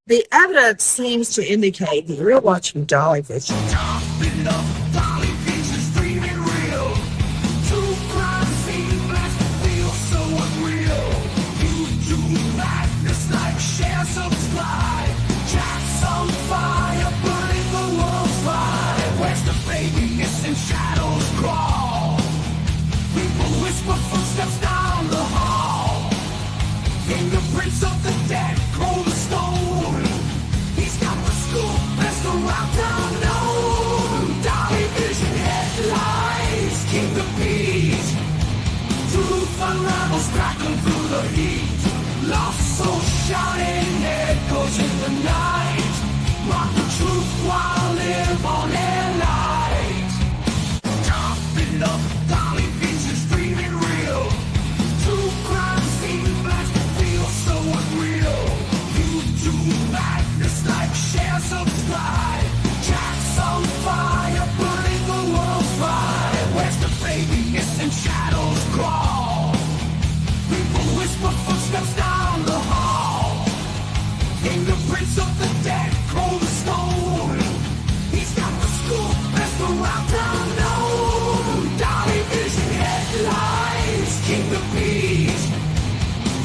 The evidence seems to indicate that you're watching Dolly fishing. Topping up, Dolly is dreaming real. Two crime scene blast feel so unreal. You do madness like share subscribe. Jack's on fire, burning the world's fire. Where's the baby? Missing shadows crawl. People whisper footsteps down the hall. Fingerprints of the dead, cold as stone. He's got the scoop, best around town known. Dolly Vision headlines, King of Peace. Truth unravels, crackling through the heat. Lost soul shouting, echoes in the night. Mark the truth while live on air light. Topping up, Dolly Vision's dreaming real. True crime scene blast feel so unreal. You do madness like share subscribe. Jack's on fire, burning the world's fire. Where's the baby? Missing shadows crawl. People whisper footsteps down the hall. Fingerprints of the dead, cold as stone. He's got the scoop, best around town known. Dolly Vision headlines, King of Peace.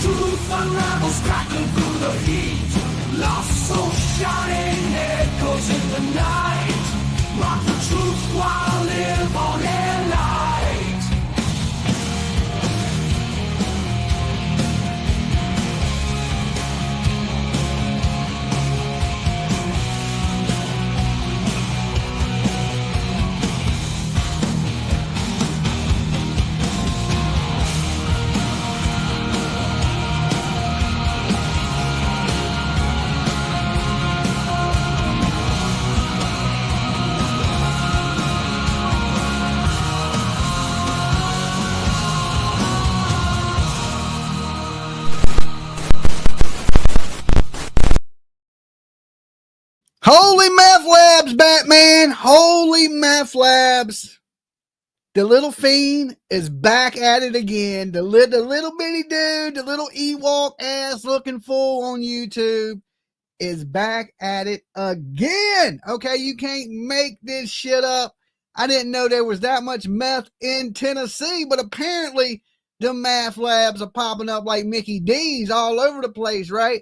Truth unravels, crackling through the heat. Lost soul shouting, echoes in the night. Mark the truth while live on air light. Holy meth labs, Batman! Holy meth labs! The little fiend is back at it again. The little bitty dude, the little Ewok ass looking fool on YouTube is back at it again. Okay, you can't make this shit up. I didn't know there was that much meth in Tennessee, but apparently the meth labs are popping up like Mickey D's all over the place, right?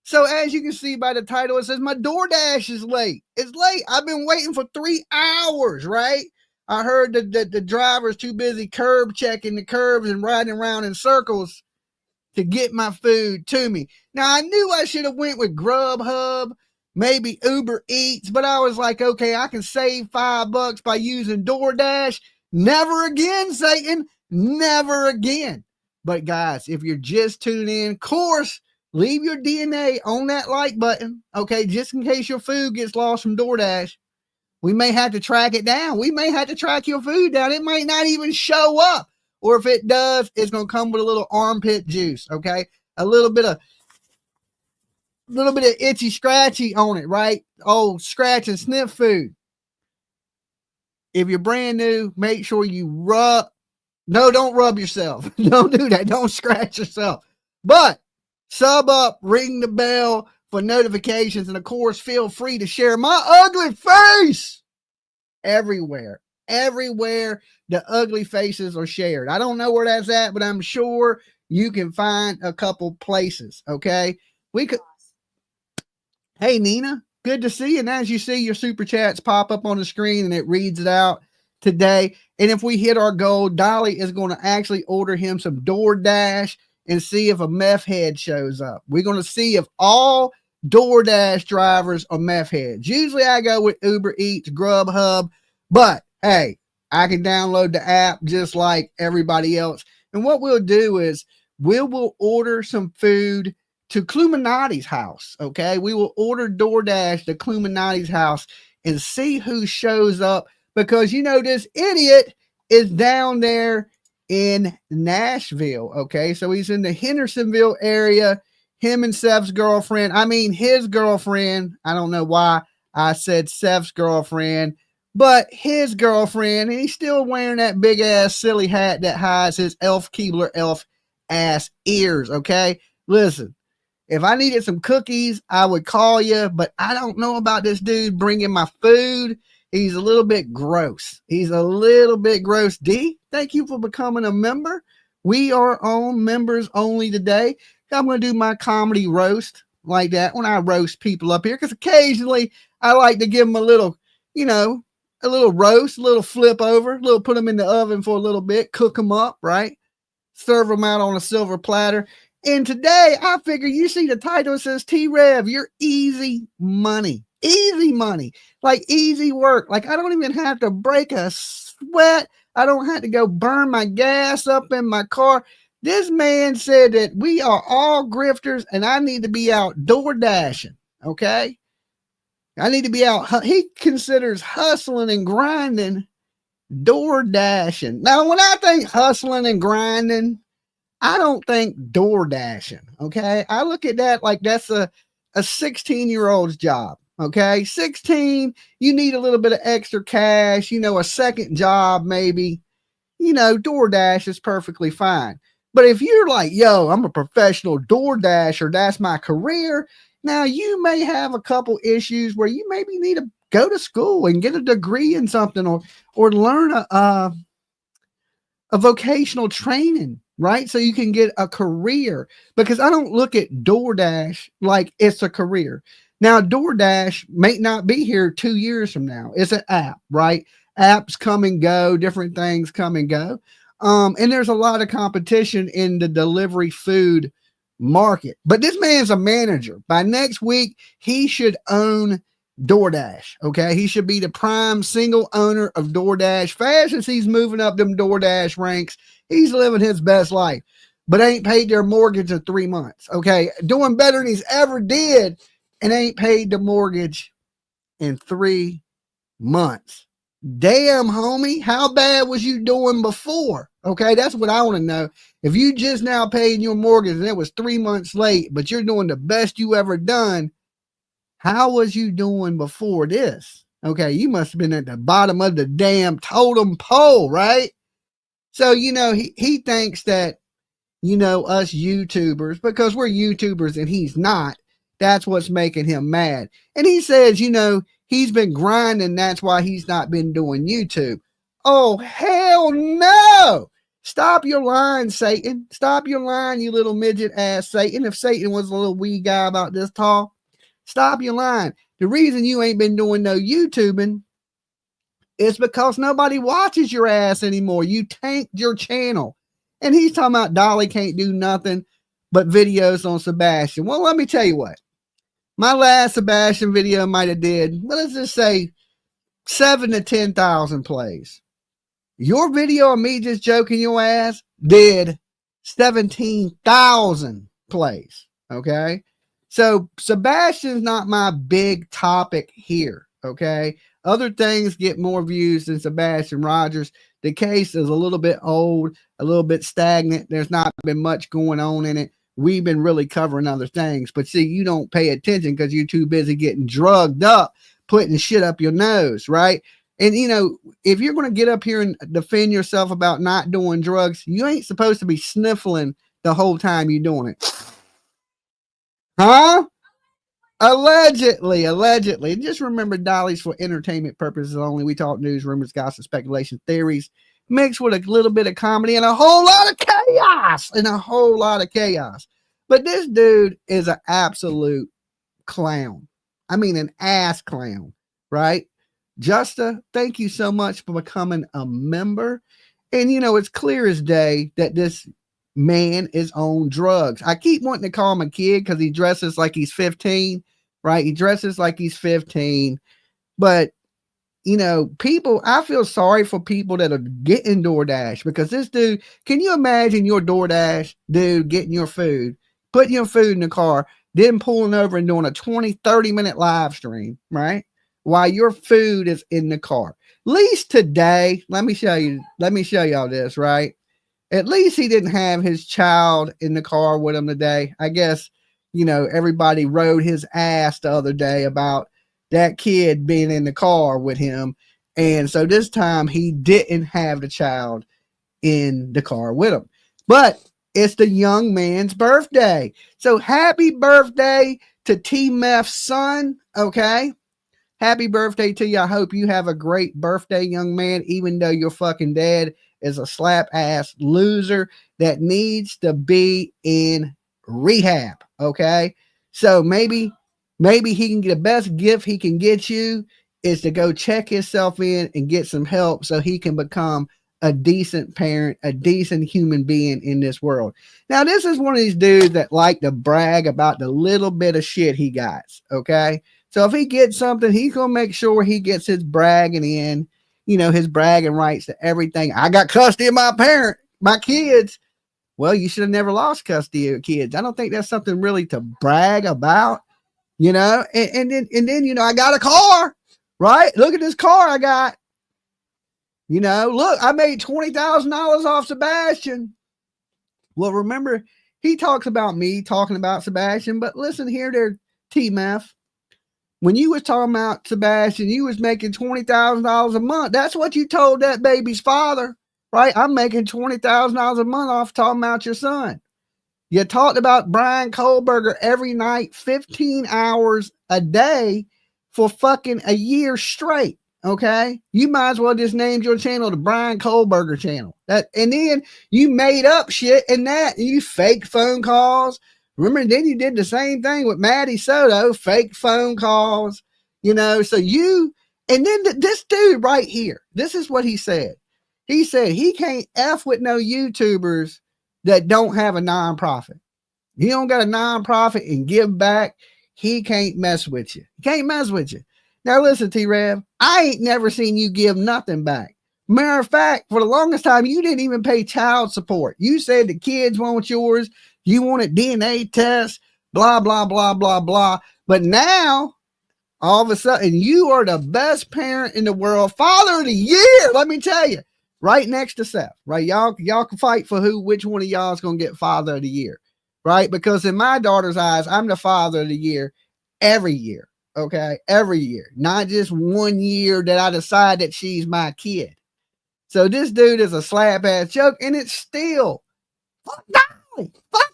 So as you can see by the title, it says my DoorDash is late. It's late. I've been waiting for 3 hours, right? I heard that the driver's too busy curb checking the curbs and riding around in circles to get my food to me. Now, I knew I should have went with Grubhub, maybe Uber Eats, but I was like, okay, I can save $5 by using DoorDash. Never again, Satan. Never again. But guys, if you're just tuning in, of course, leave your DNA on that like button, okay, just in case your food gets lost from DoorDash. We may have to track it down. We may have to track your food down. It might not even show up. Or if it does, it's going to come with a little armpit juice, okay? A little bit of itchy scratchy on it, right? Oh, scratch and sniff food. If you're brand new, make sure you rub. No, don't rub yourself. Don't do that. Don't scratch yourself. But sub up, ring the bell for notifications, and of course, feel free to share my ugly face everywhere. Everywhere the ugly faces are shared. I don't know where that's at, but I'm sure you can find a couple places. Okay, we could. Hey Nina, good to see you. And as you see, your super chats pop up on the screen and it reads it out today. And if we hit our goal, Dolly is going to actually order him some DoorDash and see if a meth head shows up. We're going to see if all DoorDash drivers are meth heads. Usually I go with Uber Eats, Grubhub, but hey, I can download the app just like everybody else. And what we'll do is we will order some food to Cluminati's house, okay? We will order DoorDash to Cluminati's house and see who shows up because, you know, this idiot is down there in Nashville, okay? So he's in the Hendersonville area, him and Seth's girlfriend. I mean, his girlfriend. I don't know why I said Seth's girlfriend, but his girlfriend, and he's still wearing that big-ass silly hat that hides his Elf Keebler elf ass ears, okay? Listen, If I needed some cookies, I would call you, but I don't know about this dude bringing my food. He's a little bit gross. He's a little bit gross. D, thank you for becoming a member. We are on members only today. I'm going to do my comedy roast like that when I roast people up here, because occasionally I like to give them a little, you know, a little roast, a little flip over, a little put them in the oven for a little bit, cook them up, right? Serve them out on a silver platter. And today I figure, you see the title says T-Rev, you're easy money. Easy money, like easy work. Like I don't even have to break a sweat. I don't have to go burn my gas up in my car. This man said that we are all grifters and I need to be out door dashing. Okay. I need to be out. He considers hustling and grinding door dashing. Now, when I think hustling and grinding, I don't think door dashing. Okay. I look at that like that's a 16-year-old's job. Okay. 16, you need a little bit of extra cash, you know, a second job, maybe, you know, DoorDash is perfectly fine. But if you're like, yo, I'm a professional door dasher, that's my career. Now you may have a couple issues where you maybe need to go to school and get a degree in something, or learn a vocational training, right? So you can get a career, because I don't look at DoorDash like it's a career. Now, DoorDash may not be here 2 years from now. It's an app, right? Apps come and go, different things come and go. And there's a lot of competition in the delivery food market. But this man's a manager. By next week, he should own DoorDash. Okay. He should be the prime single owner of DoorDash. Fast as he's moving up them DoorDash ranks, he's living his best life, but ain't paid their mortgage in 3 months. Okay. Doing better than he's ever did, and ain't paid the mortgage in 3 months. Damn, homie, how bad was you doing before? Okay, that's what I want to know. If you just now paid your mortgage and it was 3 months late, but you're doing the best you ever done, how was you doing before this? Okay, you must have been at the bottom of the damn totem pole, right? So, you know, he thinks that, you know, us YouTubers, because we're YouTubers and he's not, that's what's making him mad. And he says, you know, he's been grinding. That's why he's not been doing YouTube. Oh, hell no. Stop your line, Satan. Stop your line, you little midget ass Satan. If Satan was a little wee guy about this tall, stop your line. The reason you ain't been doing no YouTubing is because nobody watches your ass anymore. You tanked your channel. And he's talking about Dolly can't do nothing but videos on Sebastian. Well, let me tell you what. My last Sebastian video might have did, well, let's just say 7 to 10,000 plays. Your video of me just joking your ass did 17,000 plays. Okay. So Sebastian's not my big topic here. Okay. Other things get more views than Sebastian Rogers. The case is a little bit old, a little bit stagnant. There's not been much going on in it. We've been really covering other things, but see, you don't pay attention because you're too busy getting drugged up, putting shit up your nose, right? And, you know, if you're going to get up here and defend yourself about not doing drugs, you ain't supposed to be sniffling the whole time you're doing it. Huh? Allegedly. Just remember, Dolly's for entertainment purposes only. We talk news, rumors, gossip, speculation, theories, mixed with a little bit of comedy and a whole lot of chaos. But this dude is an absolute clown. I mean, an ass clown, right? Justa, thank you so much for becoming a member. And, you know, it's clear as day that this man is on drugs. I keep wanting to call him a kid because he dresses like he's 15, right? He dresses like he's 15. But, you know, people, I feel sorry for people that are getting DoorDash, because this dude, can you imagine your DoorDash dude getting your food, putting your food in the car, then pulling over and doing a 20, 30-minute live stream, right? While your food is in the car. At least today, let me show y'all this, right? At least he didn't have his child in the car with him today. I guess, you know, everybody rode his ass the other day about that kid being in the car with him. And so this time he didn't have the child in the car with him. But It's the young man's birthday. So happy birthday to T-Meth's son. Okay. Happy birthday to you. I hope you have a great birthday, young man, even though your fucking dad is a slap ass loser that needs to be in rehab. Okay. So maybe he can get the best gift he can get you is to go check himself in and get some help so he can become a decent parent, a decent human being in this world. Now, this is one of these dudes that like to brag about the little bit of shit he got. Okay. So if he gets something, he's going to make sure he gets his bragging in, his bragging rights to everything. I got custody of my kids. Well, you should have never lost custody of your kids. I don't think that's something really to brag about, and then, I got a car, right? Look at this car I got. Look, I made $20,000 off Sebastian. Well, remember, he talks about me talking about Sebastian, but listen here there, T-Meth. When you was talking about Sebastian, you was making $20,000 a month. That's what you told that baby's father, right? I'm making $20,000 a month off talking about your son. You talked about Brian Kohlberger every night, 15 hours a day for fucking a year straight. Okay. You might as well just named your channel the Brian Kohlberger channel. And then you made up shit in that. You fake phone calls. Remember, then you did the same thing with Maddie Soto, fake phone calls, so and then this dude right here, this is what he said. He said he can't F with no YouTubers that don't have a nonprofit. You don't got a nonprofit and give back. He can't mess with you. He can't mess with you. Now listen, T-Rev, I ain't never seen you give nothing back. Matter of fact, for the longest time, you didn't even pay child support. You said the kids want yours. You wanted DNA tests, blah, blah, blah, blah, blah. But now, all of a sudden, you are the best parent in the world. Father of the year, let me tell you. Right next to Seth, right? Y'all can fight for which one of y'all is going to get father of the year, right? Because in my daughter's eyes, I'm the father of the year every year, okay? Every year. Not just 1 year that I decide that she's my kid. So this dude is a slap ass joke, and it's still, fuck Dolly. Fuck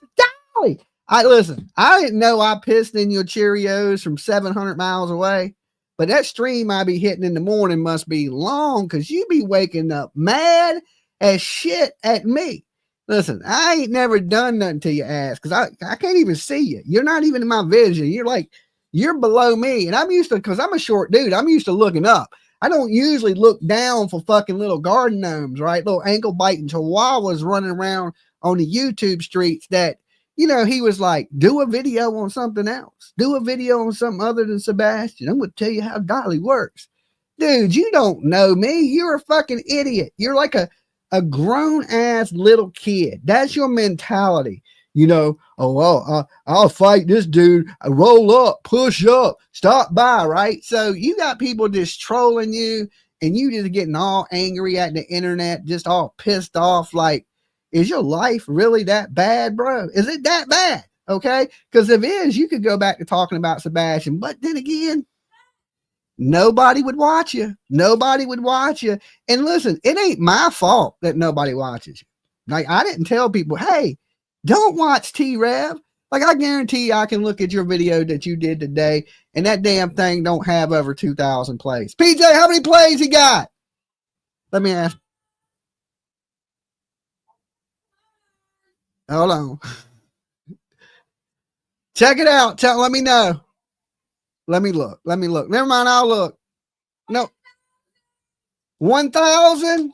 Dolly. Listen, I didn't know I pissed in your Cheerios from 700 miles away, but that stream I be hitting in the morning must be long because you be waking up mad as shit at me. Listen, I ain't never done nothing to your ass because I can't even see you. You're not even in my vision. You're below me. And I'm used to, because I'm a short dude, I'm used to looking up. I don't usually look down for fucking little garden gnomes, right? Little ankle biting chihuahuas running around on the YouTube streets that, he was like, do a video on something else. Do a video on something other than Sebastian. I'm going to tell you how Dolly works. Dude, you don't know me. You're a fucking idiot. You're like a grown ass little kid. That's your mentality. I'll fight this dude. Roll up, push up, stop by, right? So you got people just trolling you and you just getting all angry at the internet, just all pissed off. Like, is your life really that bad, bro? Is it that bad? Okay. Because if it is, you could go back to talking about Sebastian. But then again, nobody would watch you. Nobody would watch you. And listen, it ain't my fault that nobody watches you. Like, I didn't tell people, hey, don't watch T-Rev. Like, I guarantee you I can look at your video that you did today, and that damn thing don't have over 2,000 plays. PJ, how many plays he got? Let me ask. Hold on. Check it out. Let me know. Let me look. Never mind, I'll look. No. 1,000?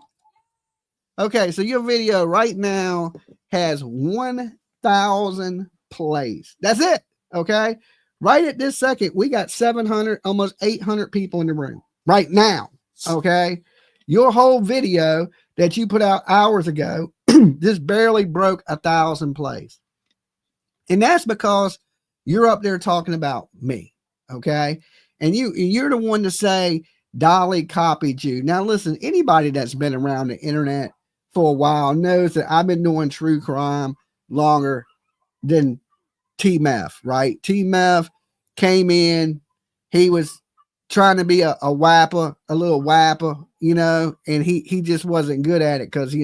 Okay, so your video right now has 1,000 plays. That's it. Okay. Right at this second, we got 700, almost 800 people in the room right now. Okay. Your whole video that you put out hours ago just barely broke 1,000 plays. And that's because you're up there talking about me. Okay. And you're the one to say Dolly copied you. Now listen, anybody that's been around the internet for a while knows that I've been doing true crime longer than T-Meth, right? T-Meth came in, he was trying to be a whapper, a little whapper, and he just wasn't good at it because,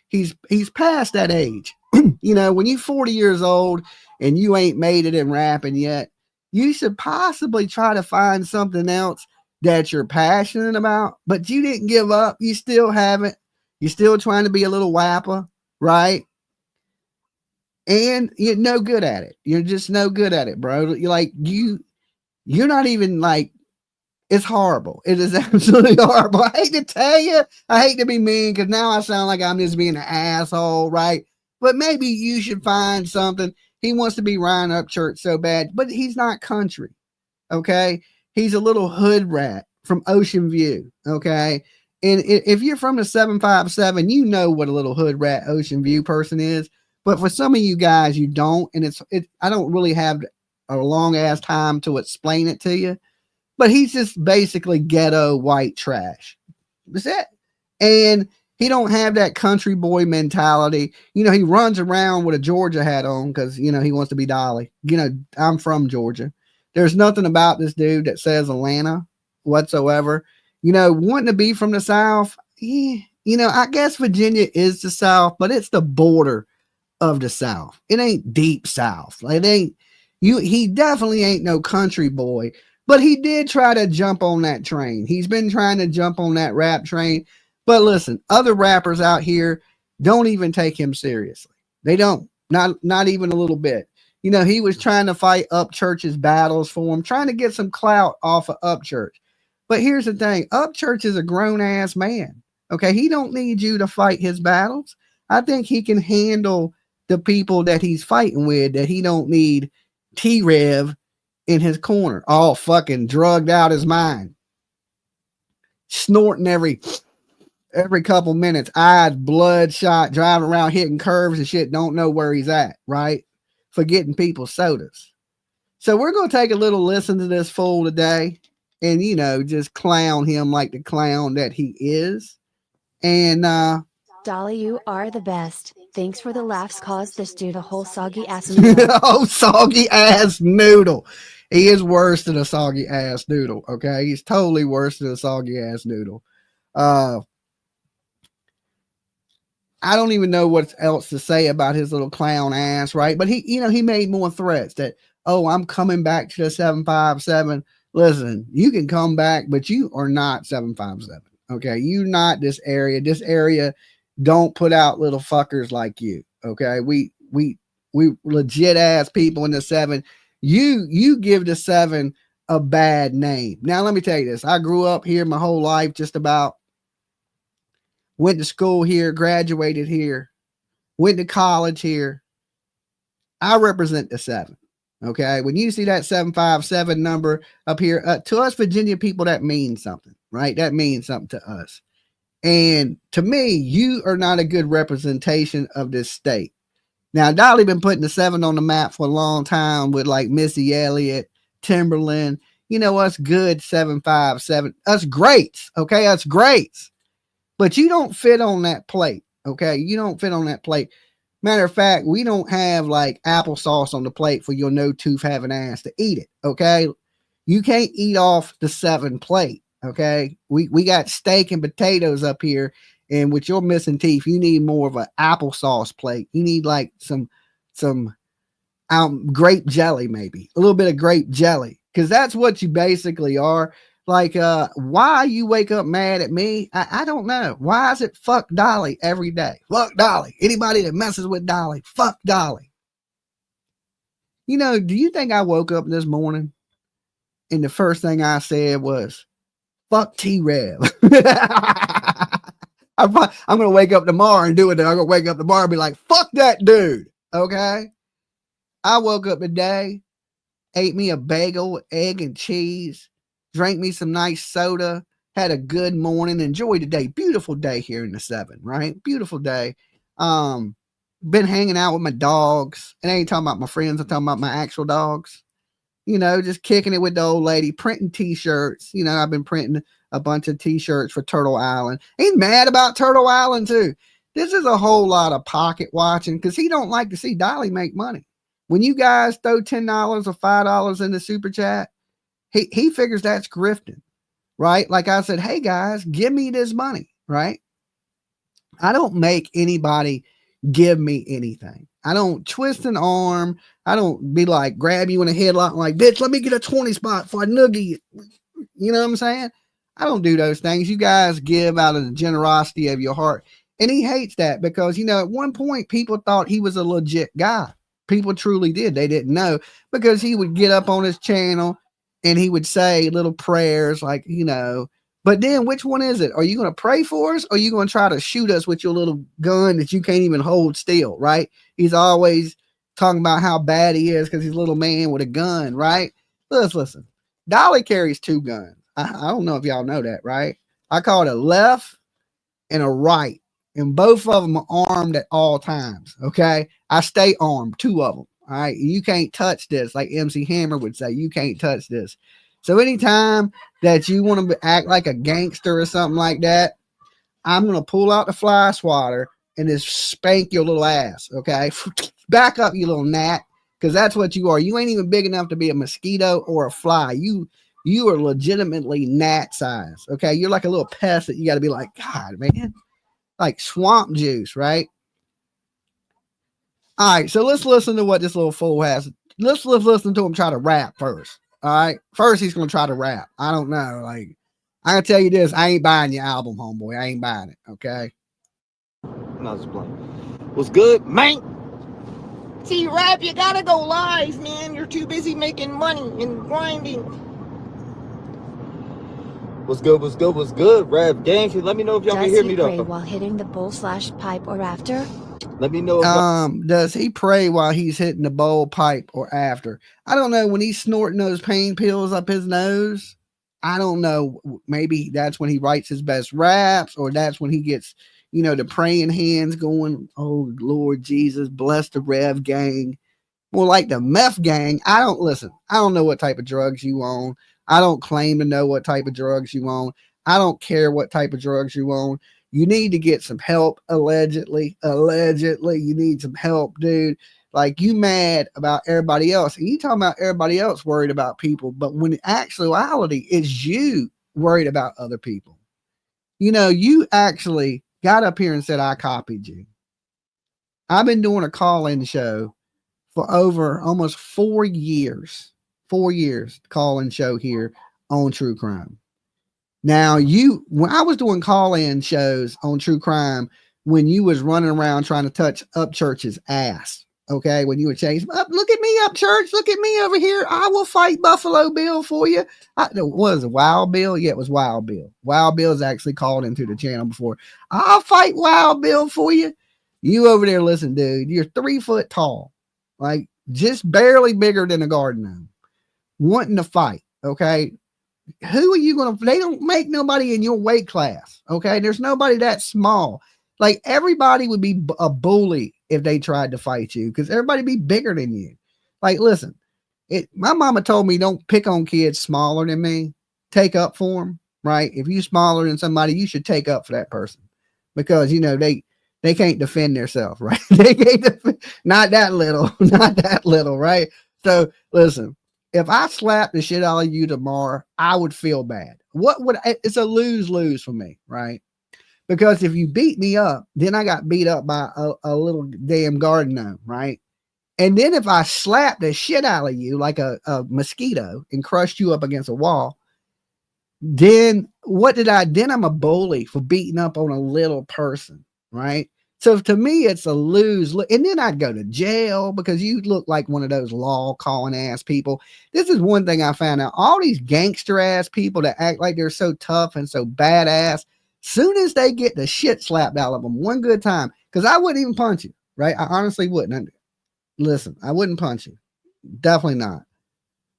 he's past that age. You know, when you're 40 years old and you ain't made it in rapping yet, you should possibly try to find something else that you're passionate about, but you didn't give up. You still haven't. You're still trying to be a little wapper, right? And you're no good at it. You're just no good at it, bro. You're like, you're not even like, it's horrible. It is absolutely horrible. I hate to tell you, I hate to be mean because now I sound like I'm just being an asshole, right? But maybe you should find something. He wants to be Ryan Upchurch so bad, but he's not country, okay? He's a little hood rat from Ocean View, okay? And if you're from the 757, you know what a little hood rat Ocean View person is. But for some of you guys, you don't, and I don't really have a long ass time to explain it to you. But he's just basically ghetto white trash. That's it. And he don't have that country boy mentality. You know, he runs around with a Georgia hat on because, you know, he wants to be Dolly. You know, I'm from Georgia. There's nothing about this dude that says Atlanta whatsoever. You know, wanting to be from the South, you know, I guess Virginia is the South, but it's the border of the South. It ain't deep South. It ain't, he definitely ain't no country boy. But he did try to jump on that train. He's been trying to jump on that rap train. But listen, other rappers out here don't even take him seriously. They don't. Not even a little bit. You know, he was trying to fight Upchurch's battles for him, trying to get some clout off of Upchurch. But here's the thing. Upchurch is a grown-ass man. Okay? He don't need you to fight his battles. I think he can handle the people that he's fighting with, that he don't need T-Rev in his corner, all fucking drugged out his mind, snorting every couple minutes, eyes bloodshot, driving around hitting curves and shit, don't know where he's at, right? Forgetting people's sodas. So we're going to take a little listen to this fool today and, you know, just clown him like the clown that he is. And Dolly, you are the best. Thanks for the laughs, cause this dude a whole soggy ass noodle. Oh, soggy ass noodle. He is worse than a soggy ass noodle. Okay. He's totally worse than a soggy ass noodle. I don't even know what else to say about his little clown ass, right? But he, you know, he made more threats that, oh, I'm coming back to the 757. Listen, you can come back, but you are not 757. Okay. You're not this area. This area don't put out little fuckers like you. Okay. We legit ass people in the 7. You give the 7 a bad name. Now, let me tell you this. I grew up here my whole life, just about. Went to school here, graduated here, went to college here. I represent the 7. Okay. When you see that 757 number up here, to us Virginia people, that means something, right? That means something to us. And to me, you are not a good representation of this state. Now, Dolly been putting the 7 on the map for a long time with like Missy Elliott, Timberland, you know, us good 757, us greats, okay, us greats. But you don't fit on that plate, okay? You don't fit on that plate. Matter of fact, we don't have like applesauce on the plate for your no tooth having ass to eat it, okay? You can't eat off the 7 plate, okay? We got steak and potatoes up here. And with your missing teeth, you need more of an applesauce plate. You need like some grape jelly, maybe a little bit of grape jelly, because that's what you basically are. Like, why you wake up mad at me? I don't know. Why is it fuck Dolly every day? Fuck Dolly. Anybody that messes with Dolly, fuck Dolly. You know, do you think I woke up this morning and the first thing I said was, fuck T-Rev? I'm going to wake up tomorrow and do it. I'm going to wake up tomorrow and be like, fuck that dude. Okay. I woke up today, ate me a bagel with egg and cheese, drank me some nice soda, had a good morning, enjoyed the day. Beautiful day here in the 7, right? Beautiful day. Been hanging out with my dogs. And I ain't talking about my friends. I'm talking about my actual dogs. You know, just kicking it with the old lady, printing t-shirts. You know, I've been printing a bunch of t-shirts for Turtle Island. He's mad about Turtle Island too. This is a whole lot of pocket watching because he don't like to see Dolly make money. When you guys throw $10 or $5 in the super chat, he figures that's grifting, right? Like I said, hey guys, give me this money, right? I don't make anybody give me anything. I don't twist an arm. I don't be like, grab you in a headlock and like, bitch, let me get a 20 spot for a noogie. You know what I'm saying? I don't do those things. You guys give out of the generosity of your heart. And he hates that because, you know, at one point people thought he was a legit guy. People truly did. They didn't know because he would get up on his channel and he would say little prayers like, you know, but then which one is it? Are you going to pray for us or are you going to try to shoot us with your little gun that you can't even hold still, right? He's always talking about how bad he is because he's a little man with a gun, right? Listen. Dolly carries 2 guns. I don't know if y'all know that, right? I call it a left and a right. And both of them are armed at all times, okay? I stay armed, 2 of them, all right? You can't touch this, like MC Hammer would say. You can't touch this. So anytime that you want to act like a gangster or something like that, I'm going to pull out the fly swatter and just spank your little ass, okay? Back up, you little gnat, because that's what you are. You ain't even big enough to be a mosquito or a fly. You are legitimately gnat size, okay? You're like a little pest that you got to be like, God, man, like swamp juice, right? All right, so let's listen to what this little fool has. Let's listen to him try to rap first. All right, first he's gonna try to rap. I don't know, like I gotta tell you this: I ain't buying your album, homeboy. I ain't buying it. Okay. No, just playing. What's good, man? T-Rev, you gotta go live, man. You're too busy making money and grinding. What's good? What's good? What's good? Rev Gang, let me know if y'all can Does hear he me pray though. while hitting the bowl/pipe or after? Let me know if Does he pray while he's hitting the bowl pipe or after? I don't know. When he's snorting those pain pills up his nose, I don't know. Maybe that's when he writes his best raps, or that's when he gets, you know, the praying hands going. Oh Lord Jesus, bless the Rev Gang. Well, like the meth gang, I don't listen. I don't know what type of drugs you own. I don't claim to know what type of drugs you own. I don't care what type of drugs you own. You need to get some help, allegedly. Allegedly, you need some help, dude. Like, you mad about everybody else. And you talking about everybody else worried about people. But when in actuality, it's you worried about other people. You know, you actually got up here and said, I copied you. I've been doing a call-in show for over almost 4 years. 4 years call-in show here on True Crime. Now, when I was doing call-in shows on True Crime, when you was running around trying to touch Upchurch's ass, okay, when you were chasing up, look at me, Upchurch, look at me over here. I will fight Buffalo Bill for you. Was it Wild Bill? Yeah, it was Wild Bill. Wild Bill's actually called into the channel before. I'll fight Wild Bill for you. You over there, listen, dude, you're 3 foot tall, like just barely bigger than a garden gnome, wanting to fight, okay? Who are you going to, they don't make nobody in your weight class. Okay. There's nobody that small. Like, everybody would be a bully if they tried to fight you, because everybody be bigger than you. Like, listen, my mama told me don't pick on kids smaller than me. Take up for them, right? If you smaller than somebody, you should take up for that person, because, you know, they can't defend themselves, right? They can't not that little, not that little, right? So listen, if I slap the shit out of you tomorrow, I would feel bad. It's a lose-lose for me, right? Because if you beat me up, then I got beat up by a little damn garden gnome, right? And then if I slap the shit out of you like a mosquito and crushed you up against a wall, then then I'm a bully for beating up on a little person, right? So to me, it's a lose. And then I'd go to jail because you look like one of those law calling ass people. This is one thing I found out. All these gangster ass people that act like they're so tough and so badass, soon as they get the shit slapped out of them one good time, because I wouldn't even punch you, right? I honestly wouldn't. Listen, I wouldn't punch you. Definitely not.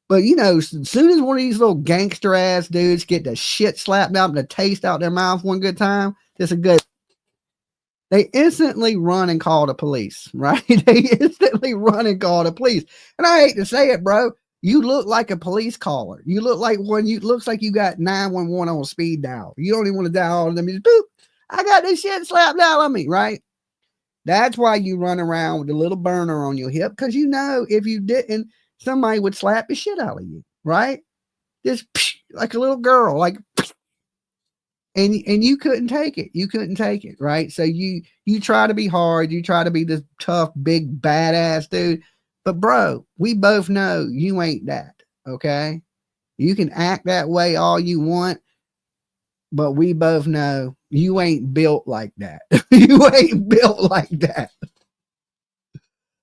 But, you know, as soon as one of these little gangster ass dudes get the shit slapped out and the taste out their mouth one good time, it's a good. They instantly run and call the police, right? They instantly run and call the police. And I hate to say it, bro. You look like a police caller. You look like looks like you got 911 on speed dial. You don't even want to dial all of them. You just, boop, I got this shit slapped out on me, right? That's why you run around with a little burner on your hip, because you know if you didn't, somebody would slap the shit out of you, right? Just like a little girl, like and you couldn't take it. You couldn't take it, right? So you try to be hard, you try to be this tough, big, badass dude. But bro, we both know you ain't that. Okay. You can act that way all you want, but we both know you ain't built like that. You ain't built like that.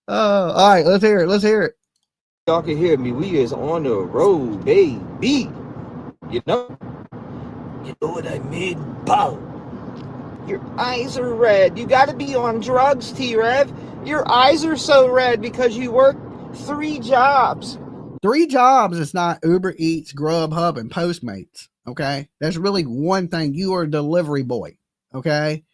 Oh, all right, let's hear it. Let's hear it. Y'all can hear me. We is on the road, baby. You know? You know what I mean? Bow. Your eyes are red. You gotta be on drugs, T-Rev. Your eyes are so red because you work 3 jobs. 3 jobs is not Uber Eats, Grubhub, and Postmates. Okay. There's really one thing. You are a delivery boy. Okay.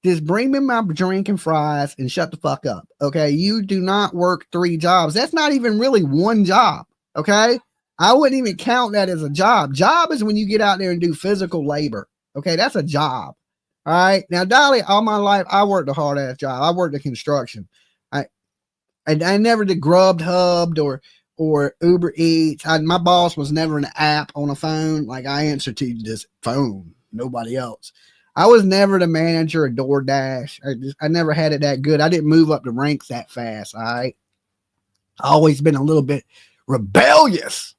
Just bring me my drink and fries and shut the fuck up. Okay. You do not work 3 jobs. That's not even really one job. Okay. I wouldn't even count that as a job. Job is when you get out there and do physical labor. Okay. That's a job. All right. Now, Dolly, all my life, I worked a hard ass job. I worked in construction. I never did Grubhub or Uber Eats. My boss was never an app on a phone. Like I answer to this phone, nobody else. I was never the manager of DoorDash. I never had it that good. I didn't move up the ranks that fast. All right. I always been a little bit rebellious.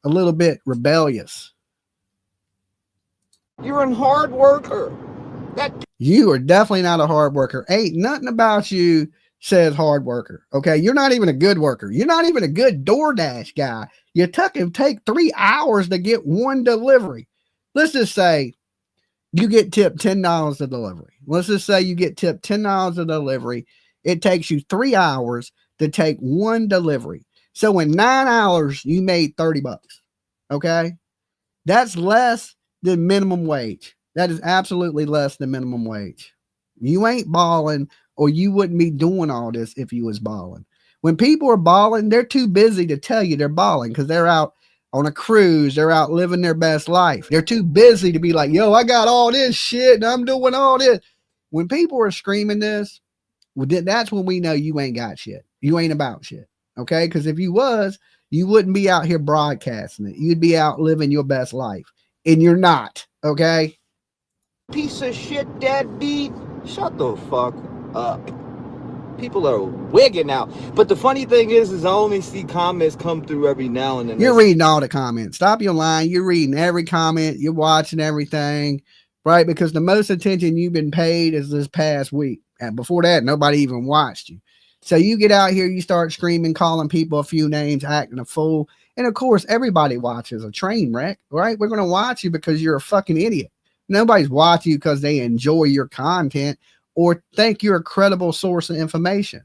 You're a hard worker. You are definitely not a hard worker. Ain't nothing about you says hard worker. Okay. You're not even a good worker. You're not even a good DoorDash guy. You take 3 hours to get one delivery. Let's just say you get tipped $10 a delivery. Let's just say you get tipped $10 a delivery. It takes you 3 hours to take one delivery. So in 9 hours, you made $30. Okay. That's less than minimum wage. That is absolutely less than minimum wage. You ain't balling, or you wouldn't be doing all this if you was balling. When people are balling, they're too busy to tell you they're balling because they're out on a cruise. They're out living their best life. They're too busy to be like, yo, I got all this shit and I'm doing all this. When people are screaming this, well, that's when we know you ain't got shit. You ain't about shit. Okay. Because if you was, you wouldn't be out here broadcasting it. You'd be out living your best life. And you're not. Okay. Piece of shit deadbeat. Shut the fuck up. People are wigging out. But the funny thing is I only see comments come through every now and then. You're reading all the comments. Stop your line. You're reading every comment. You're watching everything, right? Because the most attention you've been paid is this past week. And before that, nobody even watched you. So you get out here, you start screaming, calling people a few names, acting a fool. And of course, everybody watches a train wreck, right? We're going to watch you because you're a fucking idiot. Nobody's watching you because they enjoy your content or think you're a credible source of information,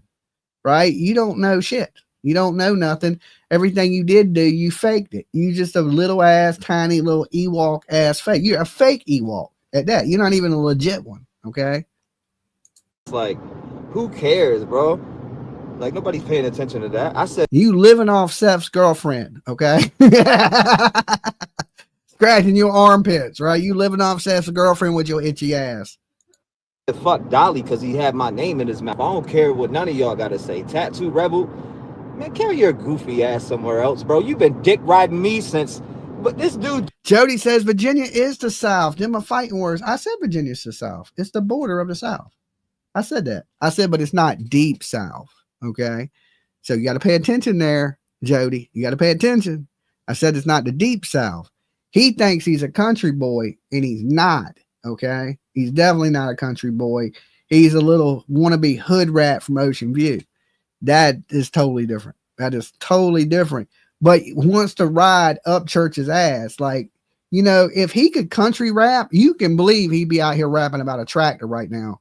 right? You don't know shit. You don't know nothing. Everything you did do, you faked it. You just a little ass, tiny little Ewok ass fake. You're a fake Ewok at that. You're not even a legit one, okay? It's like, who cares, bro? Like, nobody's paying attention to that. I said, you living off Seth's girlfriend, okay? Scratching your armpits, right? You living off Seth's girlfriend with your itchy ass. Fuck Dolly because he had my name in his mouth. I don't care what none of y'all got to say. Tattoo Rebel, man, carry your goofy ass somewhere else, bro. You've been dick riding me since, but this dude. Jody says Virginia is the South. Them are fighting words. I said Virginia's the South. It's the border of the South. I said that. I said, but it's not deep South. Okay. So you got to pay attention there, Jody. You got to pay attention. I said it's not the deep South. He thinks he's a country boy and he's not. Okay. He's definitely not a country boy. He's a little wannabe hood rat from Ocean View. That is totally different. That is totally different. But wants to ride up Church's ass. Like, you know, if he could country rap, you can believe he'd be out here rapping about a tractor right now.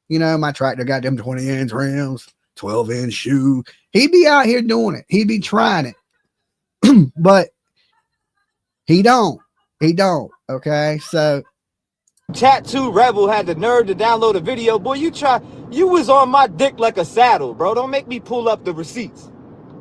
You know, my tractor got them 20-inch rims, 12-inch shoe. He'd be out here doing it. He'd be trying it. But he don't. He don't. Okay. So Tattoo Rebel had the nerve to download a video. Boy, you was on my dick like a saddle, bro. Don't make me pull up the receipts.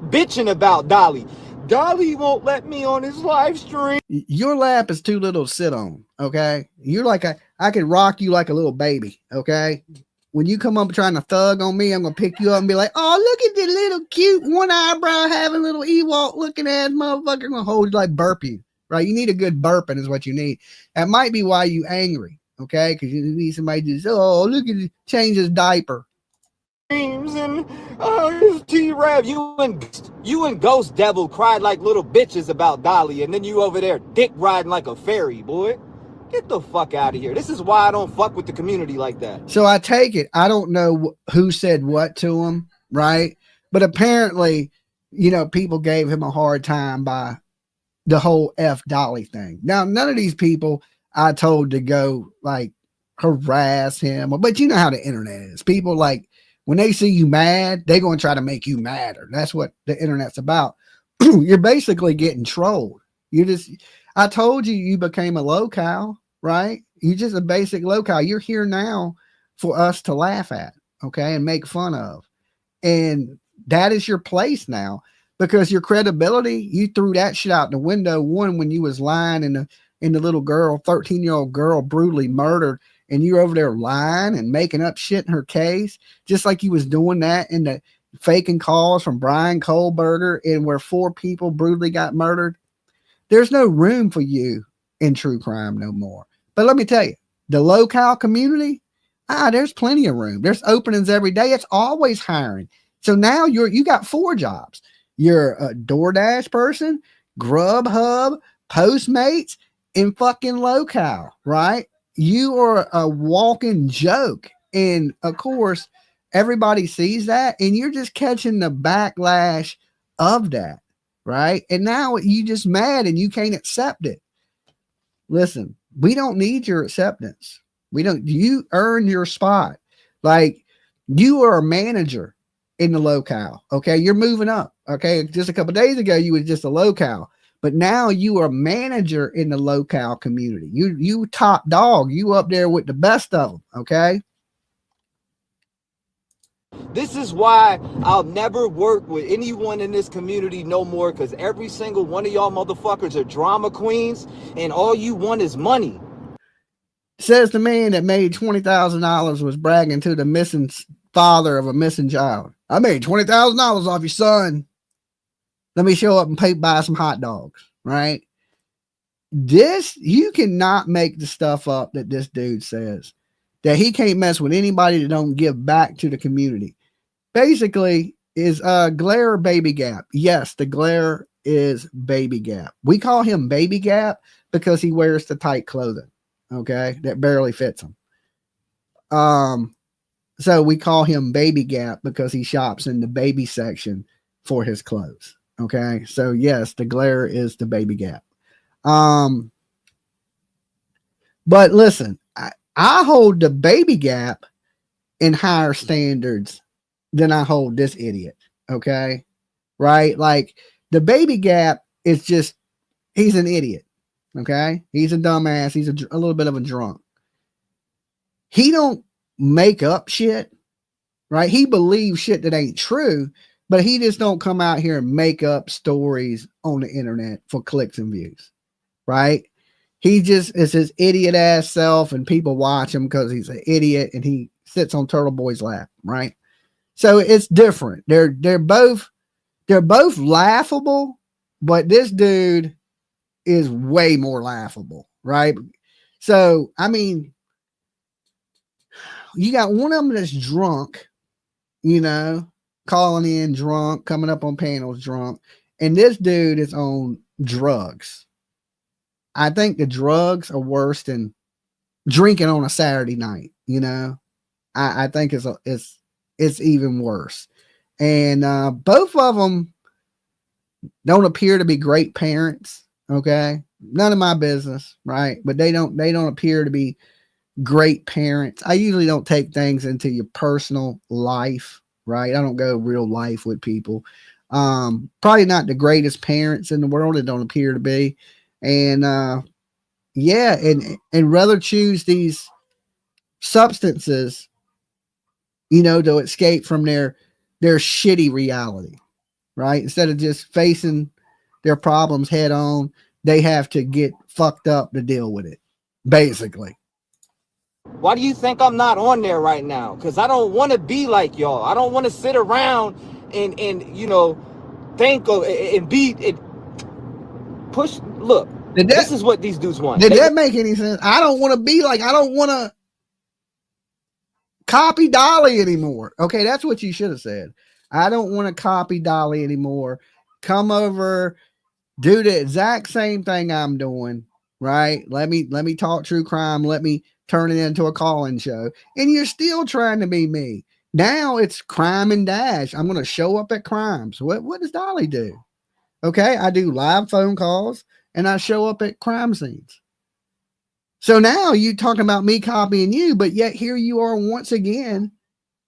Bitching about Dolly. Dolly won't let me on his live stream. Your lap is too little to sit on. Okay. You're like I could rock you like a little baby. Okay. When you come up trying to thug on me, I'm going to pick you up and be like, oh, look at the little cute one eyebrow having little Ewok looking ass motherfucker. I'm going to hold you like burp you. Right? You need a good burping is what you need. That might be why you angry. okay? Because you need somebody to just, oh, look at it, change his diaper. And T-Rev, you and Ghost Devil cried like little bitches about Dolly, and then you over there dick riding like a fairy, boy. Get the fuck out of here. This is why I don't fuck with the community like that. So I take it, I don't know who said what to him, right? But apparently, you know, people gave him a hard time by the whole F Dolly thing. Now, none of these people I told to go like harass him, but you know how the internet is. People like, when they see you mad, they're going to try to make you madder. That's what the internet's about. You're basically getting trolled. I told you, you became a locale, right? You're just a basic locale. You're here now for us to laugh at, okay, and make fun of. And that is your place now, because your credibility, you threw that shit out the window. One, when you was lying and the little girl, 13-year-old girl, brutally murdered, and you're over there lying and making up shit in her case, just like you was doing that in the faking calls from Brian Kohlberger, and where 4 people brutally got murdered. There's no room for you in true crime no more. But let me tell you, the locale community, there's plenty of room. There's openings every day. It's always hiring. So now you got 4 jobs. You're a DoorDash person, Grubhub, Postmates, and fucking locale, right? You are a walking joke. And of course, everybody sees that, and you're just catching the backlash of that, right? And now you just mad and you can't accept it. Listen, we don't need your acceptance. You earn your spot. Like, you are a manager in the locale. Okay. You're moving up. Okay. Just a couple of days ago, you was just a locale, but now you are a manager in the locale community. You top dog. You up there with the best of them. Okay. This is why I'll never work with anyone in this community no more, because every single one of y'all motherfuckers are drama queens, and all you want is money. Says the man that made $20,000 was bragging to the missing father of a missing child. I made $20,000 off your son. Let me show up and buy some hot dogs, right? You cannot make the stuff up that this dude says, that he can't mess with anybody that don't give back to the community. Basically, is Glare Baby Gap. Yes, the Glare is Baby Gap. We call him Baby Gap because he wears the tight clothing, okay, that barely fits him. So we call him Baby Gap because he shops in the baby section for his clothes. Okay. So yes, the Glare is the Baby Gap. But listen, I hold the Baby Gap in higher standards than I hold this idiot. Okay. Right. Like, the Baby Gap is just, he's an idiot. Okay. He's a dumbass. He's a little bit of a drunk. He don't make up shit, right? He believes shit that ain't true, but he just don't come out here and make up stories on the internet for clicks and views, right? He just is his idiot ass self, and people watch him because he's an idiot and he sits on Turtle Boy's lap, right? So it's different. They're both laughable, but this dude is way more laughable, right? So I mean, you got one of them that's drunk, you know, calling in drunk, coming up on panels drunk, and this dude is on drugs. I think the drugs are worse than drinking on a Saturday night. You know, I think it's even worse. And both of them don't appear to be great parents. Okay, none of my business, right? But they don't appear to be great parents. I usually don't take things into your personal life, right? I don't go real life with people. Probably not the greatest parents in the world. It don't appear to be. And yeah, and rather choose these substances, you know, to escape from their shitty reality, right? Instead of just facing their problems head on, they have to get fucked up to deal with it, basically. Why do you think I'm not on there right now? Because I don't want to be like y'all. I don't want to sit around and you know, think of and be it. Push. Look, This is what these dudes want. Did that make any sense? I don't want to be like, I don't want to copy Dolly anymore. Okay, that's what you should have said. I don't want to copy Dolly anymore. Come over, do the exact same thing I'm doing, right? Let me talk true crime. Let me turn it into a call-in show. And you're still trying to be me. Now it's crime and dash. I'm going to show up at crimes. What does Dolly do? Okay, I do live phone calls and I show up at crime scenes. So now you talking about me copying you, but yet here you are once again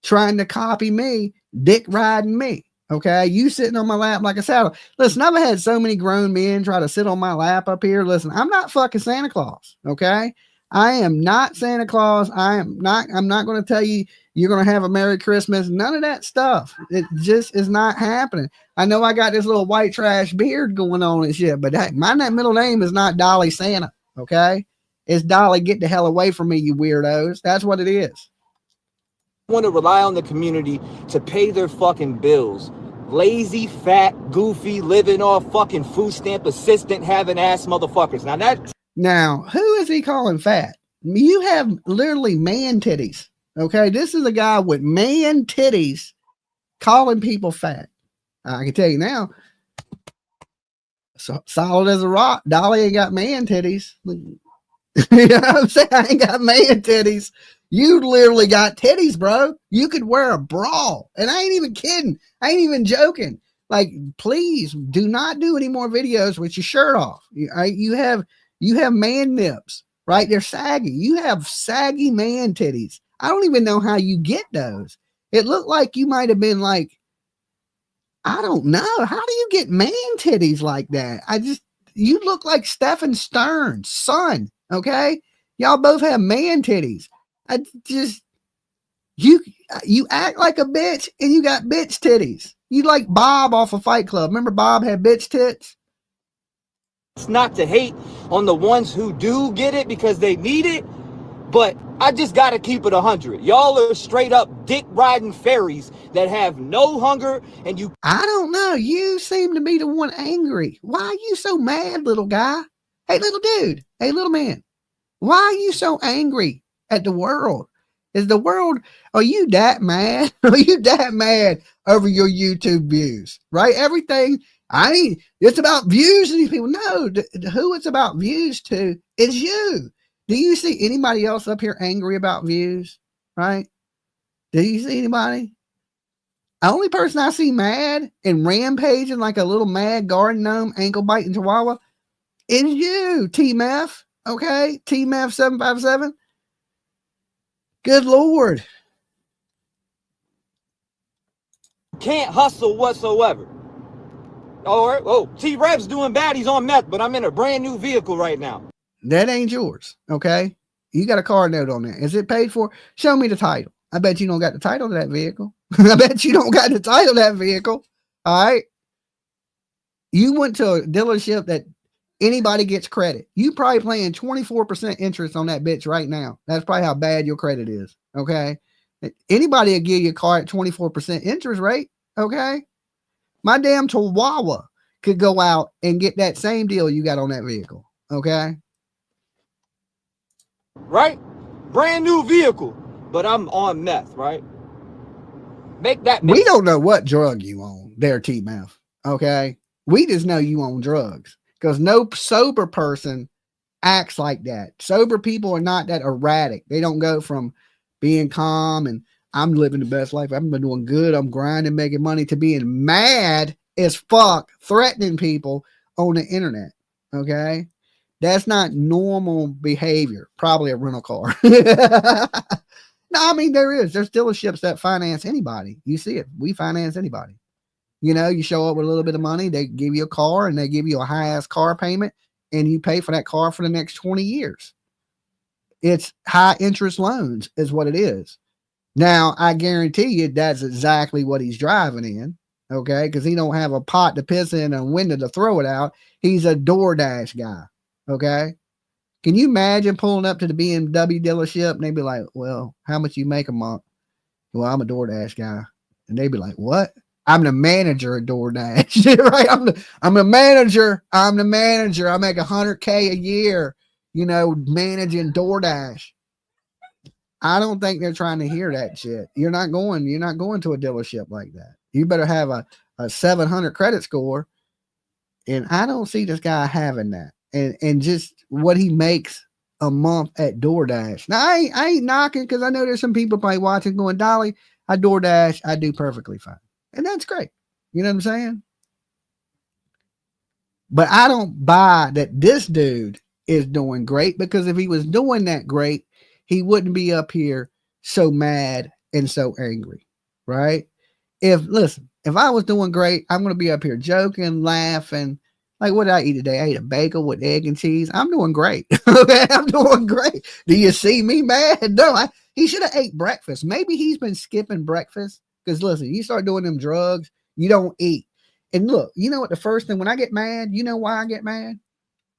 trying to copy me, dick riding me. Okay, you sitting on my lap like a saddle. Listen, I've had so many grown men try to sit on my lap up here. Listen, I'm not fucking Santa Claus. Okay, I am not Santa Claus. I'm not going to tell you you're going to have a Merry Christmas. None of that stuff. It just is not happening. I know I got this little white trash beard going on and shit, but hey, my middle name is not Dolly Santa. Okay, it's Dolly. Get the hell away from me, you weirdos. That's what it is. Want to rely on the community to pay their fucking bills. Lazy, fat, goofy, living off fucking food stamp assistant having ass motherfuckers. Now who is he calling fat? You have literally man titties. Okay, this is a guy with man titties calling people fat. I can tell you now, so solid as a rock. Dolly ain't got man titties. You know what I'm saying? I ain't got man titties. You literally got titties, bro. You could wear a bra. And I ain't even kidding. I ain't even joking. Like, please do not do any more videos with your shirt off. You have man nips, right? They're saggy. You have saggy man titties. I don't even know how you get those. It looked like you might have been like, I don't know. How do you get man titties like that? You look like Stephen Stern's son. Okay. Y'all both have man titties. You act like a bitch and you got bitch titties. You like Bob off of Fight Club. Remember Bob had bitch tits? it's not to hate on the ones who do get it because they need it, but I just got to keep it 100. Y'all are straight up dick riding fairies that have no hunger and you. I don't know. You seem to be the one angry. Why are you so mad, little guy? Hey, little dude. Hey, little man. Why are you so angry at the world? Are you that mad? Are you that mad over your YouTube views? Right? Everything, it's about views and these people. No, who it's about views to is you. Do you see anybody else up here angry about views? Right? Do you see anybody? The only person I see mad and rampaging like a little mad garden gnome, ankle biting chihuahua is you, T-Meth. Okay? T-Meth 757. Good Lord. Can't hustle whatsoever. All right. Oh, T-Rev's doing bad. He's on meth, but I'm in a brand new vehicle right now. That ain't yours. Okay. You got a car note on that. Is it paid for? Show me the title. I bet you don't got the title to that vehicle. I bet you don't got the title to that vehicle. All right. You went to a dealership that anybody gets credit. You probably paying 24% interest on that bitch right now. That's probably how bad your credit is. Okay. Anybody will give you a car at 24% interest rate. Okay. My damn Chihuahua could go out and get that same deal you got on that vehicle. Okay. Right? Brand new vehicle, but I'm on meth, right? Make that. We don't know what drug you on there, T-Meth. Okay. We just know you on drugs because no sober person acts like that. Sober people are not that erratic. They don't go from being calm and I'm living the best life. I've been doing good. I'm grinding, making money to being mad as fuck, threatening people on the internet. Okay. That's not normal behavior. Probably a rental car. No, I mean, there's dealerships that finance anybody. You see it. We finance anybody. You know, you show up with a little bit of money, they give you a car and they give you a high ass car payment and you pay for that car for the next 20 years. It's high interest loans is what it is. Now, I guarantee you that's exactly what he's driving in. Okay. Because he don't have a pot to piss in and a window to throw it out. He's a DoorDash guy. Okay. Can you imagine pulling up to the BMW dealership and they'd be like, well, how much you make a month? Well, I'm a DoorDash guy. And they'd be like, what? I'm the manager of DoorDash, right? I'm the manager. I'm the manager. I make $100K a year, you know, managing DoorDash. I don't think they're trying to hear that shit. You're not going to a dealership like that. You better have a 700 credit score. And I don't see this guy having that. And just what he makes a month at DoorDash. Now I ain't knocking, because I know there's some people probably watching going, Dolly, I DoorDash, I do perfectly fine. And that's great. You know what I'm saying? But I don't buy that this dude is doing great, because if he was doing that great, he wouldn't be up here so mad and so angry, right? If I was doing great, I'm going to be up here joking, laughing. Like, what did I eat today? I ate a bagel with egg and cheese. I'm doing great. Okay, I'm doing great. Do you see me mad? No, he should have ate breakfast. Maybe he's been skipping breakfast. Because listen, you start doing them drugs, you don't eat. And look, you know what? The first thing when I get mad, you know why I get mad?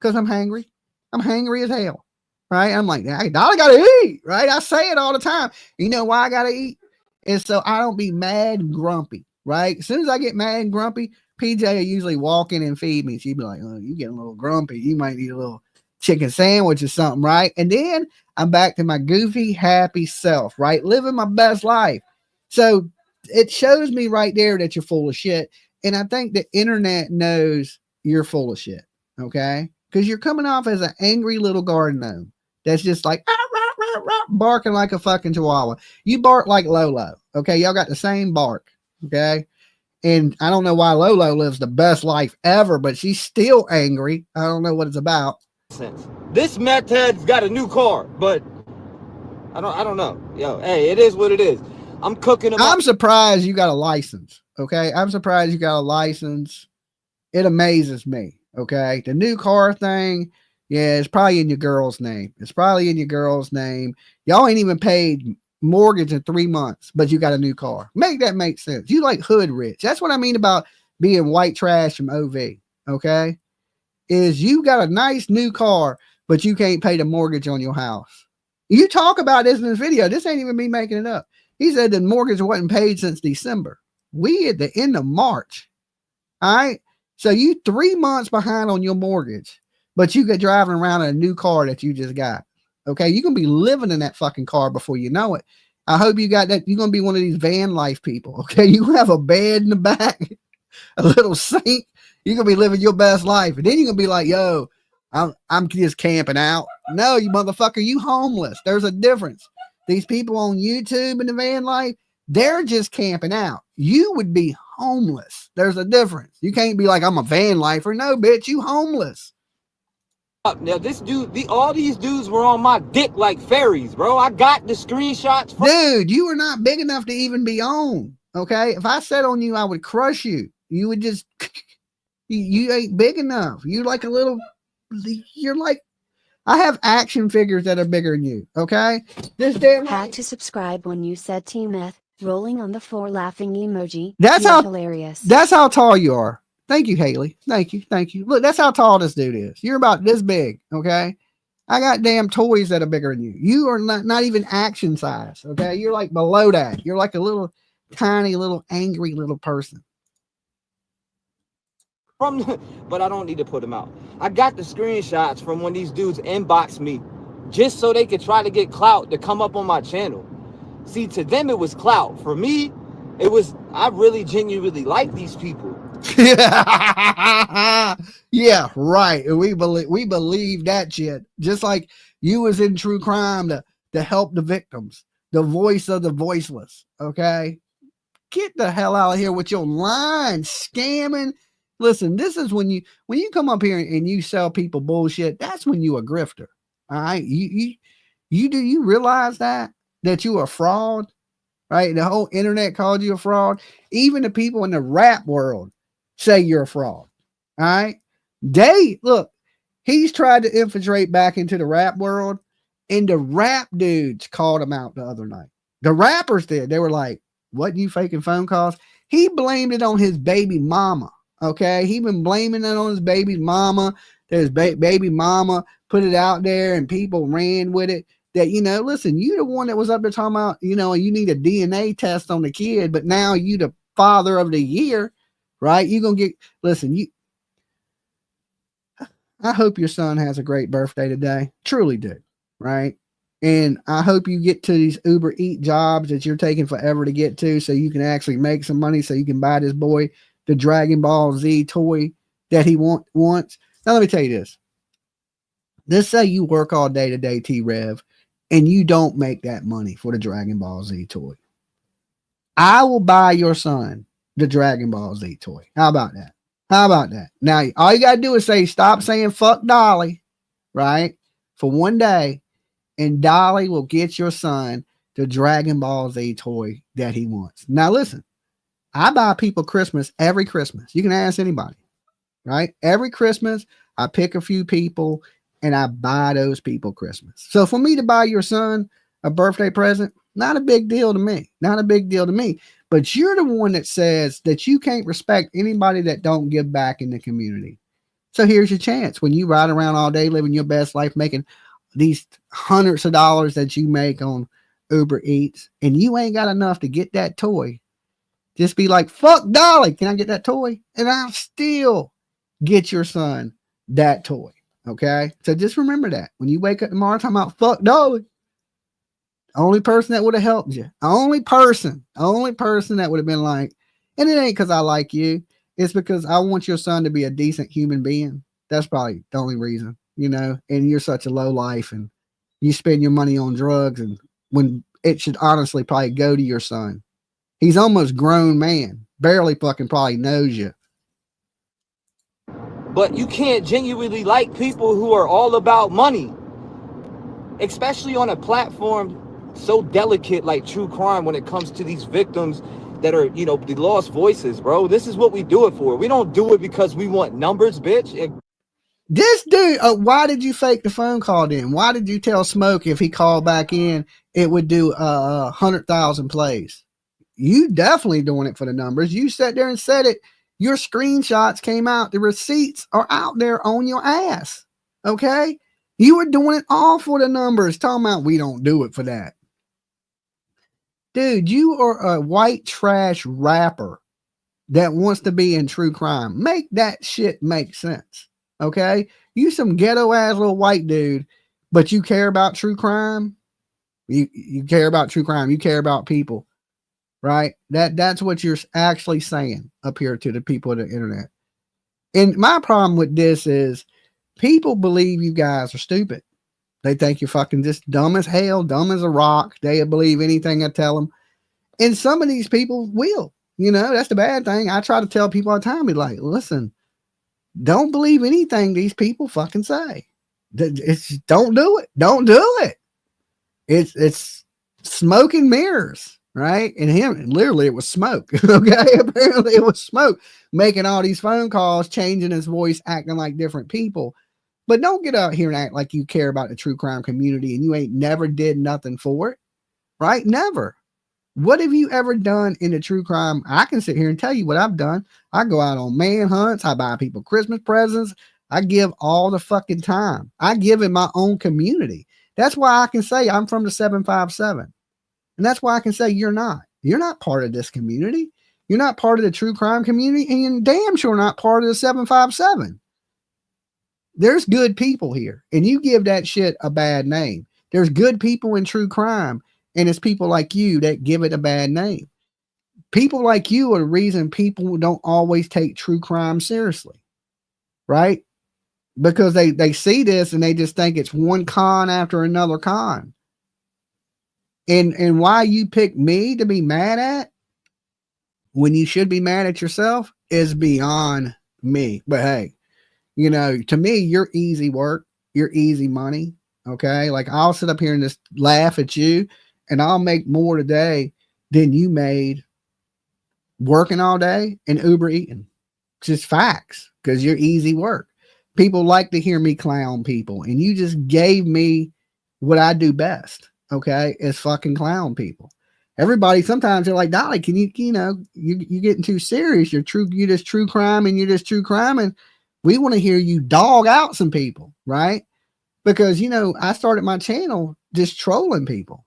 Because I'm hungry. I'm hungry as hell. Right? I'm like, I gotta eat. Right? I say it all the time. You know why I gotta eat? And so I don't be mad and grumpy. Right? As soon as I get mad and grumpy, PJ will usually walk in and feed me. She'd be like, oh, you getting a little grumpy. You might need a little chicken sandwich or something, right? And then I'm back to my goofy, happy self, right? Living my best life. So it shows me right there that you're full of shit. And I think the internet knows you're full of shit, okay? Because you're coming off as an angry little garden gnome that's just like, barking like a fucking chihuahua. You bark like Lolo, okay? Y'all got the same bark, okay? And I don't know why Lolo lives the best life ever, but she's still angry. I don't know what it's about. This meth head's got a new car, but I don't know. Yo, hey, it is what it is. I'm cooking them. I'm surprised you got a license. Okay. I'm surprised you got a license. It amazes me. Okay. The new car thing. Yeah. It's probably in your girl's name. It's probably in your girl's name. Y'all ain't even paid mortgage in 3 months, but you got a new car. Make that make sense. You like hood rich. That's what I mean about being white trash from OV. Okay. Is you got a nice new car, but you can't pay the mortgage on your house. You talk about this in this video. This ain't even me making it up. He said the mortgage wasn't paid since December. We at the end of March. All right. So you 3 months behind on your mortgage, but you get driving around in a new car that you just got. Okay. You're going to be living in that fucking car before you know it. I hope you got that. You're going to be one of these van life people. Okay. You have a bed in the back, a little sink. You're going to be living your best life. And then you're going to be like, yo, I'm just camping out. No, you motherfucker, you homeless. There's a difference. These people on YouTube in the van life, they're just camping out. You would be homeless. There's a difference. You can't be like, I'm a van lifer. No, bitch, you homeless. Now this dude, all these dudes were on my dick like fairies, bro. I got the screenshots. Dude, you are not big enough to even be on. Okay. If I sat on you, I would crush you. You would just, you ain't big enough. You're like a little, you're like, I have action figures that are bigger than you. Okay. This damn Had to subscribe when you said T-Meth, rolling on the floor laughing emoji. That's You're how hilarious. That's how tall you are. Thank you, Haley. Thank you. Thank you. Look, that's how tall this dude is. You're about this big. Okay. I got damn toys that are bigger than you. You are not even action size. Okay. You're like below that. You're like a little tiny, little angry little person. But I don't need to put them out. I got the screenshots from when these dudes inboxed me just so they could try to get clout to come up on my channel. See, to them it was clout. For me, it was, I really genuinely like these people. Yeah, right. We believe that shit. Just like you was in true crime to help the victims, the voice of the voiceless. Okay. Get the hell out of here with your line scamming. Listen, this is when you come up here and you sell people bullshit, that's when you a grifter. All right. You realize that you are a fraud, right? The whole internet called you a fraud. Even the people in the rap world say you're a fraud. All right. He's tried to infiltrate back into the rap world, and the rap dudes called him out the other night. The rappers did. They were like, what, you faking phone calls? He blamed it on his baby mama. Okay. He been blaming it on his baby mama. There's baby mama put it out there and people ran with it. That, listen, you the one that was up there talking about, you need a DNA test on the kid, but now you the father of the year, right? You're going to get, listen, I hope your son has a great birthday today. Truly do, right? And I hope you get to these Uber Eat jobs that you're taking forever to get to so you can actually make some money so you can buy this boy the Dragon Ball Z toy that he wants. Now, let me tell you this. Let's say you work all day today, T-Rev, and you don't make that money for the Dragon Ball Z toy. I will buy your son the Dragon Ball Z toy. How about that? How about that? Now, all you got to do is stop saying fuck Dolly, right? For one day, and Dolly will get your son the Dragon Ball Z toy that he wants. Now, listen, I buy people Christmas every Christmas. You can ask anybody, right? Every Christmas, I pick a few people and I buy those people Christmas. So for me to buy your son a birthday present, not a big deal to me. Not a big deal to me. But you're the one that says that you can't respect anybody that don't give back in the community. So here's your chance. When you ride around all day living your best life, making these hundreds of dollars that you make on Uber Eats, and you ain't got enough to get that toy, just be like, fuck Dolly, can I get that toy? And I'll still get your son that toy. Okay? So just remember that. When you wake up tomorrow talking about fuck Dolly, only person that would have helped you, only person that would have been like, and it ain't because I like you, it's because I want your son to be a decent human being. That's probably the only reason, you know, and you're such a low life and you spend your money on drugs, and when it should honestly probably go to your son. He's almost grown man, barely fucking probably knows you. But you can't genuinely like people who are all about money, especially on a platform so delicate like true crime when it comes to these victims that are, you know, the lost voices, bro. This is what we do it for. We don't do it because we want numbers, bitch. This dude, why did you fake the phone call then? Why did you tell Smoke if he called back in, it would do 100,000 plays? You definitely doing it for the numbers. You sat there and said it. Your screenshots came out. The receipts are out there on your ass. Okay? You were doing it all for the numbers. Talking about we don't do it for that. Dude, you are a white trash rapper that wants to be in true crime. Make that shit make sense. Okay? You some ghetto ass little white dude, but you care about true crime. You care about true crime. You care about people. Right? That's what you're actually saying up here to the people of the internet. And my problem with this is people believe you guys are stupid. They think you're fucking just dumb as hell, dumb as a rock. They believe anything I tell them. And some of these people will. You know, that's the bad thing. I try to tell people all the time, be like, listen, don't believe anything these people fucking say. It's don't do it. Don't do it. It's smoke and mirrors. Right? And him, literally, it was Smoke. Okay? Apparently, it was Smoke making all these phone calls, changing his voice, acting like different people. But don't get out here and act like you care about the true crime community and you ain't never did nothing for it. Right? Never. What have you ever done in the true crime? I can sit here and tell you what I've done. I go out on manhunts. I buy people Christmas presents. I give all the fucking time. I give in my own community. That's why I can say I'm from the 757. And that's why I can say you're not. You're not part of this community. You're not part of the true crime community, and you're damn sure not part of the 757. There's good people here, and you give that shit a bad name. There's good people in true crime, and it's people like you that give it a bad name. People like you are the reason people don't always take true crime seriously, right? Because they see this and they just think it's one con after another con. And why you pick me to be mad at when you should be mad at yourself is beyond me. But hey, you know, to me, you're easy work. You're easy money. Okay. Like I'll sit up here and just laugh at you and I'll make more today than you made working all day and Uber eating. It's just facts because you're easy work. People like to hear me clown people, and you just gave me what I do best. Okay, is fucking clown people. Everybody sometimes they're like, Dolly, can you know, you're getting too serious. You're just true crime and you're just true crime. And we want to hear you dog out some people, right? Because, you know, I started my channel just trolling people.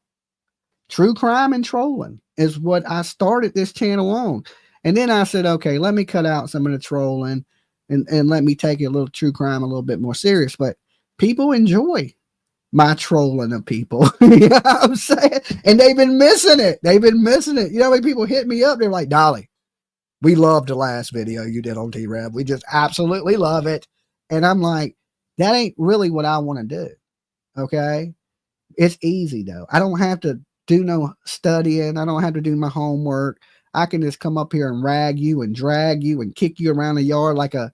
True crime and trolling is what I started this channel on. And then I said, okay, let me cut out some of the trolling and let me take a little true crime a little bit more serious. But people enjoy my trolling of people. You know what I'm saying? And they've been missing it. They've been missing it. You know, when people hit me up, they're like, Dolly, we loved the last video you did on T-Rev. We just absolutely love it. And I'm like, that ain't really what I want to do. Okay. It's easy though. I don't have to do no studying. I don't have to do my homework. I can just come up here and rag you and drag you and kick you around the yard like a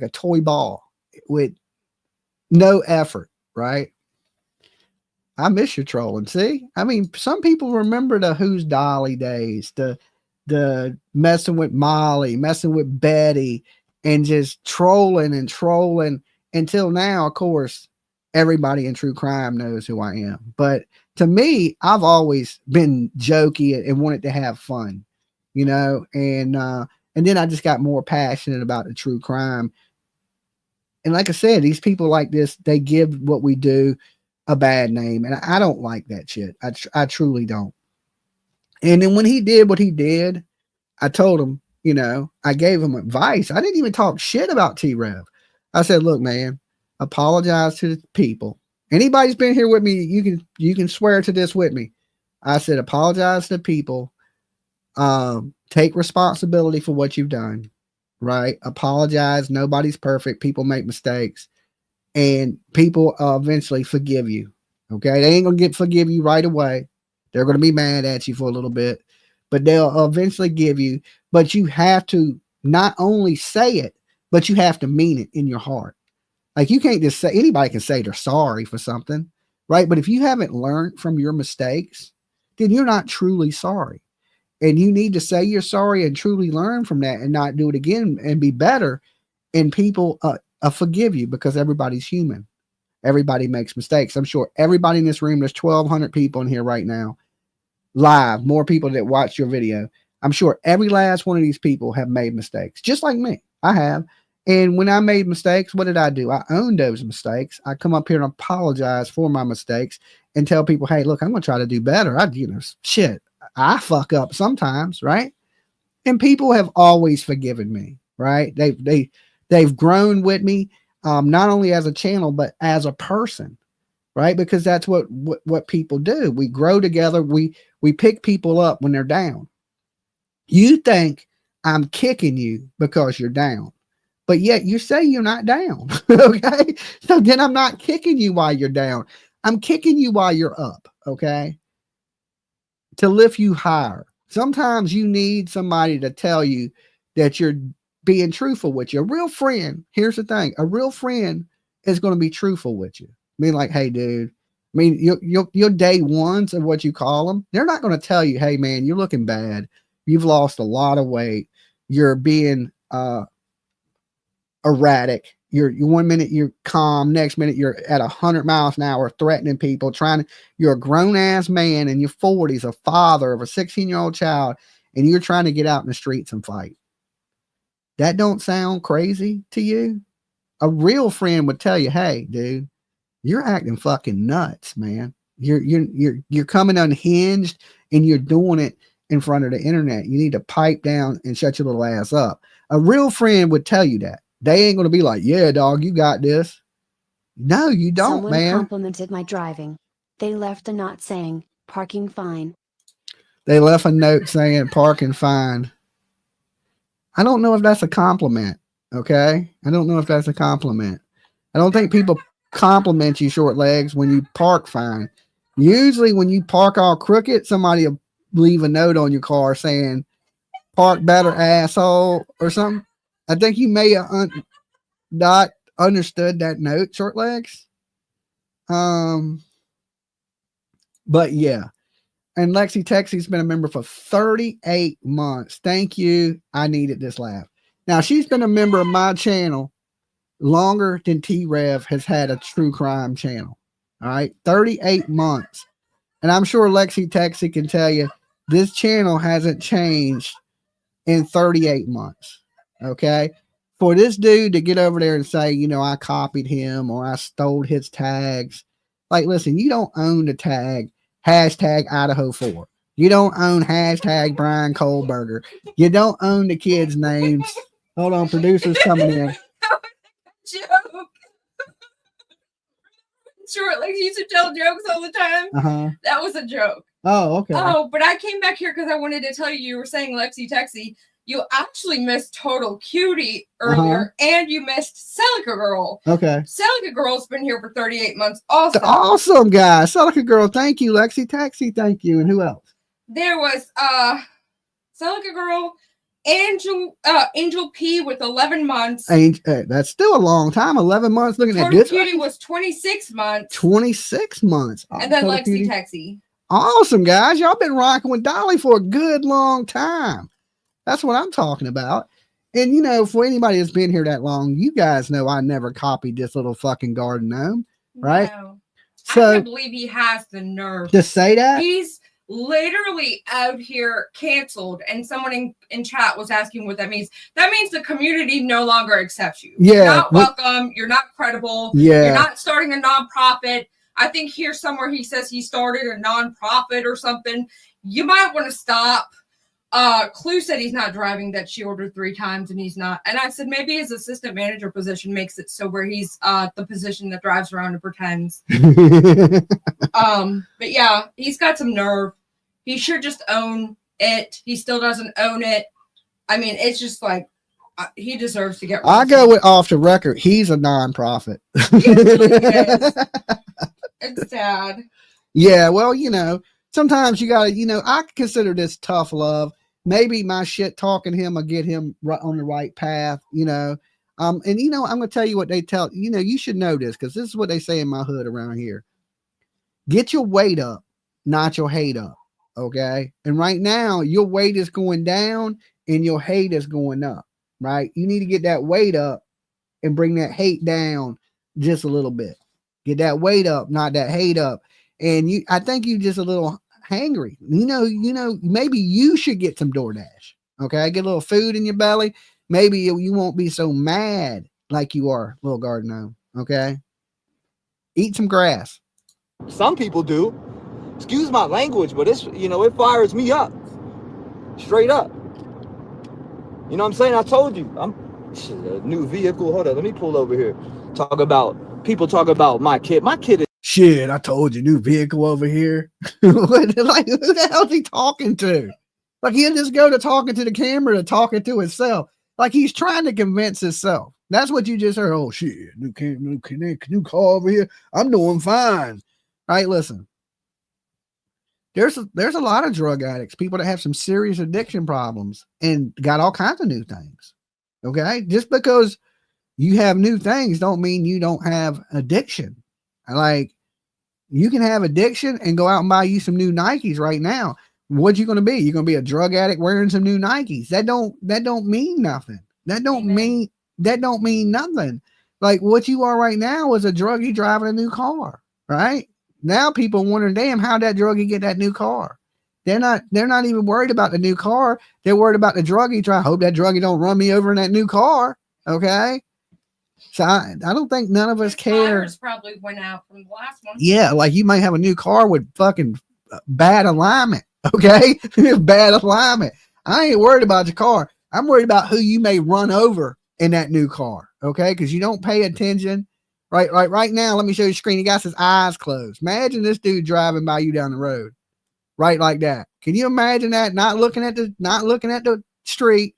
toy ball with no effort, right? I miss your trolling. See, I mean, some people remember the Who's Dolly days, the messing with Molly, messing with Betty, and just trolling and trolling until now. Of course, everybody in true crime knows who I am. But to me, I've always been jokey and wanted to have fun, you know. And then I just got more passionate about the true crime. And like I said, these people like this, they give what we do a bad name, and I don't like that shit. I truly don't. And then when he did what he did, I told him, you know, I gave him advice. I didn't even talk shit about T-Rev. I said, look, man, apologize to the people. Anybody's been here with me, you can swear to this with me. I said, apologize to the people. Take responsibility for what you've done, right? Apologize. Nobody's perfect. People make mistakes. And people eventually forgive you. Okay. They ain't going to forgive you right away. They're going to be mad at you for a little bit, but they'll eventually give you. But you have to not only say it, but you have to mean it in your heart. Like you can't just say, anybody can say they're sorry for something, right? But if you haven't learned from your mistakes, then you're not truly sorry. And you need to say you're sorry and truly learn from that and not do it again and be better. And people forgive you because everybody's human. Everybody makes mistakes. I'm sure everybody in this room, there's 1,200 people in here right now, live, more people that watch your video. I'm sure every last one of these people have made mistakes, just like me. I have. And when I made mistakes, what did I do? I owned those mistakes. I come up here and apologize for my mistakes and tell people, hey, look, I'm going to try to do better. I fuck up sometimes, right? And people have always forgiven me, right? They've grown with me, not only as a channel, but as a person, right? Because that's what people do. We grow together. We pick people up when they're down. You think I'm kicking you because you're down, but yet you say you're not down. Okay. So then I'm not kicking you while you're down. I'm kicking you while you're up. Okay. To lift you higher. Sometimes you need somebody to tell you that you're being truthful with you. A real friend, here's the thing, a real friend is going to be truthful with you. I mean, like, hey, dude, I mean, your day ones of what you call them, they're not going to tell you, hey, man, you're looking bad. You've lost a lot of weight. You're being erratic. You're 1 minute you're calm, next minute you're at 100 miles an hour threatening people, you're a grown ass man in your 40s, a father of a 16-year-old child, and you're trying to get out in the streets and fight. That don't sound crazy to you? A real friend would tell you, hey, dude, you're acting fucking nuts, man. You're coming unhinged and you're doing it in front of the internet. You need to pipe down and shut your little ass up. A real friend would tell you that. They ain't going to be like, yeah, dog, you got this. No, you don't, Someone man. complimented my driving. They left a note saying, parking fine. They left a note saying parking fine. I don't know if that's a compliment. Okay. I don't know if that's a compliment. I don't think people compliment you, short legs, when you park fine. Usually when you park all crooked, somebody will leave a note on your car saying, park better, asshole, or something. I think you may have not understood that note, short legs. But yeah. And Lexi Texie's been a member for 38 months. Thank you. I needed this laugh. Now, she's been a member of my channel longer than T-Rev has had a true crime channel. All right. 38 months. And I'm sure Lexi Texie can tell you this channel hasn't changed in 38 months. Okay. For this dude to get over there and say, you know, I copied him or I stole his tags. Like, listen, you don't own the tag #Idaho 4. You don't own hashtag Brian Kohlberger. You don't own the kids' names. Hold on, producer's coming in. Joke. Sure, like he used to tell jokes all the time. Uh-huh. That was a joke. Oh, okay. Oh, but I came back here because I wanted to tell you, you were saying Lexi Texi. You actually missed Total Cutie earlier, and you missed Celica Girl. Okay. Celica Girl's been here for 38 months also. Awesome, guys. Celica Girl, thank you. Lexi Taxi, thank you. And who else? There was Celica Girl, Angel P with 11 months. That's still a long time. 11 months looking at Total this. Cutie was 26 months. 26 months. And then Total Lexi Cutie. Texi. Awesome, guys. Y'all been rocking with Dolly for a good long time. That's what I'm talking about. And, you know, for anybody that's been here that long, you guys know I never copied this little fucking garden gnome, right? No. So, I can't believe he has the nerve to say that? He's literally out here canceled, and someone in chat was asking what that means. That means the community no longer accepts you. Yeah. You're not welcome. You're not credible. Yeah. You're not starting a nonprofit. I think here somewhere he says he started a nonprofit or something. You might want to stop. Clue said he's not driving, that she ordered 3 times and he's not. And I said maybe his assistant manager position makes it so where he's the position that drives around and pretends. But yeah, he's got some nerve. He should just own it. He still doesn't own it. I mean, it's just like he deserves to get. I go with off the record. He's a nonprofit. It's sad. Yeah, well, you know, sometimes you gotta, you know, I consider this tough love. Maybe my shit talking him will get him right on the right path, you know. And you know, I'm gonna tell you what they tell you know, you should know this because this is what they say in my hood around here. Get your weight up, not your hate up. Okay. And right now, your weight is going down and your hate is going up, right? You need to get that weight up and bring that hate down just a little bit. Get that weight up, not that hate up. And I think you just a little hangry. You know, maybe you should get some DoorDash. Okay. Get a little food in your belly. Maybe you won't be so mad like you are, little garden gnome. Okay. Eat some grass. Some people do. Excuse my language, but it's, you know, it fires me up. Straight up. You know what I'm saying? I told you. I'm a new vehicle. Hold on. Let me pull over here. People talk about my kid. My kid is. Shit, I told you, new vehicle over here. Like, who the hell is he talking to? Like, he'll just go to talking to the camera to talking to himself. Like, he's trying to convince himself. That's what you just heard. Oh, shit, new car over here. I'm doing fine. Right? Listen. There's a lot of drug addicts, people that have some serious addiction problems and got all kinds of new things. Okay. Just because you have new things don't mean you don't have addiction. Like, you can have addiction and go out and buy you some new Nikes right now. What you going to be? You're going to be a drug addict wearing some new Nikes. That don't mean nothing. That don't mean nothing. Like, what you are right now is a druggie driving a new car, right? Now people wondering, damn, how'd that druggie get that new car? They're not even worried about the new car. They're worried about the druggie. I hope that druggie don't run me over in that new car. Okay. So I don't think none of us care. Tires probably went out from the last one. Yeah, like you might have a new car with fucking bad alignment. Okay. Bad alignment. I ain't worried about your car. I'm worried about who you may run over in that new car. Okay. Because you don't pay attention. Right now, let me show you the screen. He got his eyes closed. Imagine this dude driving by you down the road, right like that. Can you imagine that? Not looking at the street,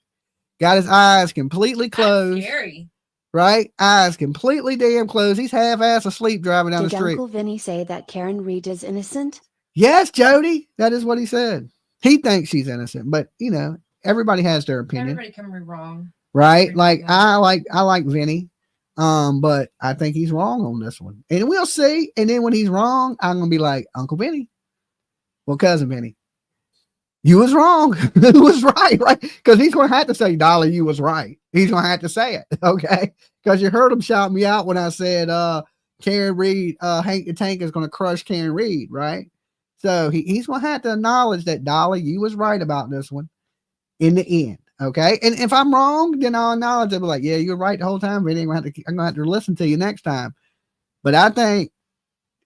got his eyes completely closed. That's scary. Right, eyes completely damn closed. He's half-ass asleep driving down the street. Did Uncle Vinny say that Karen Reed is innocent? Yes, Jody. That is what he said. He thinks she's innocent, but you know, everybody has their opinion. Everybody can be wrong, right? Like I like Vinny. But I think he's wrong on this one. And we'll see. And then when he's wrong, I'm gonna be like, Uncle Vinny. Well, cousin Vinny, you was wrong. You was right? Because he's gonna have to say, Dolly, you was right. He's gonna have to say it, okay? Because you heard him shout me out when I said Karen Reed, Hank the Tank is gonna crush Karen Reed, right? So he's gonna have to acknowledge that, Dolly, you was right about this one in the end. Okay. And if I'm wrong, then I'll acknowledge it. Be like, yeah, you're right the whole time. I'm gonna have to listen to you next time. But I think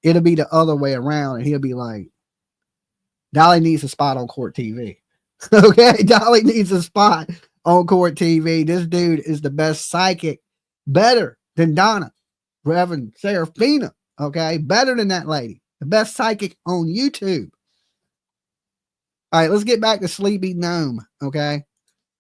it'll be the other way around, and he'll be like, Dolly needs a spot on court TV. Okay, Dolly needs a spot on court TV. This dude is the best psychic, better than Donna, Reverend Serafina. Okay, better than that lady, the best psychic on YouTube. All right, let's get back to Sleepy Gnome. Okay,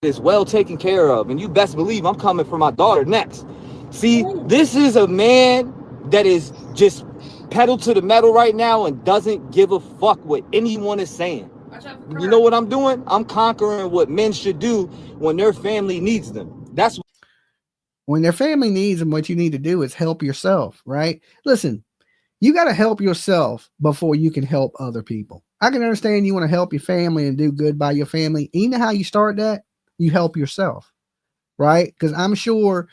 is well taken care of, and you best believe I'm coming for my daughter next. See, this is a man that is just pedal to the metal right now and doesn't give a fuck what anyone is saying. You know what I'm doing? I'm conquering what men should do when their family needs them. That's when their family needs them, what you need to do is help yourself, right? Listen, you got to help yourself before you can help other people. I can understand you want to help your family and do good by your family. You know how you start that? You help yourself, right? Because I'm sure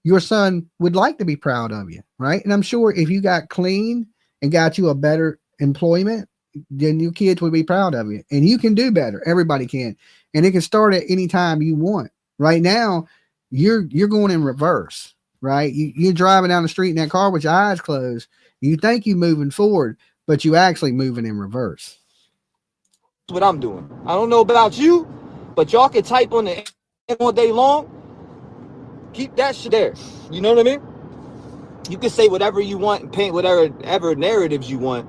your son would like to be proud of you, right? And I'm sure if you got clean and got you a better employment, then your kids would be proud of you. And you can do better. Everybody can. And it can start at any time you want. Right now, you're going in reverse, right? You're driving down the street in that car with your eyes closed. You think you're moving forward, but you actually moving in reverse. That's what I'm doing. I don't know about you, but y'all can type on the internet all day long. Keep that shit there. You know what I mean? You can say whatever you want and paint whatever narratives you want,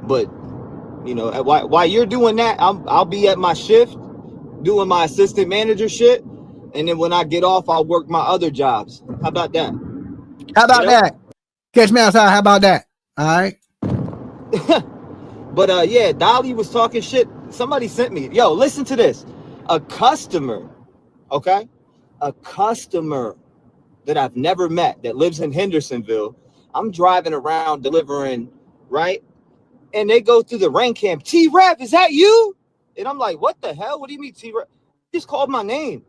but you know, while you're doing that, I'll be at my shift doing my assistant manager shit, and then when I get off, I'll work my other jobs. How about that? How about that? Catch me outside. How about that? All right. But yeah, Dolly was talking shit. Somebody sent me, yo, listen to this. A customer, okay? A customer that I've never met that lives in Hendersonville. I'm driving around delivering, right? And they go through the rain cam. T-Rev, is that you? And I'm like, what the hell? What do you mean T-Rev? Just called my name.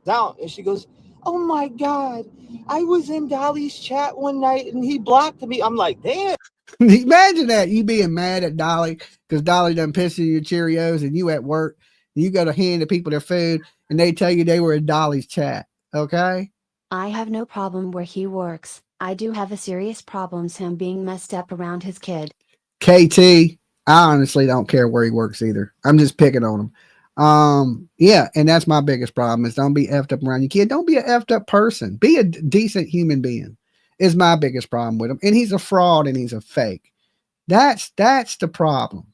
Down. And she goes, oh my God. I was in Dolly's chat one night and he blocked me. I'm like, damn. Imagine that. You being mad at Dolly because Dolly done pissed in your Cheerios and you at work. And you got to hand the people their food and they tell you they were in Dolly's chat. Okay? I have no problem where he works. I do have a serious problem him being messed up around his kid. KT, I honestly don't care where he works either. I'm just picking on him. Yeah, and that's my biggest problem is don't be effed up around your kid. Don't be an effed up person. Be a decent human being is my biggest problem with him. And he's a fraud and he's a fake. That's the problem,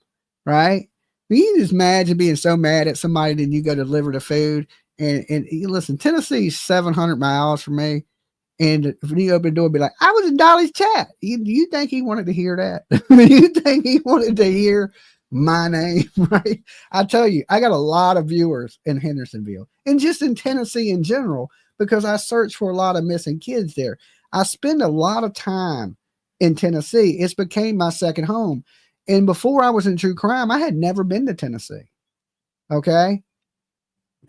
right? You just imagine being so mad at somebody that you go deliver the food and listen, Tennessee's 700 miles from me. And when you open the door, be like, I was in Dolly's chat. You think he wanted to hear that? You think he wanted to hear my name, right? I tell you, I got a lot of viewers in Hendersonville and just in Tennessee in general, because I search for a lot of missing kids there. I spend a lot of time in Tennessee. It's became my second home. And before I was in true crime, I had never been to Tennessee. Okay.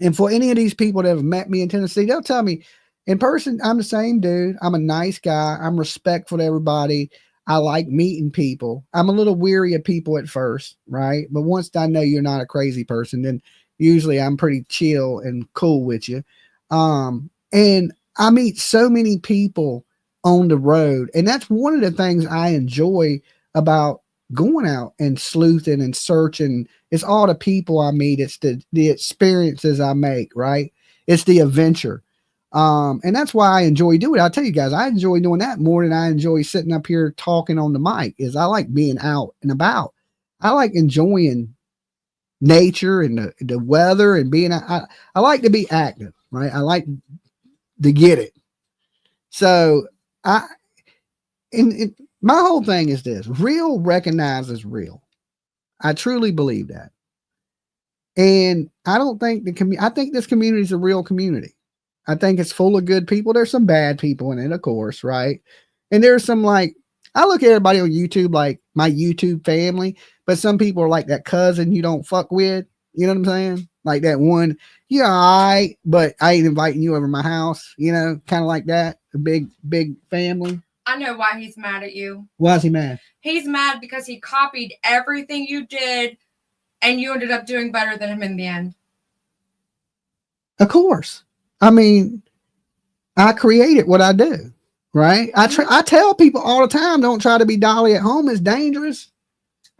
And for any of these people that have met me in Tennessee, they'll tell me, in person, I'm the same dude. I'm a nice guy. I'm respectful to everybody. I like meeting people. I'm a little weary of people at first, right? But once I know you're not a crazy person, then usually I'm pretty chill and cool with you. And I meet so many people on the road. And that's one of the things I enjoy about going out and sleuthing and searching. It's all the people I meet. It's the experiences I make, right? It's the adventure. And that's why I enjoy doing it. I'll tell you guys, I enjoy doing that more than I enjoy sitting up here talking on the mic. Is I like being out and about. I like enjoying nature and the weather and being, I like to be active, right? I like to get it. So my whole thing is this: real recognizes real. I truly believe that. And I don't think I think this community is a real community. I think it's full of good people. There's some bad people in it, of course, right? And there's some like, I look at everybody on YouTube like my YouTube family, but some people are like that cousin you don't fuck with. You know what I'm saying? Like that one, yeah, but I ain't inviting you over my house, you know, kind of like that. A big family. I know why he's mad at you. Why is he mad? He's mad because he copied everything you did and you ended up doing better than him in the end. Of course. I mean, I created what I do, right? I tell people all the time, don't try to be Dolly at home. It's dangerous.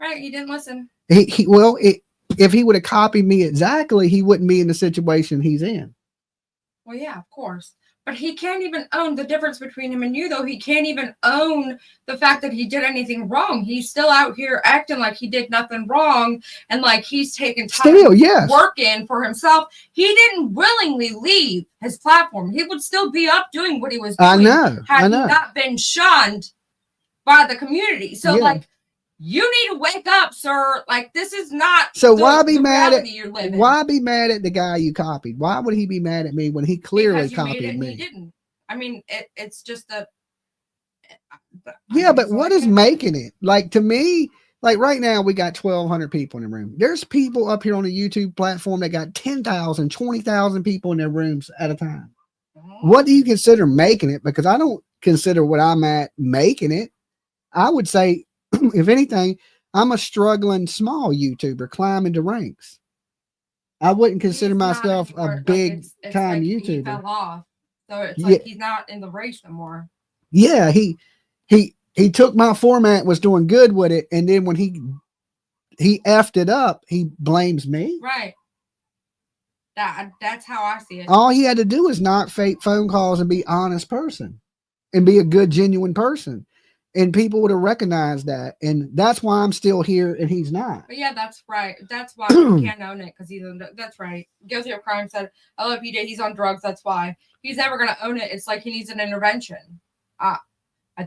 Right. You didn't listen. If he would have copied me exactly, he wouldn't be in the situation he's in. Well, yeah, of course. But he can't even own the difference between him and you, though. He can't even own the fact that he did anything wrong. He's still out here acting like he did nothing wrong and like he's taking time working for himself. He didn't willingly leave his platform. He would still be up doing what he was doing had he not been shunned by the community. So, like, you need to wake up, sir. Like, this is not why be mad at the guy you copied? Why would he be mad at me when he clearly copied me? He didn't. I mean, it's just a but what is making it? Like, to me, like right now we got 1,200 people in the room. There's people up here on the YouTube platform that got 10,000, 20,000 people in their rooms at a time. What do you consider making it? Because I don't consider what I'm at making it. I would say, if anything, I'm a struggling small YouTuber climbing the ranks. I wouldn't consider myself a big time YouTuber. He fell off, so it's like he's not in the race anymore. Yeah, he took my format, was doing good with it, and then when he effed it up, he blames me. Right. That's how I see it. All he had to do is not fake phone calls and be an honest person and be a good, genuine person. And people would have recognized that. And that's why I'm still here and he's not. But yeah, that's right. That's why he can't own it, because that's right. Guilty of crime said, I love PJ, he's on drugs, that's why. He's never going to own it. It's like he needs an intervention at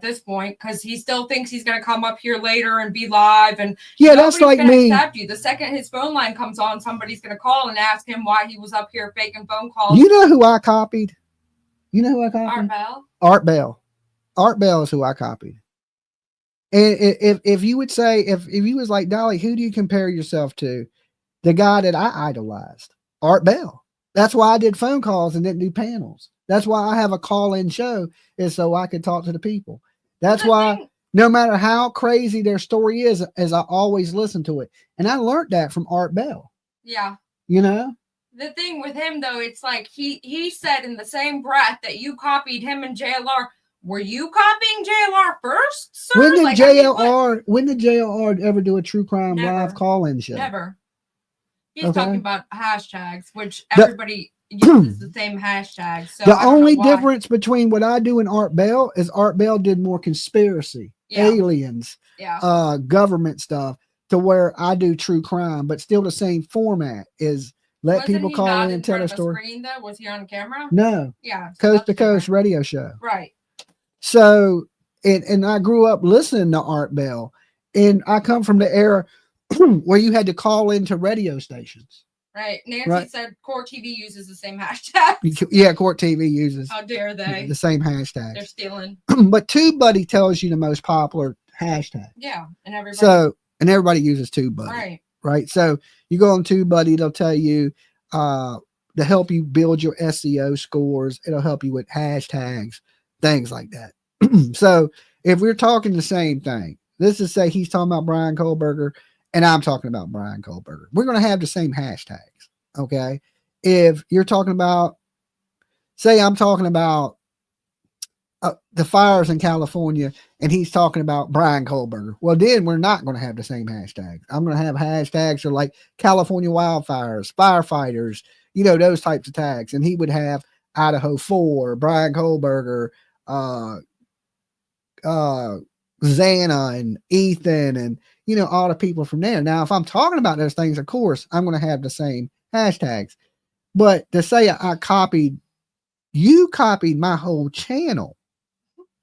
this point, because he still thinks he's going to come up here later and be live. And that's like me. Accept you. The second his phone line comes on, somebody's going to call and ask him why he was up here faking phone calls. You know who I copied? Art Bell. Art Bell. Art Bell is who I copied. And if you would say, if you was like, Dolly, who do you compare yourself to? The guy that I idolized, Art Bell. That's why I did phone calls and didn't do panels. That's why I have a call-in show, is so I could talk to the people. That's why no matter how crazy their story is, as I always listen to it. And I learned that from Art Bell. Yeah. You know? The thing with him, though, it's like he said in the same breath that you copied him and JLR. Were you copying JLR first, sir? When did JLR ever do a true crime live call-in show? Never. He's talking about hashtags, which everybody uses the same hashtags. So the only difference between what I do and Art Bell is Art Bell did more conspiracy, aliens, government stuff, to where I do true crime, but still the same format is let people call in and tell a story. Screen, though? Was he on camera? No. Yeah. Coast to Coast radio show. Right. So, and I grew up listening to Art Bell, and I come from the era where you had to call into radio stations. Right. Nancy said Court TV uses the same hashtag. Yeah, Court TV uses. How dare they? The same hashtag. They're stealing. But TubeBuddy tells you the most popular hashtag. Yeah, and everybody uses TubeBuddy. Right. Right. So you go on TubeBuddy, they'll tell you to help you build your SEO scores. It'll help you with hashtags, things like that. So if we're talking the same thing, let's just say he's talking about Brian Kohlberger and I'm talking about Brian Kohlberger. We're going to have the same hashtags. Okay. If you're talking about, say I'm talking about the fires in California and he's talking about Brian Kohlberger, well, then we're not going to have the same hashtags. I'm going to have hashtags for like California wildfires, firefighters, those types of tags. And he would have Idaho 4, Brian Kohlberger, Xana and Ethan and all the people from there. Now, if I'm talking about those things, of course, I'm going to have the same hashtags. But to say you copied my whole channel.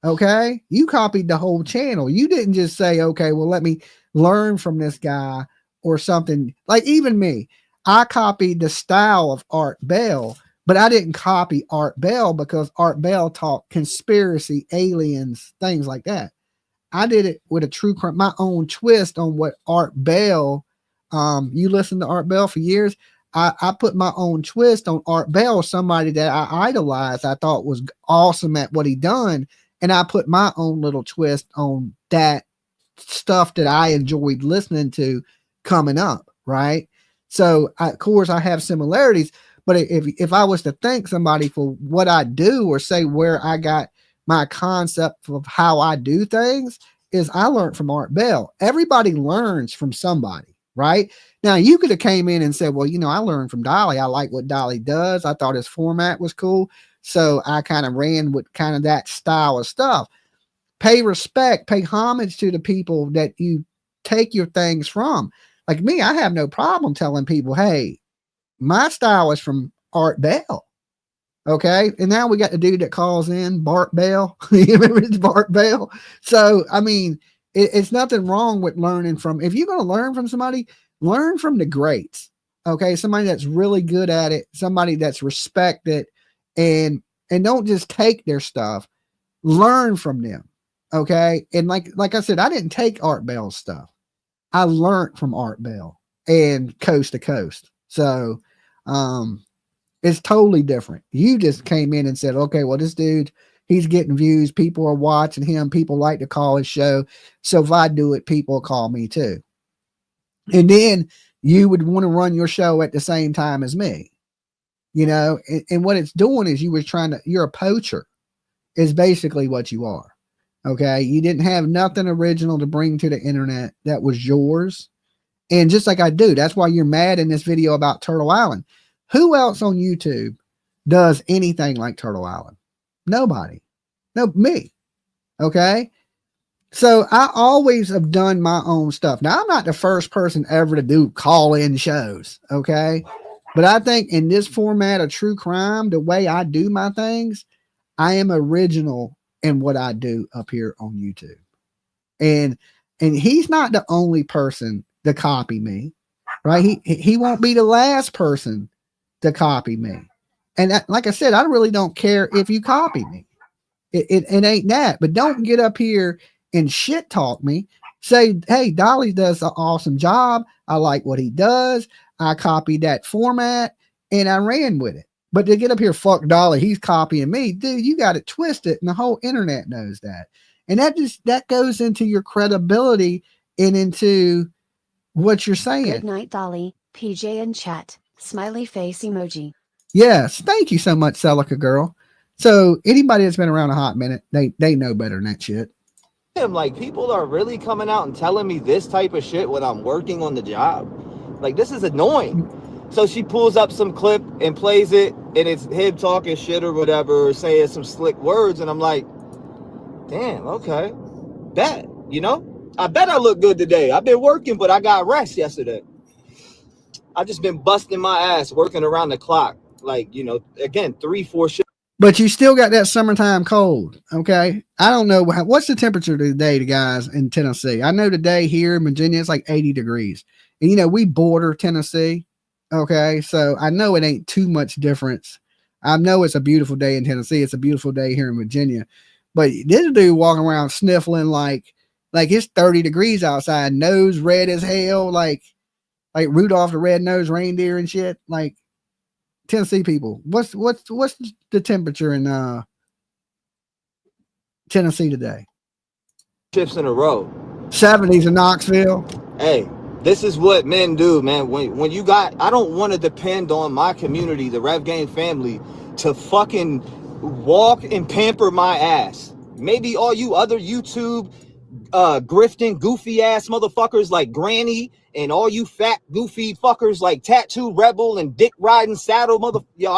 Okay. You copied the whole channel. You didn't just say, okay, well, let me learn from this guy or something. Like even me, I copied the style of Art Bell, but I didn't copy Art Bell because Art Bell taught conspiracy, aliens, things like that. I did it with a true crime, my own twist on what Art Bell, you listened to Art Bell for years. I put my own twist on Art Bell, somebody that I idolized. I thought was awesome at what he done. And I put my own little twist on that stuff that I enjoyed listening to coming up. Right. So of course I have similarities, but if I was to thank somebody for what I do or say where I got my concept of how I do things, is I learned from Art Bell. Everybody learns from somebody. right? Now you could have came in and said, well, you know, I learned from Dolly. I like what Dolly does. I thought his format was cool. So I kind of ran with kind of that style of stuff. Pay respect, pay homage to the people that you take your things from. Like me, I have no problem telling people, hey, my style is from Art Bell. Okay. And now we got the dude that calls in Bart Bell. You remember it's Bart Bell? So, I mean, it's nothing wrong with learning from, if you're going to learn from somebody, learn from the greats. Okay. Somebody that's really good at it, somebody that's respected, and don't just take their stuff, learn from them. Okay. And like I said, I didn't take Art Bell's stuff. I learned from Art Bell and Coast to Coast. So, it's totally different. You just came in and said, okay, well, this dude, he's getting views. People are watching him. People like to call his show. So if I do it, people will call me too. And then you would want to run your show at the same time as me, you know, and what it's doing is you're a poacher is basically what you are. Okay. You didn't have nothing original to bring to the internet that was yours. And just like I do, that's why you're mad in this video about Turtle Island. Who else on YouTube does anything like Turtle Island? Nobody. No, me. Okay. So I always have done my own stuff. Now I'm not the first person ever to do call-in shows. Okay. But I think in this format of true crime, the way I do my things, I am original in what I do up here on YouTube. And he's not the only person to copy me, right? He won't be the last person to copy me. And like I said, I really don't care if you copy me. It ain't that. But don't get up here and shit talk me. Say, hey, Dolly does an awesome job. I like what he does. I copied that format and I ran with it. But to get up here, fuck Dolly, he's copying me. Dude, you got it twisted, and the whole internet knows that. And that goes into your credibility and into what you're saying. Good night, Dolly. PJ in chat. Smiley face emoji. Yes, thank you so much, Celica girl. So anybody that's been around a hot minute, they know better than that shit. Like, people are really coming out and telling me this type of shit when I'm working on the job. Like, this is annoying. So she pulls up some clip and plays it, and it's him talking shit or whatever, or saying some slick words, and I'm like, damn, okay, bet, you know? I bet I look good today. I've been working, but I got rest yesterday. I've just been busting my ass, working around the clock. Like, you know, again, 3-4 shifts. But you still got that summertime cold, okay? I don't know. What's the temperature today, the guys in Tennessee? I know today here in Virginia, it's like 80 degrees. And, you know, we border Tennessee, okay? So I know it ain't too much difference. I know it's a beautiful day in Tennessee. It's a beautiful day here in Virginia. But this dude walking around sniffling like it's 30 degrees outside, nose red as hell, like Rudolph the Red-Nosed Reindeer and shit. Like, Tennessee people, what's the temperature in Tennessee today? Shifts in a row. 70s in Knoxville. Hey, this is what men do, man. When you got, I don't want to depend on my community, the Rev Game family, to fucking walk and pamper my ass. Maybe all you other YouTube grifting goofy ass motherfuckers like Granny, and all you fat goofy fuckers like Tattoo Rebel and Dick Riding Saddle I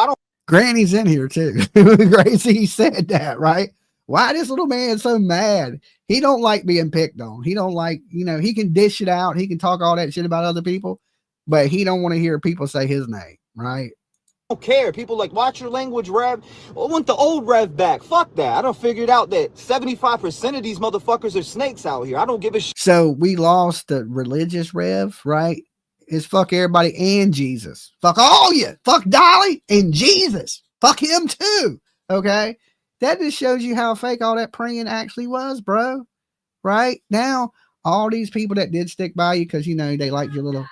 don't. Granny's in here too. Gracie said that, right? Why this little man so mad? He don't like being picked on. He don't like, you know, he can dish it out. He can talk all that shit about other people, but he don't want to hear people say his name, right? Don't care. People like, watch your language, Rev. I want the old Rev back. Fuck that. I don't figured out that 75% of these motherfuckers are snakes out here. I don't give a shit. So we lost the religious Rev, right? It's fuck everybody and Jesus. Fuck all you. Fuck Dolly and Jesus. Fuck him too. Okay. That just shows you how fake all that praying actually was, bro. Right now, all these people that did stick by you because, you know, they like your little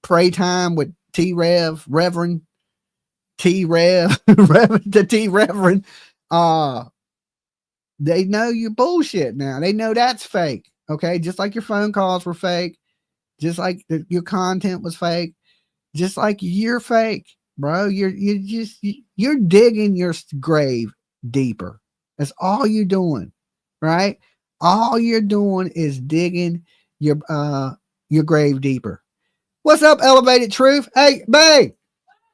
pray time with T-Rev, Reverend T-Rev, the T-Reverend, they know you're bullshit now. They know that's fake. Okay. Just like your phone calls were fake. Just like your content was fake. Just like you're fake, bro. You're digging your grave deeper. That's all you're doing. Right. All you're doing is digging your grave deeper. What's up, Elevated Truth? Hey, babe,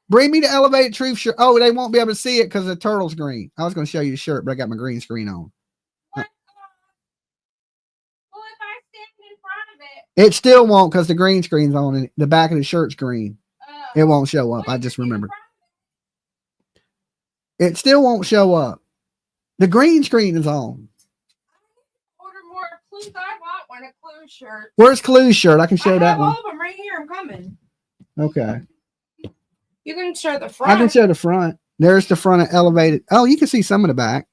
bring me the Elevated Truth shirt. Oh, they won't be able to see it because the turtle's green. I was going to show you the shirt, but I got my green screen on. What? Well, if I stand in front of it. It still won't because the green screen's on and the back of the shirt's green. It won't show up. I just remembered. It still won't show up. The green screen is on. Order more clues. I want one a clue shirt. Where's Clue's shirt? I can show I that have one. all of them right here. I'm coming. Okay. You can show the front. I can show the front. There's the front of Elevated. Oh, you can see some of the back.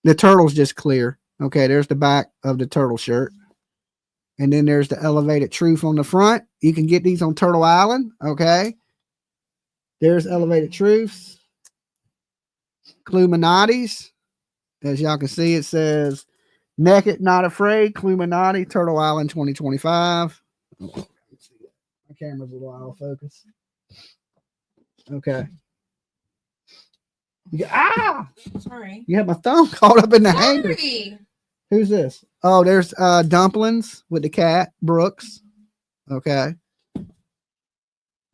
The turtle's just clear. Okay, there's the back of the turtle shirt. And then there's the Elevated Truth on the front. You can get these on Turtle Island. Okay. There's Elevated Truths. Cluminati's. As y'all can see, it says Naked, Not Afraid, Cluminati, Turtle Island 2025. Oh, my camera's a little out of focus. Okay. Sorry. You have my thumb caught up in the hanger. Sorry. Who's this? Oh, there's Dumplings with the cat, Brooks. Okay.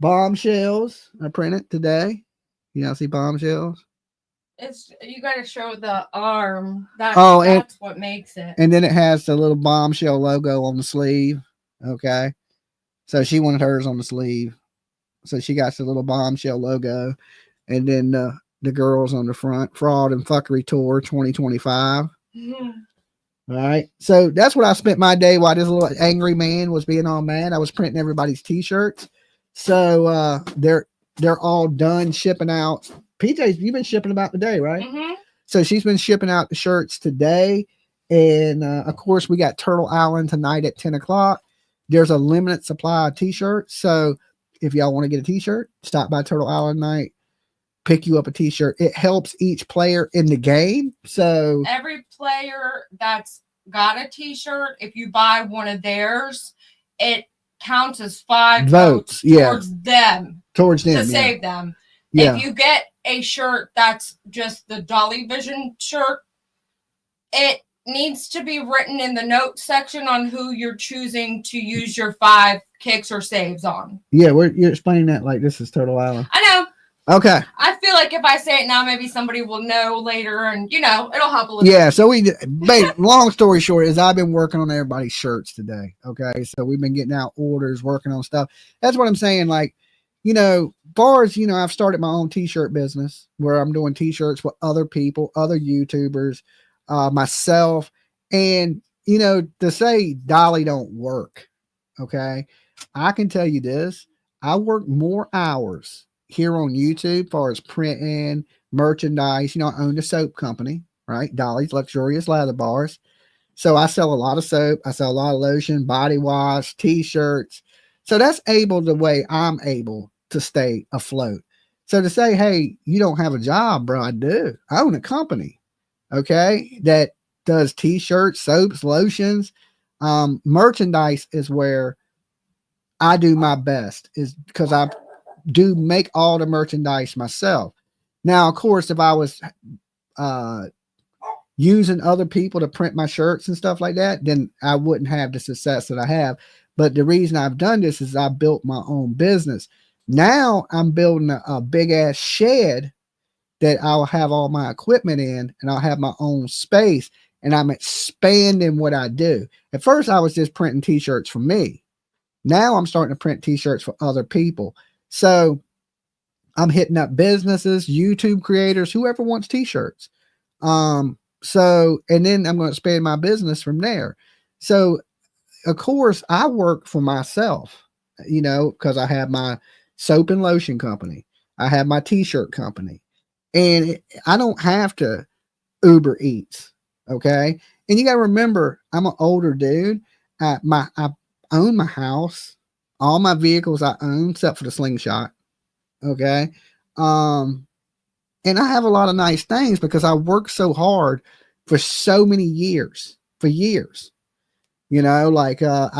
Bombshells. I printed today. You know, see bombshells. It's you got to show the arm. That's what makes it. And then it has the little bombshell logo on the sleeve. Okay. So she wanted hers on the sleeve. So she got the little bombshell logo. And then the girls on the front. Fraud and Fuckery Tour 2025. Mm-hmm. All right. So that's what I spent my day while this little angry man was being all mad. I was printing everybody's t-shirts. So they're all done shipping out. PJ's, you've been shipping about today, right? Mm-hmm. So she's been shipping out the shirts today. And of course, we got Turtle Island tonight at 10 o'clock. There's a limited supply of t-shirts. So if y'all want to get a t-shirt, stop by Turtle Island night, pick you up a t-shirt. It helps each player in the game. So every player that's got a t-shirt, if you buy one of theirs, it counts as 5 votes towards them to save them. Yeah. If you get a shirt that's just the Dolly Vision shirt, it needs to be written in the notes section on who you're choosing to use your 5 kicks or saves on. Yeah, you're explaining that like this is Turtle Island. I know. Okay. I feel like if I say it now, maybe somebody will know later, and it'll help a little. Yeah. So long story short is I've been working on everybody's shirts today. Okay. So we've been getting out orders, working on stuff. That's what I'm saying. Like, far as, I've started my own t-shirt business where I'm doing t-shirts with other people, other YouTubers, myself. And, to say Dolly don't work. Okay. I can tell you this. I work more hours here on YouTube as far as printing, merchandise. I own the soap company, right? Dolly's Luxurious Lather Bars. So I sell a lot of soap. I sell a lot of lotion, body wash, t-shirts. So that's the way I'm able to stay afloat. So to say, hey, you don't have a job, bro, I do. I own a company, okay, that does t-shirts, soaps, lotions. Merchandise is where I do my best, is because I do make all the merchandise myself. Now, of course, if I was using other people to print my shirts and stuff like that, then I wouldn't have the success that I have. But the reason I've done this is I built my own business. Now I'm building a big ass shed that I'll have all my equipment in, and I'll have my own space, and I'm expanding what I do. At first I was just printing t-shirts for me. Now I'm starting to print t-shirts for other people. So I'm hitting up businesses, YouTube creators, whoever wants t-shirts. And then I'm going to expand my business from there. So of course I work for myself, because I have my soap and lotion company. I have my t-shirt company, and I don't have to Uber Eats. Okay. And you got to remember, I'm an older dude. I own my house, all my vehicles I own, except for the slingshot. Okay. And I have a lot of nice things because I worked so hard for so many years, I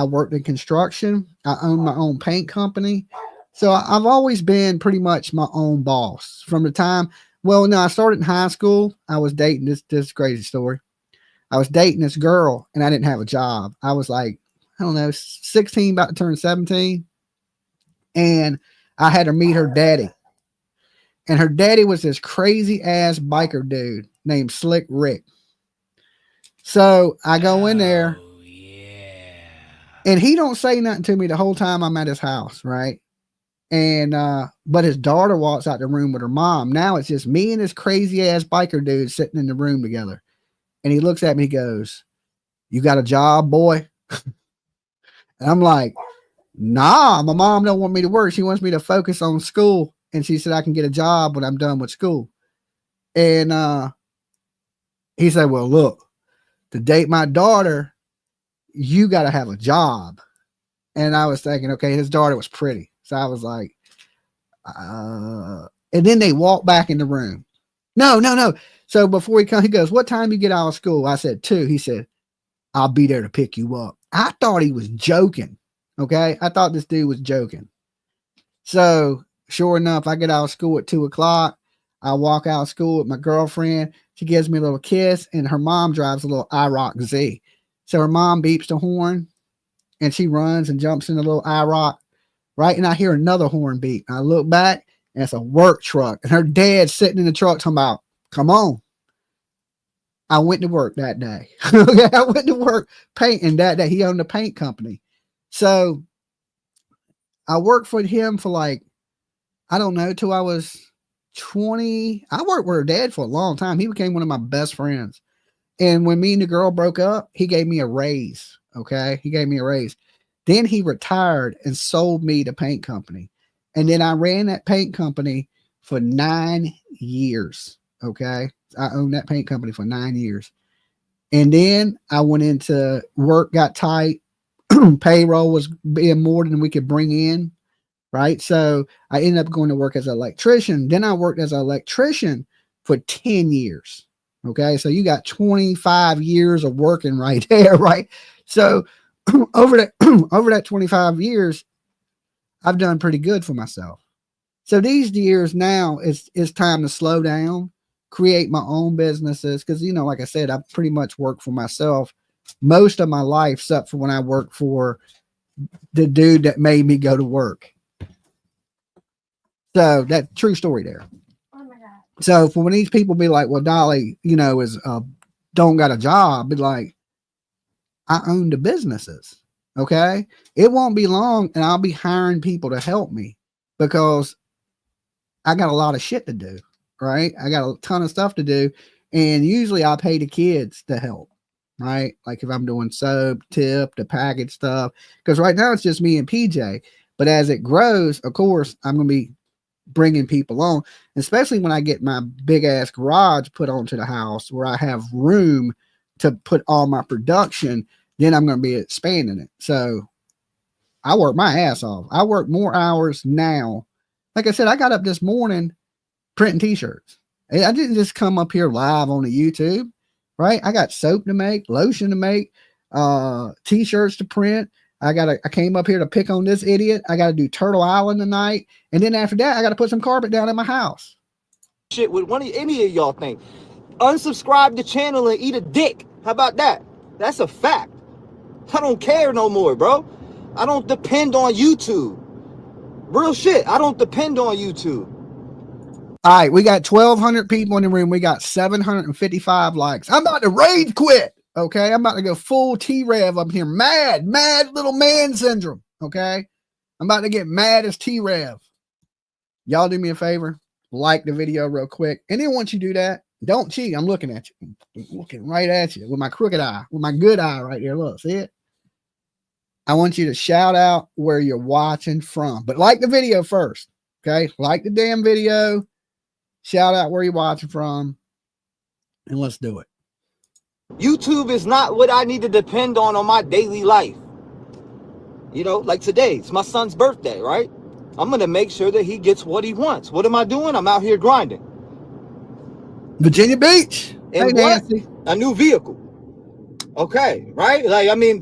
worked in construction. I own my own paint company. So I've always been pretty much my own boss from the time. I started in high school. I was dating this crazy story. I was dating this girl and I didn't have a job. I was like, I don't know, 16, about to turn 17. And I had her meet her daddy. And her daddy was this crazy ass biker dude named Slick Rick. So I go in there. Oh, yeah. And he don't say nothing to me the whole time I'm at his house, right? And but his daughter walks out the room with her mom. Now it's just me and this crazy ass biker dude sitting in the room together. And he looks at me, he goes, "You got a job, boy?" And I'm like, "Nah, my mom don't want me to work. She wants me to focus on school. And she said I can get a job when I'm done with school." And he said, "Well, look, to date my daughter, you got to have a job." And I was thinking, okay, his daughter was pretty. So I was like, and then they walked back in the room. No. So before he comes, he goes, "What time you get out of school?" I said 2. He said, "I'll be there to pick you up." I thought he was joking. Okay. I thought this dude was joking. So sure enough, I get out of school at 2:00. I walk out of school with my girlfriend. She gives me a little kiss, and her mom drives a little IROC Z. So her mom beeps the horn, and she runs and jumps in the little IROC, right? And I hear another horn beep. I look back, and it's a work truck, and her dad's sitting in the truck talking about, "Come on." I went to work that day. Okay, I went to work painting that day. He owned a paint company. So I worked for him for like, I don't know, till I was 20. I worked with her dad for a long time. He became one of my best friends. And when me and the girl broke up, he gave me a raise. Okay. He gave me a raise. Then he retired and sold me the paint company. And then I ran that paint company for 9 years. Okay. I owned that paint company for 9 years. And then I went into work, got tight. Payroll was being more than we could bring in. Right. So I ended up going to work as an electrician. Then I worked as an electrician for 10 years. Okay. So you got 25 years of working right there. Right. So over that 25 years, I've done pretty good for myself. So these years now it's time to slow down, create my own businesses. Cause like I said, I pretty much work for myself most of my life, except for when I worked for the dude that made me go to work. So that true story there. Oh my God. So for when these people be like, "Well, Dolly, is don't got a job," be like, I own the businesses. Okay. It won't be long and I'll be hiring people to help me because I got a lot of shit to do. Right. I got a ton of stuff to do. And usually I pay the kids to help. Right. Like if I'm doing soap, tip, the package stuff, because right now it's just me and PJ. But as it grows, of course, I'm going to be bringing people on, especially when I get my big ass garage put onto the house where I have room to put all my production. Then I'm going to be expanding it. So I work my ass off. I work more hours now. Like I said, I got up this morning printing t-shirts. I didn't just come up here live on the YouTube, right? I got soap to make, lotion to make, t-shirts to print. I came up here to pick on this idiot. I got to do Turtle Island tonight. And then after that, I got to put some carpet down in my house. Shit with any of y'all think. Unsubscribe the channel and eat a dick. How about that? That's a fact. I don't care no more, bro. I don't depend on YouTube. Real shit. I don't depend on YouTube. All right. We got 1,200 people in the room. We got 755 likes. I'm about to rage quit. Okay. I'm about to go full T-Rev up here. Mad little man syndrome. Okay. I'm about to get mad as T-Rev. Y'all do me a favor. Like the video real quick. And then once you do that, don't cheat. I'm looking at you. I'm looking right at you with my crooked eye, with my good eye right there. Look, see it? I want you to shout out where you're watching from, but like the video first. Okay. Like the damn video, shout out where you're watching from, and let's do it. YouTube is not what I need to depend on my daily life. Like today, it's my son's birthday, right? I'm going to make sure that he gets what he wants. What am I doing? I'm out here grinding. Virginia Beach. And hey, what? Nancy. A new vehicle. Okay, right?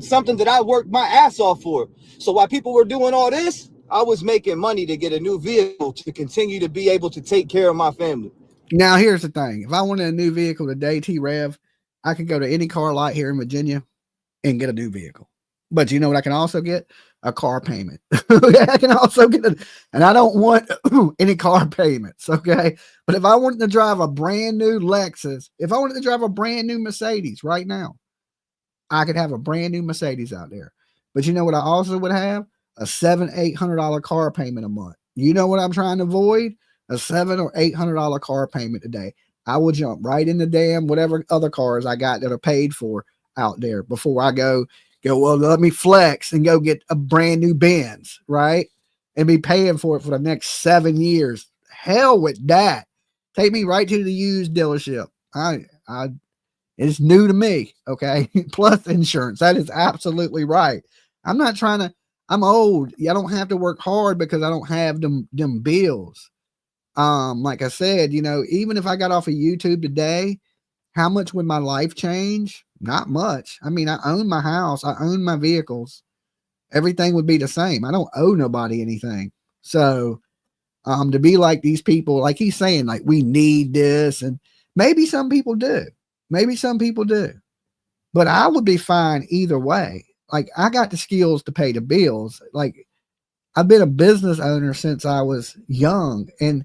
Something that I worked my ass off for. So while people were doing all this, I was making money to get a new vehicle to continue to be able to take care of my family. Now, here's the thing. If I wanted a new vehicle today, T-Rev, I could go to any car lot here in Virginia and get a new vehicle. But you know what I can also get? A car payment. Okay, I can also get it, and I don't want any car payments. Okay, but if I wanted to drive a brand new Lexus, if I wanted to drive a brand new Mercedes right now, I could have a brand new Mercedes out there. But you know what I also would have? A $700-800 car payment a month. You know what I'm trying to avoid? A $700 or $800 car payment a day. I will jump right in the damn whatever other cars I got that are paid for out there before I go, well, let me flex and go get a brand new Benz, right? And be paying for it for the next 7 years. Hell with that. Take me right to the used dealership. It's new to me, okay? Plus insurance. That is absolutely right. I'm not trying to, I'm old. I don't have to work hard because I don't have them bills. Like I said, you know, even if I got off of YouTube today, how much would my life change? Not much. I mean, I own my house, I own my vehicles. Everything would be the same. I don't owe nobody anything. So, to be like these people, like he's saying, like we need this, and maybe some people do. Maybe some people do. But I would be fine either way. Like I got the skills to pay the bills. Like I've been a business owner since I was young, and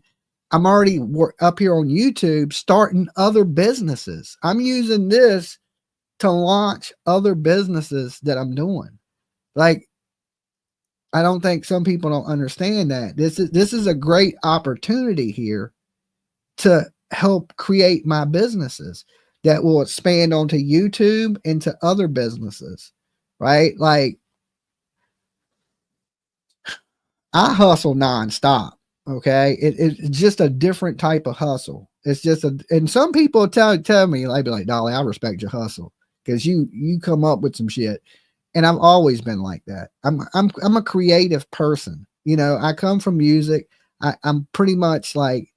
I'm already up here on YouTube starting other businesses. I'm using this to launch other businesses that I'm doing. Like, I don't think some people don't understand that. This is a great opportunity here to help create my businesses that will expand onto YouTube and to other businesses, right? Like, I hustle nonstop. Okay. It's just a different type of hustle. It's just and some people tell me, I'd be like, Dolly, I respect your hustle because you come up with some shit. And I've always been like that. I'm a creative person. You know, I come from music. I'm pretty much like,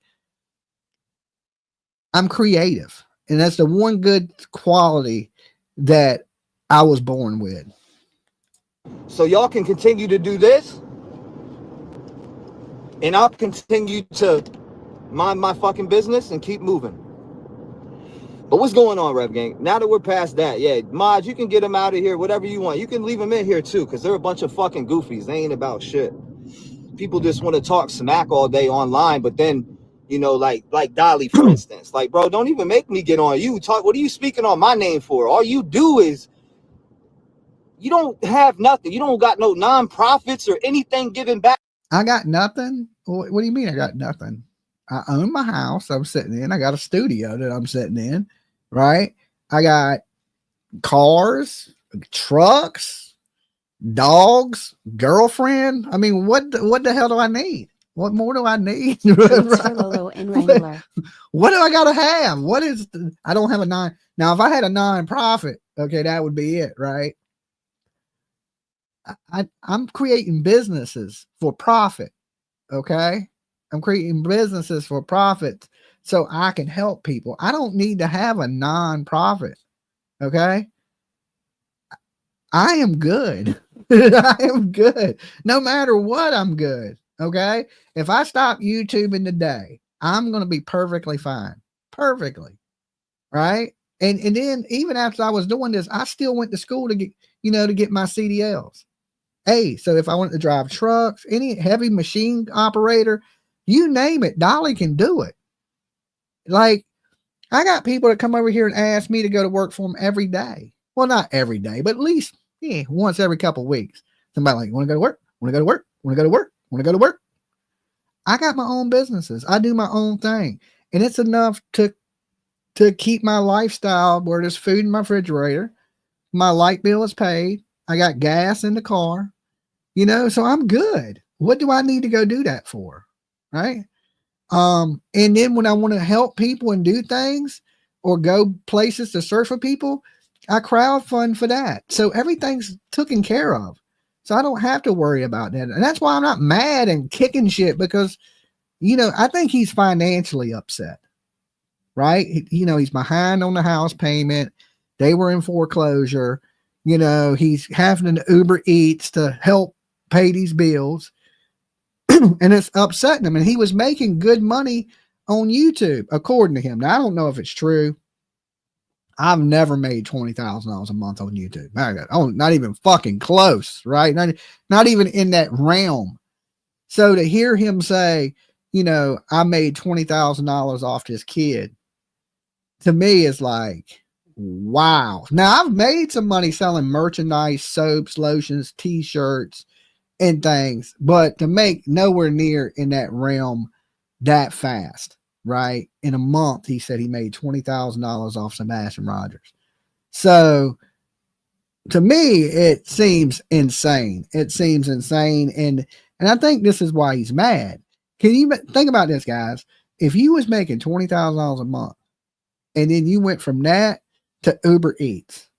I'm creative. And that's the one good quality that I was born with. So y'all can continue to do this, and I'll continue to mind my fucking business and keep moving. But what's going on, Rev Gang? Now that we're past that, yeah, mods, you can get them out of here, whatever you want. You can leave them in here too, because they're a bunch of fucking goofies. They ain't about shit. People just want to talk smack all day online, but then, you know, like Dolly, for instance. Like, bro, don't even make me get on you. Talk. What are you speaking on my name for? All you do is, you don't have nothing. You don't got no non-profits or anything giving back. I got nothing. What do you mean I got nothing? I own my house I'm sitting in. I got a studio that I'm sitting in, right? I got cars, trucks, dogs, girlfriend. I mean, what the hell do I need? What more do I need? Lolo and Wrangler. What do I gotta have? What is I don't have a non. Now, if I had a non-profit, okay, that would be it, right? I'm creating businesses for profit. Okay. I'm creating businesses for profit so I can help people. I don't need to have a non-profit. Okay. I am good. I am good. No matter what, I'm good. Okay. If I stop YouTubing today, I'm going to be perfectly fine. Perfectly. Right. And then even after I was doing this, I still went to school to get my CDLs. Hey, so if I wanted to drive trucks, any heavy machine operator, you name it, Dolly can do it. Like, I got people that come over here and ask me to go to work for them every day. Well, not every day, but at least once every couple of weeks. Somebody like, want to go to work? Want to go to work? Want to go to work? Want to go to work? I got my own businesses. I do my own thing. And it's enough to keep my lifestyle where there's food in my refrigerator. My light bill is paid. I got gas in the car. So I'm good. What do I need to go do that for? Right. And then when I want to help people and do things or go places to search for people, I crowdfund for that. So everything's taken care of. So I don't have to worry about that. And that's why I'm not mad and kicking shit because, I think he's financially upset. Right. He's behind on the house payment. They were in foreclosure. He's having to Uber Eats to help pay these bills. And it's upsetting him. And he was making good money on YouTube, according to him. Now, I don't know if it's true. I've never made $20,000 a month on YouTube. Not even fucking close, right? Not even in that realm. So to hear him say, you know, I made $20,000 off this kid, to me is like, wow. Now I've made some money selling merchandise, soaps, lotions, t-shirts, and things, but to make nowhere near in that realm that fast, right? In a month, he said he made $20,000 off Sebastian Rogers. So to me, it seems insane. It seems insane. And I think this is why he's mad. Can you think about this, guys? If you was making $20,000 a month and then you went from that to Uber Eats,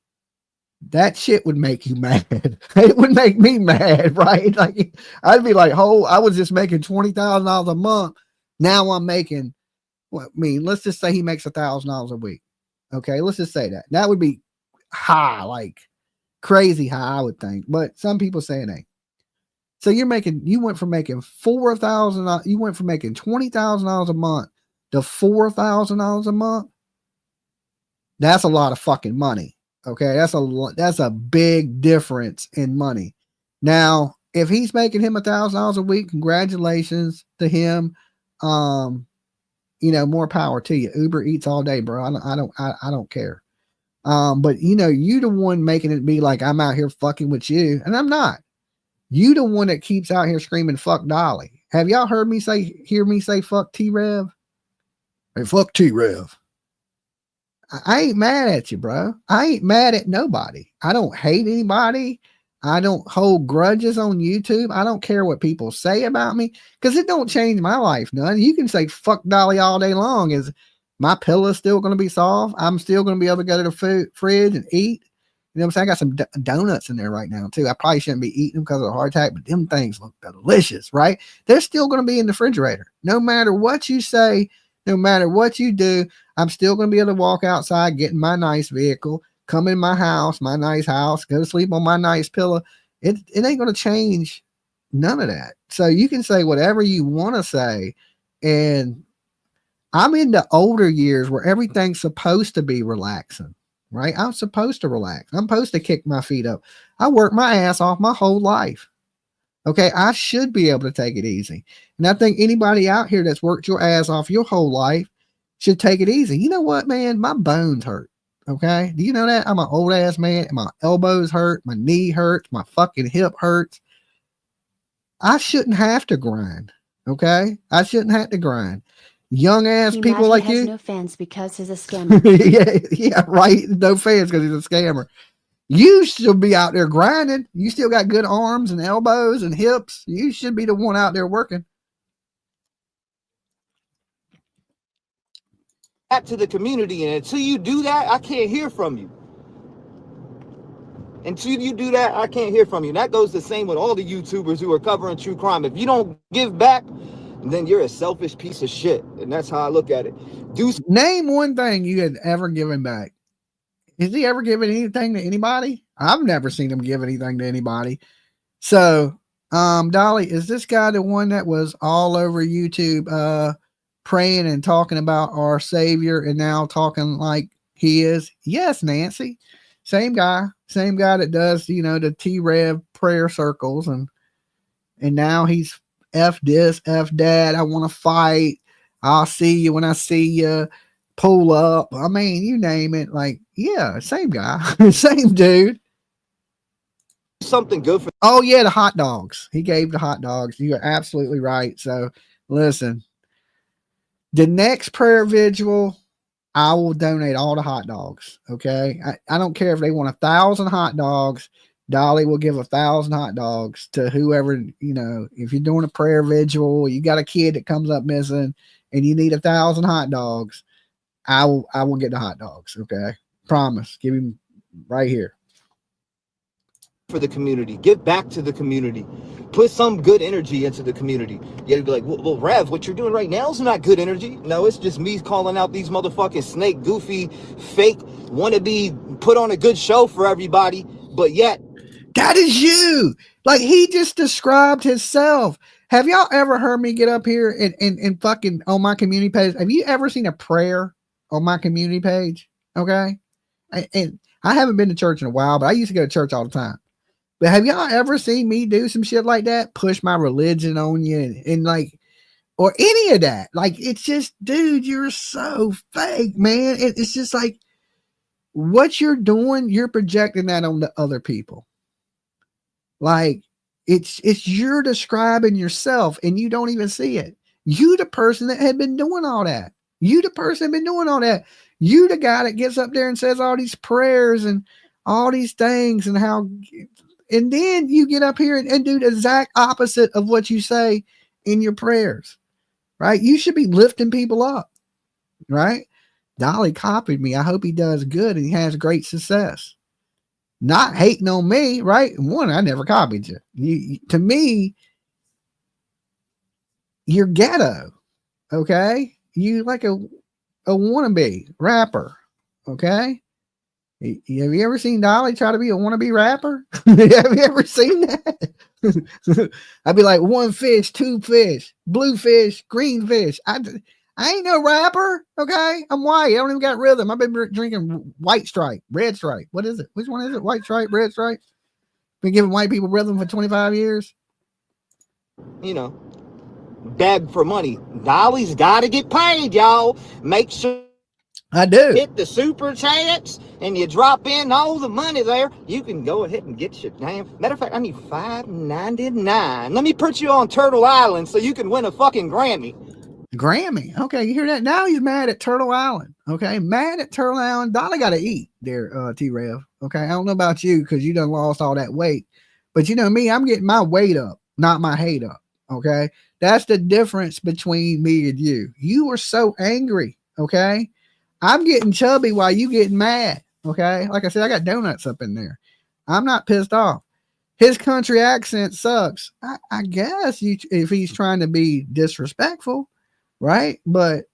that shit would make you mad. It would make me mad, right? Like I'd be like, I was just making $20,000 a month. Now I'm making, well, I mean, let's just say he makes $1,000 a week. Okay, let's just say that. That would be high, like crazy high, I would think. But some people say it ain't. So you went from making $4,000, you went from making $20,000 a month to $4,000 a month. That's a lot of fucking money. Okay, that's a big difference in money. Now, if he's making him $1,000 a week, congratulations to him. You know, more power to you. Uber Eats all day, bro. I don't care. But you know, you the one making it be like I'm out here fucking with you, and I'm not. You the one that keeps out here screaming fuck Dolly. Have y'all hear me say fuck T-Rev? Hey, fuck T-Rev. I ain't mad at you, bro. I ain't mad at nobody. I don't hate anybody. I don't hold grudges on YouTube. I don't care what people say about me because it don't change my life none. You can say fuck Dolly all day long. Is my pillow's still going to be soft? I'm still going to be able to go to the fridge and eat. You know what I'm saying? I got some donuts in there right now too. I probably shouldn't be eating them because of a heart attack, but them things look delicious, right? They're still going to be in the refrigerator. No matter what you say, no matter what you do, I'm still going to be able to walk outside, get in my nice vehicle, come in my house, my nice house, go to sleep on my nice pillow. It ain't going to change none of that. So you can say whatever you want to say. And I'm in the older years where everything's supposed to be relaxing, right? I'm supposed to relax. I'm supposed to kick my feet up. I worked my ass off my whole life. Okay, I should be able to take it easy. And I think anybody out here that's worked your ass off your whole life should take it easy. You know what, man? My bones hurt. Okay, do you know that? I'm an old ass man and my elbows hurt, my knee hurts, my fucking hip hurts. I shouldn't have to grind. Okay, I shouldn't have to grind. Young ass people like you. No fans because he's a scammer. yeah, right. No fans because he's a scammer. You should be out there grinding. You still got good arms and elbows and hips. You should be the one out there working. Back to the community, and until you do that, I can't hear from you. Until you do that, I can't hear from you. And that goes the same with all the YouTubers who are covering true crime. If you don't give back, then you're a selfish piece of shit. And that's how I look at it. Name one thing you had ever given back. Has he ever given anything to anybody? I've never seen him give anything to anybody. So, Dolly, is this guy the one that was all over YouTube praying and talking about our Savior and now talking like he is? Yes, Nancy. Same guy that does, you know, the T-Rev prayer circles and now he's F this, F that. I want to fight. I'll see you when I see you. Pull up. I mean, you name it. Like, yeah, same guy, same dude. Something good for. Oh yeah, the hot dogs. He gave the hot dogs. You are absolutely right. So listen, the next prayer vigil, I will donate all the hot dogs. Okay, I don't care if they want 1,000 hot dogs. Dolly will give 1,000 hot dogs to whoever, you know. If you're doing a prayer vigil, you got a kid that comes up missing, and you need 1,000 hot dogs. I will get the hot dogs. Okay. Promise. Give him right here. For the community. Give back to the community. Put some good energy into the community. You gotta be like, well, Rev, what you're doing right now is not good energy. No, it's just me calling out these motherfucking snake, goofy, fake, wannabe, put on a good show for everybody, but yet. That is you. Like he just described himself. Have y'all ever heard me get up here and fucking on my community page? Have you ever seen a prayer on my community page? Okay. And I haven't been to church in a while, but I used to go to church all the time. But have y'all ever seen me do some shit like that? Push my religion on you and like, or any of that? Like, it's just, dude, you're so fake, man. It's just like what you're doing, you're projecting that on the other people. Like, it's you're describing yourself and you don't even see it. You the person that had been doing all that. You the person been doing all that. You the guy that gets up there and says all these prayers and all these things and how, and then you get up here and do the exact opposite of what you say in your prayers, right? You should be lifting people up, right? Dolly copied me. I hope he does good and he has great success. Not hating on me, right? One, I never copied you. You to me, you're ghetto, okay? You like a wannabe rapper, okay? Have you ever seen Dolly try to be a wannabe rapper? Have you ever seen that? I'd be like, one fish, two fish, blue fish, green fish. I ain't no rapper, okay? I'm white. I don't even got rhythm. I've been drinking white stripe, red stripe. What is it? Which one is it? White stripe, red stripe? Been giving white people rhythm for 25 years. You know, beg for money. Dolly's got to get paid, y'all. Make sure I do. hit the super chats and you drop in all the money there. You can go ahead and get your damn. Matter of fact, I need $5.99. Let me put you on Turtle Island so you can win a fucking Grammy. Grammy. Okay, you hear that? Now he's mad at Turtle Island. Okay, mad at Turtle Island. Dolly got to eat there, T-Rev. Okay, I don't know about you because you done lost all that weight. But you know me, I'm getting my weight up, not my hate up. Okay, that's the difference between me and you. You were so angry. Okay, I'm getting chubby while you getting mad. Okay, like I said, I got donuts up in there. I'm not pissed off. His country accent sucks. I guess if he's trying to be disrespectful, right? But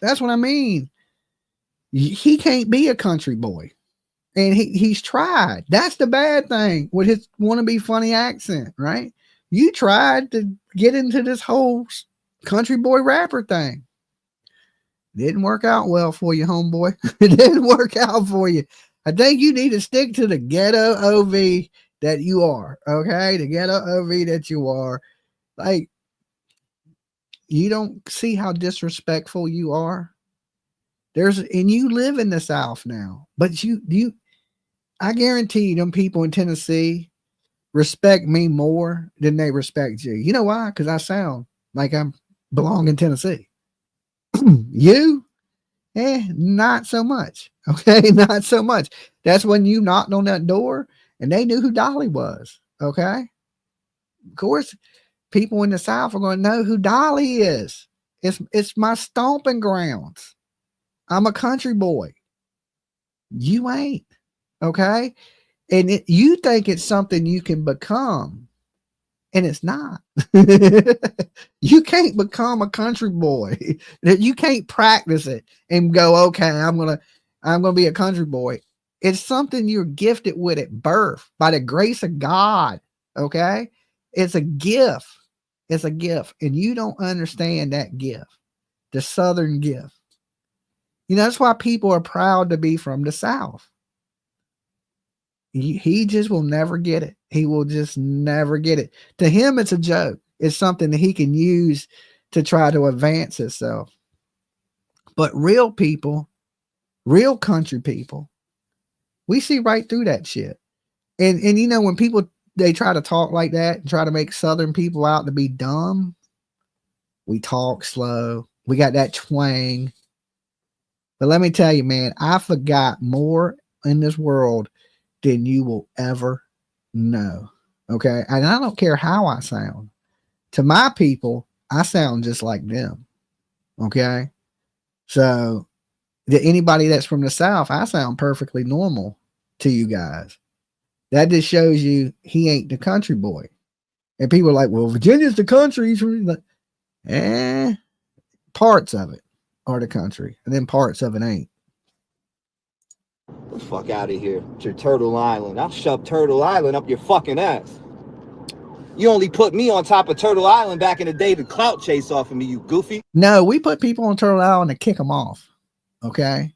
that's what I mean. He can't be a country boy. And he's tried. That's the bad thing with his wannabe funny accent, right? You tried to get into this whole country boy rapper thing. Didn't work out well for you, homeboy. It didn't work out for you. I think you need to stick to the ghetto OV that you are, okay? The ghetto OV that you are. Like, you don't see how disrespectful you are. And you live in the South now, but I guarantee them people in Tennessee respect me more than they respect you. You know why? Because I sound like I belong in Tennessee. You, not so much. Okay, not so much. That's when you knocked on that door and they knew who Dolly was. Okay, of course, people in the South are going to know who Dolly is. It's my stomping grounds. I'm a country boy. You ain't. Okay, and you think it's something you can become, and it's not. You can't become a country boy. You can't practice it and go, okay, I'm gonna be a country boy. It's something you're gifted with at birth by the grace of God. Okay, it's a gift. It's a gift, and you don't understand that gift, the Southern gift. You know, that's why people are proud to be from the South. He just will never get it. He will just never get it. To him, it's a joke. It's something that he can use to try to advance himself. But real people, real country people, we see right through that shit. And you know, when people, they try to talk like that and try to make Southern people out to be dumb, we talk slow. We got that twang. But let me tell you, man, I forgot more in this world than you will ever know. Okay. And I don't care how I sound. To my people, I sound just like them. Okay. So to anybody that's from the South, I sound perfectly normal to you guys. That just shows you he ain't the country boy. And people are like, well, Virginia's the country. He's from parts of it are the country, and then parts of it ain't. The fuck out of here to Turtle Island. I'll shove Turtle Island up your fucking ass. You only put me on top of Turtle Island back in the day to clout chase off of me, you goofy. No, we put people on Turtle Island to kick them off. Okay.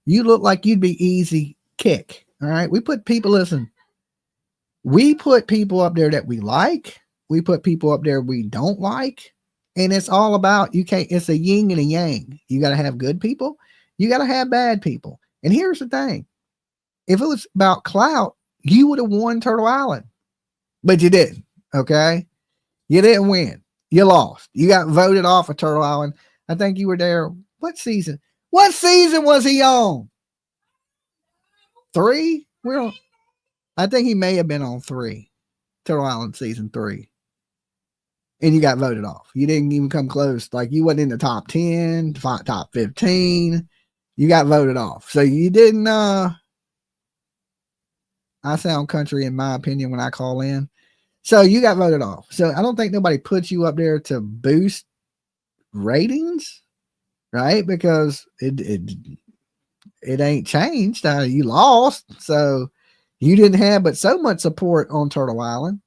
You look like you'd be easy kick. All right. We put people, listen, we put people up there that we like. We put people up there we don't like. And it's all about, you can't, it's a yin and a yang. You got to have good people. You got to have bad people. And here's the thing. If it was about clout, you would have won Turtle Island, but you didn't. Okay. You didn't win. You lost. You got voted off of Turtle Island. I think you were there. What season? What season was he on? 3? I think he may have been on 3. Turtle Island season 3. And you got voted off. You didn't even come close. Like you wasn't in the top 10, top 15. You got voted off. So you didn't, I sound country in my opinion when I call in. So you got voted off. So I don't think nobody put you up there to boost ratings, right? Because it ain't changed. You lost. So you didn't have but so much support on Turtle Island.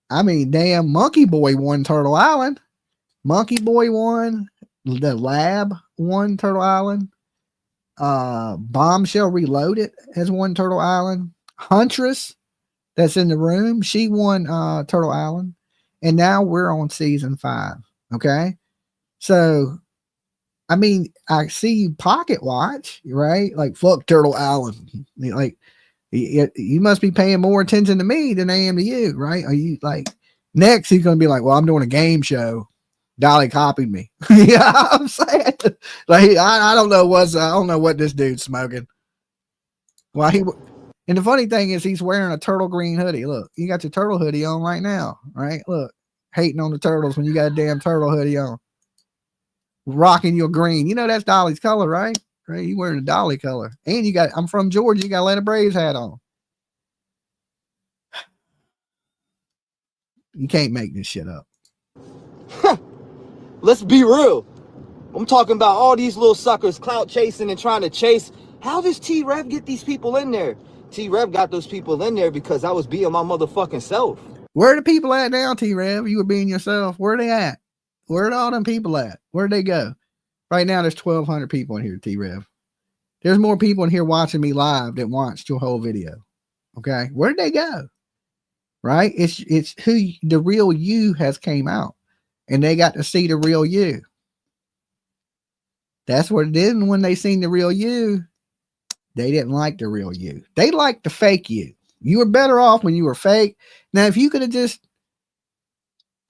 I mean, damn, Monkey Boy won Turtle Island. Monkey Boy won. The Lab won Turtle Island. Bombshell Reloaded has won Turtle Island. Huntress, that's in the room, she won Turtle Island. And now we're on season 5. Okay. So, I mean, I see you pocket watch, right? Like, fuck Turtle Island. Like, you must be paying more attention to me than I am to you, right? Are you like, next he's going to be like, well, I'm doing a game show. Dolly copied me. Yeah, I'm saying, like, I don't know what this dude's smoking. Well, and the funny thing is he's wearing a turtle green hoodie. Look, you got your turtle hoodie on right now, right? Look, hating on the turtles when you got a damn turtle hoodie on. Rocking your green. You know that's Dolly's color, right? Right? You wearing a Dolly color. And you got, I'm from Georgia, you got Atlanta Braves hat on. You can't make this shit up. Let's be real. I'm talking about all these little suckers clout chasing and trying to chase. How does T-Rev get these people in there? T-Rev got those people in there because I was being my motherfucking self. Where are the people at now, T-Rev? You were being yourself. Where are they at? Where are all them people at? Where'd they go? Right now, there's 1,200 people in here, T-Rev. There's more people in here watching me live than watched your whole video. Okay? Where did they go? Right? It's who the real you has came out. And they got to see the real you. That's what it is. And when they seen the real you, they didn't like the real you. They liked the fake you. You were better off when you were fake. Now, if you could have just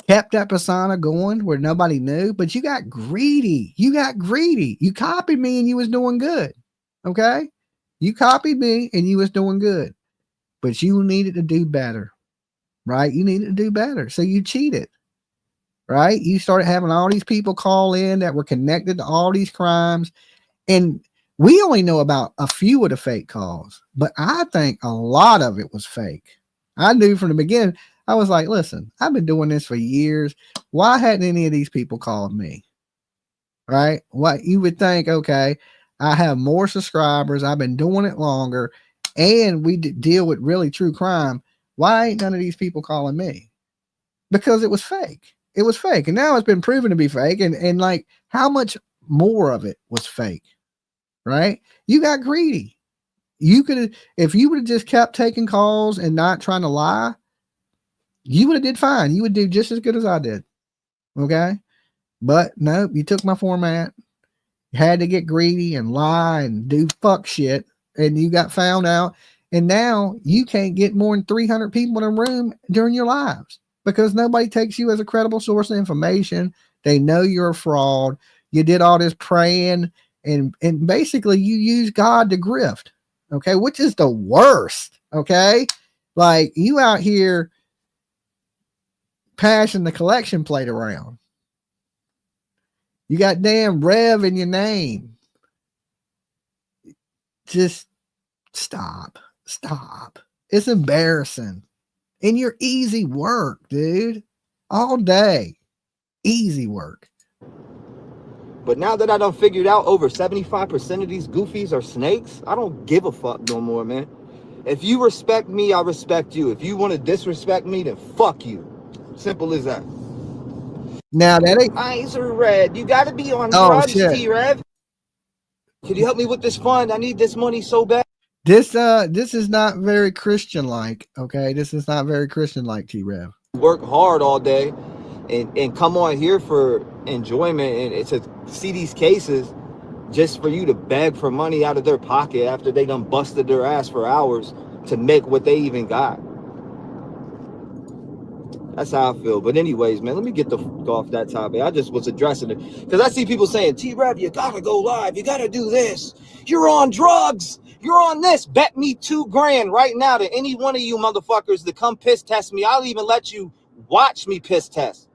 kept that persona going where nobody knew, but you got greedy. You got greedy. You copied me and you was doing good. Okay? You copied me and you was doing good. But you needed to do better. Right? You needed to do better. So you cheated. Right? You started having all these people call in that were connected to all these crimes. And we only know about a few of the fake calls, but I think a lot of it was fake. I knew from the beginning. I was like, listen, I've been doing this for years. Why hadn't any of these people called me? Right? What you would think, okay, I have more subscribers. I've been doing it longer and we deal with really true crime. Why ain't none of these people calling me? Because it was fake. It was fake. And now it's been proven to be fake. And like, how much more of it was fake? Right? You got greedy. You could have, if you would have just kept taking calls and not trying to lie, you would have did fine. You would do just as good as I did. Okay? But no, you took my format. You had to get greedy and lie and do fuck shit. And you got found out. And now you can't get more than 300 people in a room during your lives. Because nobody takes you as a credible source of information. They know you're a fraud. You did all this praying and basically you use God to grift. Okay. Which is the worst. Okay. Like you out here passing the collection plate around. You got damn Rev in your name. Just stop. Stop. It's embarrassing. And you're easy work, dude. All day. Easy work. But now that I done figured out over 75% of these goofies are snakes, I don't give a fuck no more, man. If you respect me, I respect you. If you want to disrespect me, then fuck you. Simple as that. Now that ain't... Eyes are red. You gotta be on Oh, drugs, shit. T-Rev. Could you help me with this fund? I need this money so bad. This is not very Christian like. Okay, this is not very Christian like, T-Rev. Work hard all day and come on here for enjoyment, and it's to see these cases just for you to beg for money out of their pocket after they done busted their ass for hours to make what they even got. That's how I feel. But anyways, man, let me get the fuck off that topic. I just was addressing it because I see people saying, T-Rev, you gotta go live. You gotta do this. You're on drugs. You're on this. Bet me $2,000 right now to any one of you motherfuckers to come piss test me. I'll even let you watch me piss test.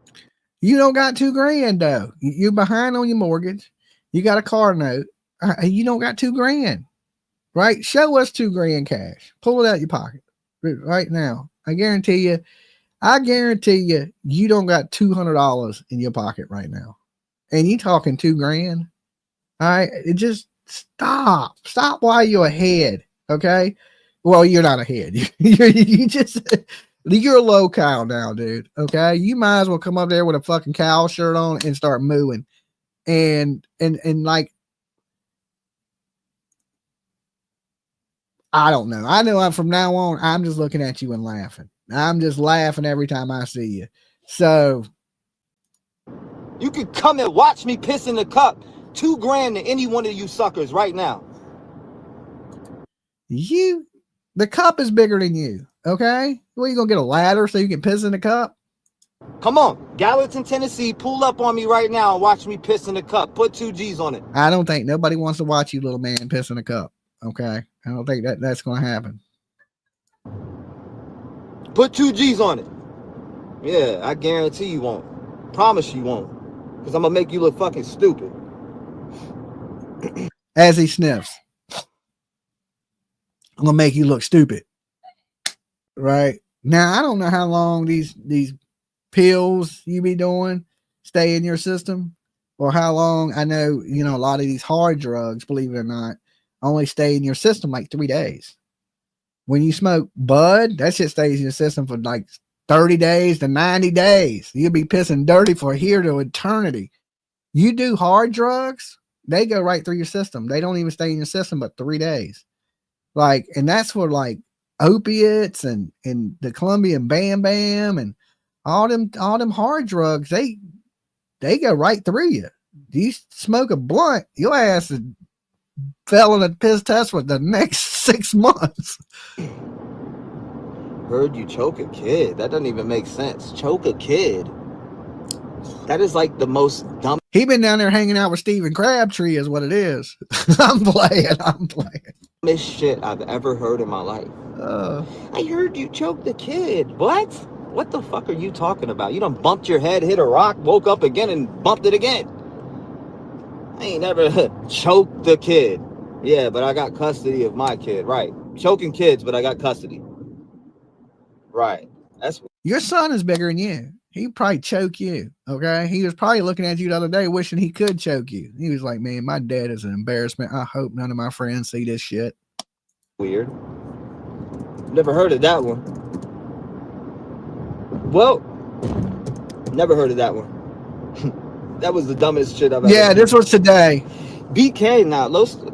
You don't got $2,000 though. You're behind on your mortgage. You got a car note. You don't got $2,000, right? Show us $2,000 cash. Pull it out your pocket right now. I guarantee you, you don't got $200 in your pocket right now. And you talking $2,000. All right. It just stop while you're ahead. Okay. Well, you're not ahead. You're a low cow now, dude. Okay. You might as well come up there with a fucking cow shirt on and start mooing. And like, I don't know. I know I'm from now on, I'm just looking at you and laughing. I'm just laughing every time I see you. So you can come and watch me piss in the cup. $2,000 to any one of you suckers right now. The cup is bigger than you. Okay. Well, you gonna get a ladder so you can piss in the cup? Come on, Gallatin, Tennessee, pull up on me right now and watch me piss in the cup. Put 2 G's on it. I don't think nobody wants to watch you, little man, piss in a cup. Okay. I don't think that's going to happen. Put 2 G's on it. Yeah, I guarantee you won't. Promise you won't. Because I'm going to make you look fucking stupid. As he sniffs. I'm going to make you look stupid. Right? Now, I don't know how long these pills you be doing stay in your system, or how long. I know, a lot of these hard drugs, believe it or not, only stay in your system like 3 days. When you smoke bud, that shit stays in your system for like 30 days to 90 days. You'll be pissing dirty for here to eternity. You do hard drugs, they go right through your system. They don't even stay in your system but 3 days. Like, and that's for like opiates and the Colombian Bam Bam and all them hard drugs. They go right through you. You smoke a blunt, your ass is fell in a piss test for the next 6 months. Heard you choke a kid. That doesn't even make sense. Choke a kid. That is like the most dumb. He been down there hanging out with Stephen Crabtree is what it is. I'm playing. Dumbest shit I've ever heard in my life. I heard you choked the kid. What the fuck are you talking about? You done bumped your head, hit a rock, woke up again and bumped it again. I ain't never choked the kid. Yeah, but I got custody of my kid. Right. Choking kids, but I got custody. Right. That's your son is bigger than you. He probably choke you. Okay. He was probably looking at you the other day wishing he could choke you. He was like, man, my dad is an embarrassment. I hope none of my friends see this shit. Weird. Never heard of that one. Well, never heard of that one. That was the dumbest shit I've ever seen. This was today. BK now.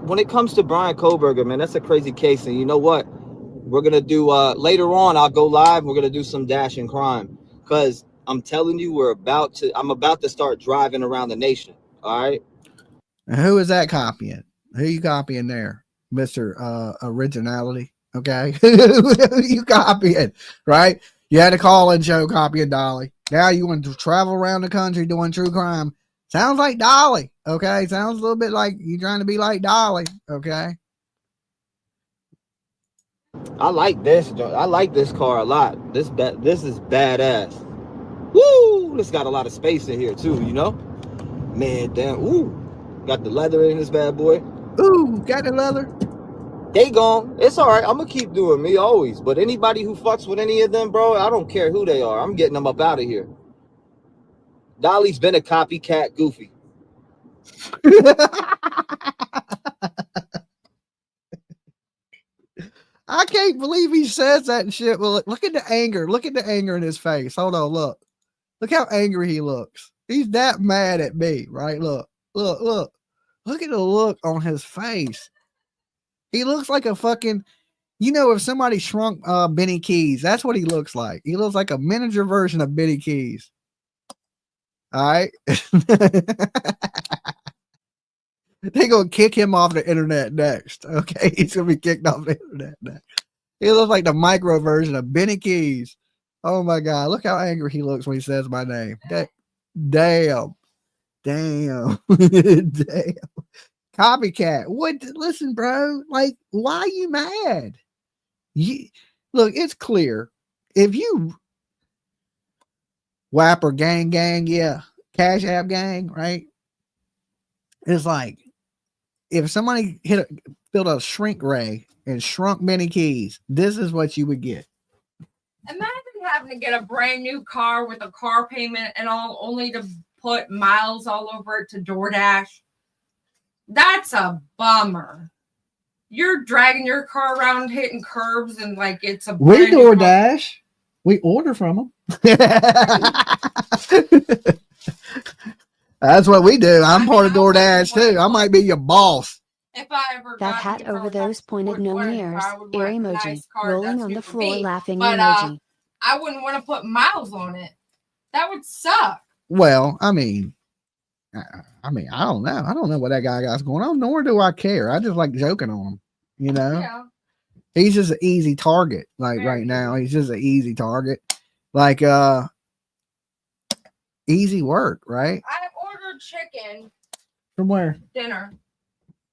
When it comes to Brian Koberger, man, that's a crazy case. And you know what? We're going to do, later on, I'll go live. We're going to do some Dash and Crime. Because I'm telling you, I'm about to start driving around the nation. All right? And who is that copying? Who you copying there? Mr. Originality. Okay. Who you copying? Right? You had a call-in show copying Dolly. Now you want to travel around the country doing true crime. Sounds like Dolly. Okay. Sounds a little bit like you're trying to be like Dolly. Okay. I like this. I like this car a lot. This is badass. Woo! This got a lot of space in here too, Man, damn. Ooh. Got the leather in this bad boy. Ooh, got the leather. They gone. It's all right. I'm going to keep doing me always. But anybody who fucks with any of them, bro, I don't care who they are. I'm getting them up out of here. Dolly's been a copycat goofy. I can't believe he says that and shit. Well, look at the anger. Look at the anger in his face. Hold on, look. Look how angry he looks. He's that mad at me, right? Look. Look at the look on his face. He looks like a fucking, you know, if somebody shrunk Benny Keys, that's what he looks like. He looks like a miniature version of Benny Keys. All right. They're going to kick him off the internet next. Okay. He's going to be kicked off the internet next. He looks like the micro version of Benny Keys. Oh my God. Look how angry he looks when he says my name. Damn. Damn. Copycat. What? Listen, bro. Like, why are you mad? Look, it's clear. If you Whapper gang, yeah. Cash App gang, right? It's like, if somebody built a shrink ray and shrunk Benny Keys, this is what you would get. Imagine having to get a brand new car with a car payment and all, only to put miles all over it to DoorDash. That's a bummer. You're dragging your car around, hitting curbs, and like it's a. We DoorDash. We order from them. That's what we do. I'm part of DoorDash too. I might be your boss. If I ever That got hat to over those pointed would gnome want a ears. car, I would Ear want a emoji. nice car. Rolling That's on the good for floor me. laughing But, emoji. I wouldn't want to put miles on it. That would suck. Well, I mean, I don't know. I don't know what that guy got's going on, nor do I care. I just like joking on him. You know, Yeah. he's just an easy target. Like Very right now, he's just an easy target. Like easy work, right? I ordered chicken From where? dinner.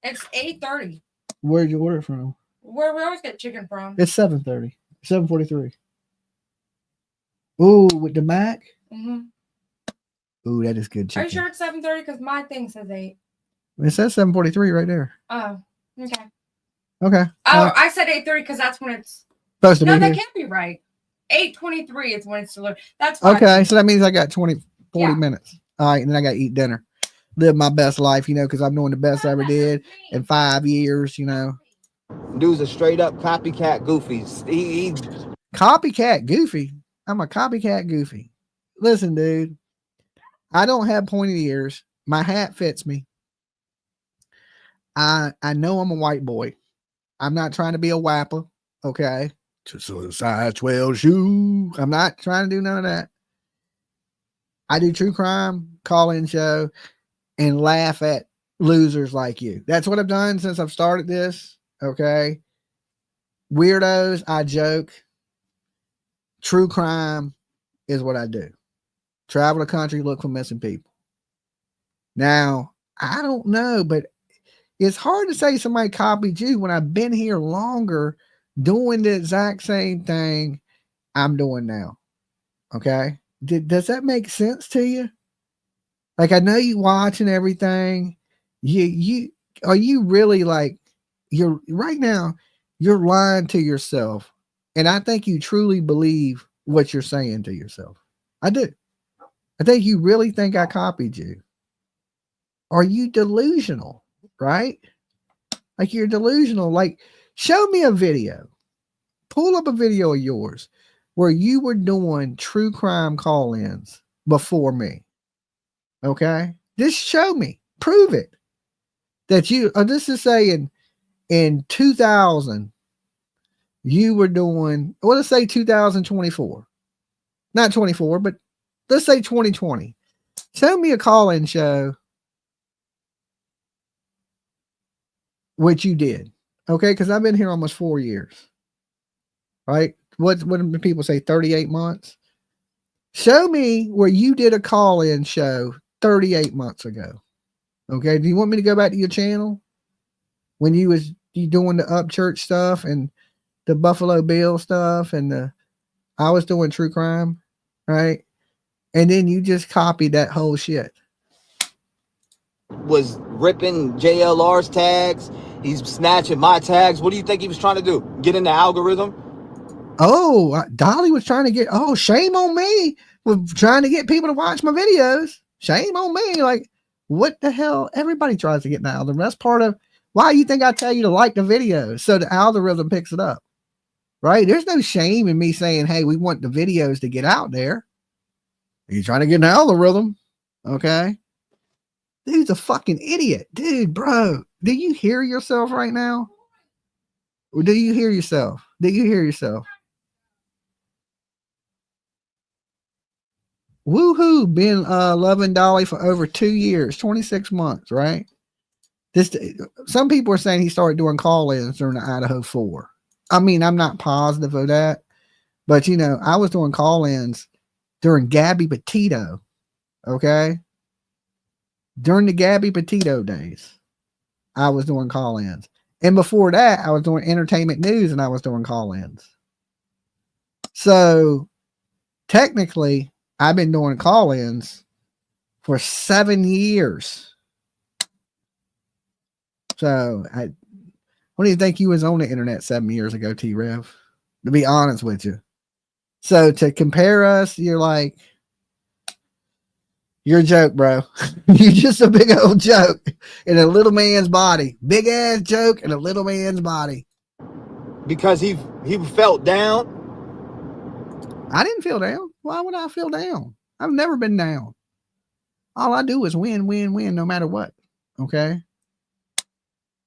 It's 8:30. Where'd you order from? Where we always get chicken from. It's 7:30. 7:43. Ooh, with the Mac. Mm-hmm. Ooh, that is good Are chicken. you sure it's 7:30? Because my thing says 8. It says 7:43 right there. Oh, okay. Okay. Oh, I said 8:30 because that's when it's. Supposed to No, be that here. can't be right. 8:23 is when it's delivered. That's fine. Okay, so that means I got 40 Yeah. minutes. All right, and then I got to eat dinner. Live my best life, you know, because I'm doing the best I ever did in 5 years, you know. Dude's a straight up copycat goofy. He Copycat goofy. I'm a copycat goofy. Listen, dude, I don't have pointy ears. My hat fits me. I know I'm a white boy. I'm not trying to be a whapper, okay? Just a size 12 shoe. I'm not trying to do none of that. I do true crime, call-in show, and laugh at losers like you. That's what I've done since I've started this, okay? Weirdos, I joke. True crime is what I do. Travel the country, look for missing people. Now, I don't know, but it's hard to say somebody copied you when I've been here longer doing the exact same thing I'm doing now. Okay? Does that make sense to you? Like, I know you watching everything. You are you really like, you're right now, you're lying to yourself. And I think you truly believe what you're saying to yourself. I do. I think you really think I copied you. Are you delusional? Right? Like, you're delusional. Like, show me a video. Pull up a video of yours where you were doing true crime call-ins before me. Okay? Just show me. Prove it. That you, this is saying in 2000, you were doing, well, let's say 2024. Not 24, but let's say 2020. Show me a call-in show which you did. Okay? Because I've been here almost 4 years. Right? What do people say? 38 months? Show me where you did a call-in show 38 months ago. Okay? Do you want me to go back to your channel? When you doing the Upchurch stuff and the Buffalo Bill stuff and I was doing true crime, right? And then you just copied that whole shit. was ripping JLR's tags. He's snatching my tags. What do you think he was trying to do? Get in the algorithm? Oh, Dolly was trying to get, oh, shame on me with trying to get people to watch my videos. Shame on me. Like, what the hell? Everybody tries to get in the algorithm. That's part of why you think I tell you to like the videos so the algorithm picks it up. Right? There's no shame in me saying, hey, we want the videos to get out there. You're trying to get an algorithm. Okay. Dude's a fucking idiot. Dude, bro, do you hear yourself right now? Or do you hear yourself? Do you hear yourself? Woohoo, been loving Dolly for over 2 years, 26 months, right? Some people are saying he started doing call-ins during the Idaho 4. I mean, I'm not positive of that, but you know, I was doing call-ins during Gabby Petito, okay? During the Gabby Petito days, I was doing call-ins. And before that, I was doing entertainment news and I was doing call-ins. So technically, I've been doing call-ins for 7 years. So what do you think you was on the internet 7 years ago, T-Rev? To be honest with you. So to compare us, you're like, you're a joke, bro. You're just a big old joke in a little man's body. Big ass joke in a little man's body. Because he felt down. I didn't feel down. Why would I feel down? I've never been down. All I do is win, win, win, no matter what. Okay.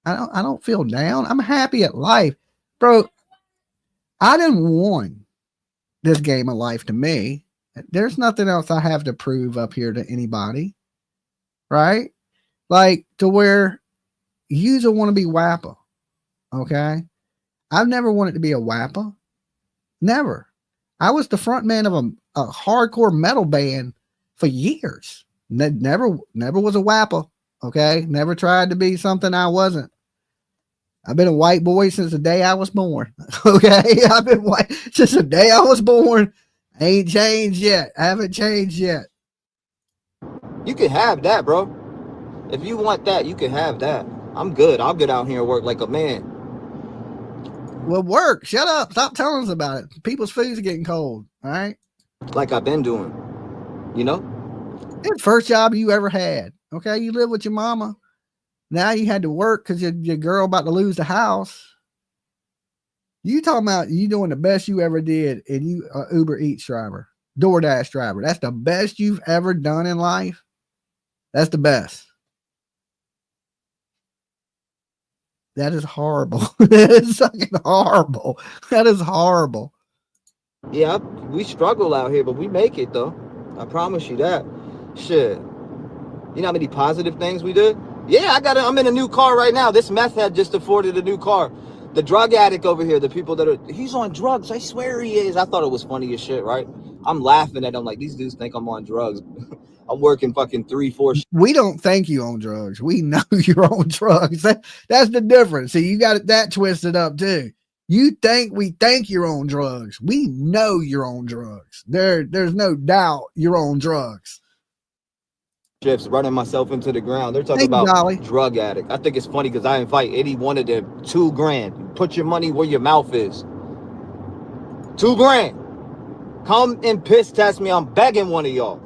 I don't feel down. I'm happy at life. Bro, I didn't won this game of life to me. There's nothing else I have to prove up here to anybody. Right? Like to where you don't want to be WAPA. Okay. I've never wanted to be a WAPA. Never. I was the front man of a hardcore metal band for years. Never was a WAPA. Okay. Never tried to be something I wasn't. I've been a white boy since the day I was born. Okay. I've been white since the day I was born. I ain't changed yet. I haven't changed yet. You can have that, bro. If you want that, you can have that. I'm good. I'll get out here and work like a man. Well, work. Shut up. Stop telling us about it. People's food's getting cold. All right. Like I've been doing. You know? It's the first job you ever had. Okay. You live with your mama. Now you had to work because your girl about to lose the house. You talking about you doing the best you ever did, and you Uber Eats driver, DoorDash driver. That's the best you've ever done in life. That's the best. That is horrible. That is fucking horrible. That is horrible. Yeah, we struggle out here, but we make it though. I promise you that. Shit. You know how many positive things we did? Yeah, I'm in a new car right now. This meth head just afforded a new car. The drug addict over here, the people he's on drugs. I swear he is. I thought it was funny as shit, right? I'm laughing at him like these dudes think I'm on drugs. I'm working fucking 3-4. We don't think you on drugs. We know you're on drugs. That's the difference. See, you got that twisted up too. You think we think you're on drugs. We know you're on drugs. There's no doubt you're on drugs. Shifts running myself into the ground. They're talking about Dolly. Drug addict. I think it's funny because I invite any one of them $2,000. Put your money where your mouth is. $2,000. Come and piss test me. I'm begging one of y'all.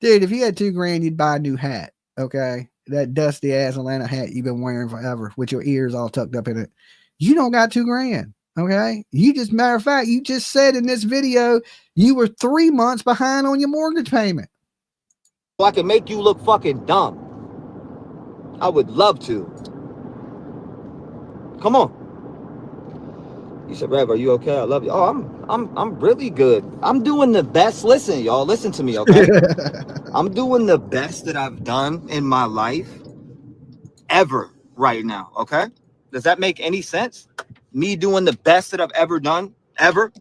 Dude, if you had $2,000, you'd buy a new hat. Okay. That dusty ass Atlanta hat you've been wearing forever with your ears all tucked up in it. You don't got $2,000. Okay. Matter of fact, you just said in this video, you were 3 months behind on your mortgage payment. So I can make you look fucking dumb. I would love to. Come on. You said, Rev, are you okay? I love you. Oh, I'm really good. I'm doing the best. Listen, y'all, listen to me, okay? I'm doing the best that I've done in my life ever right now, okay? Does that make any sense? Me doing the best that I've ever done, ever?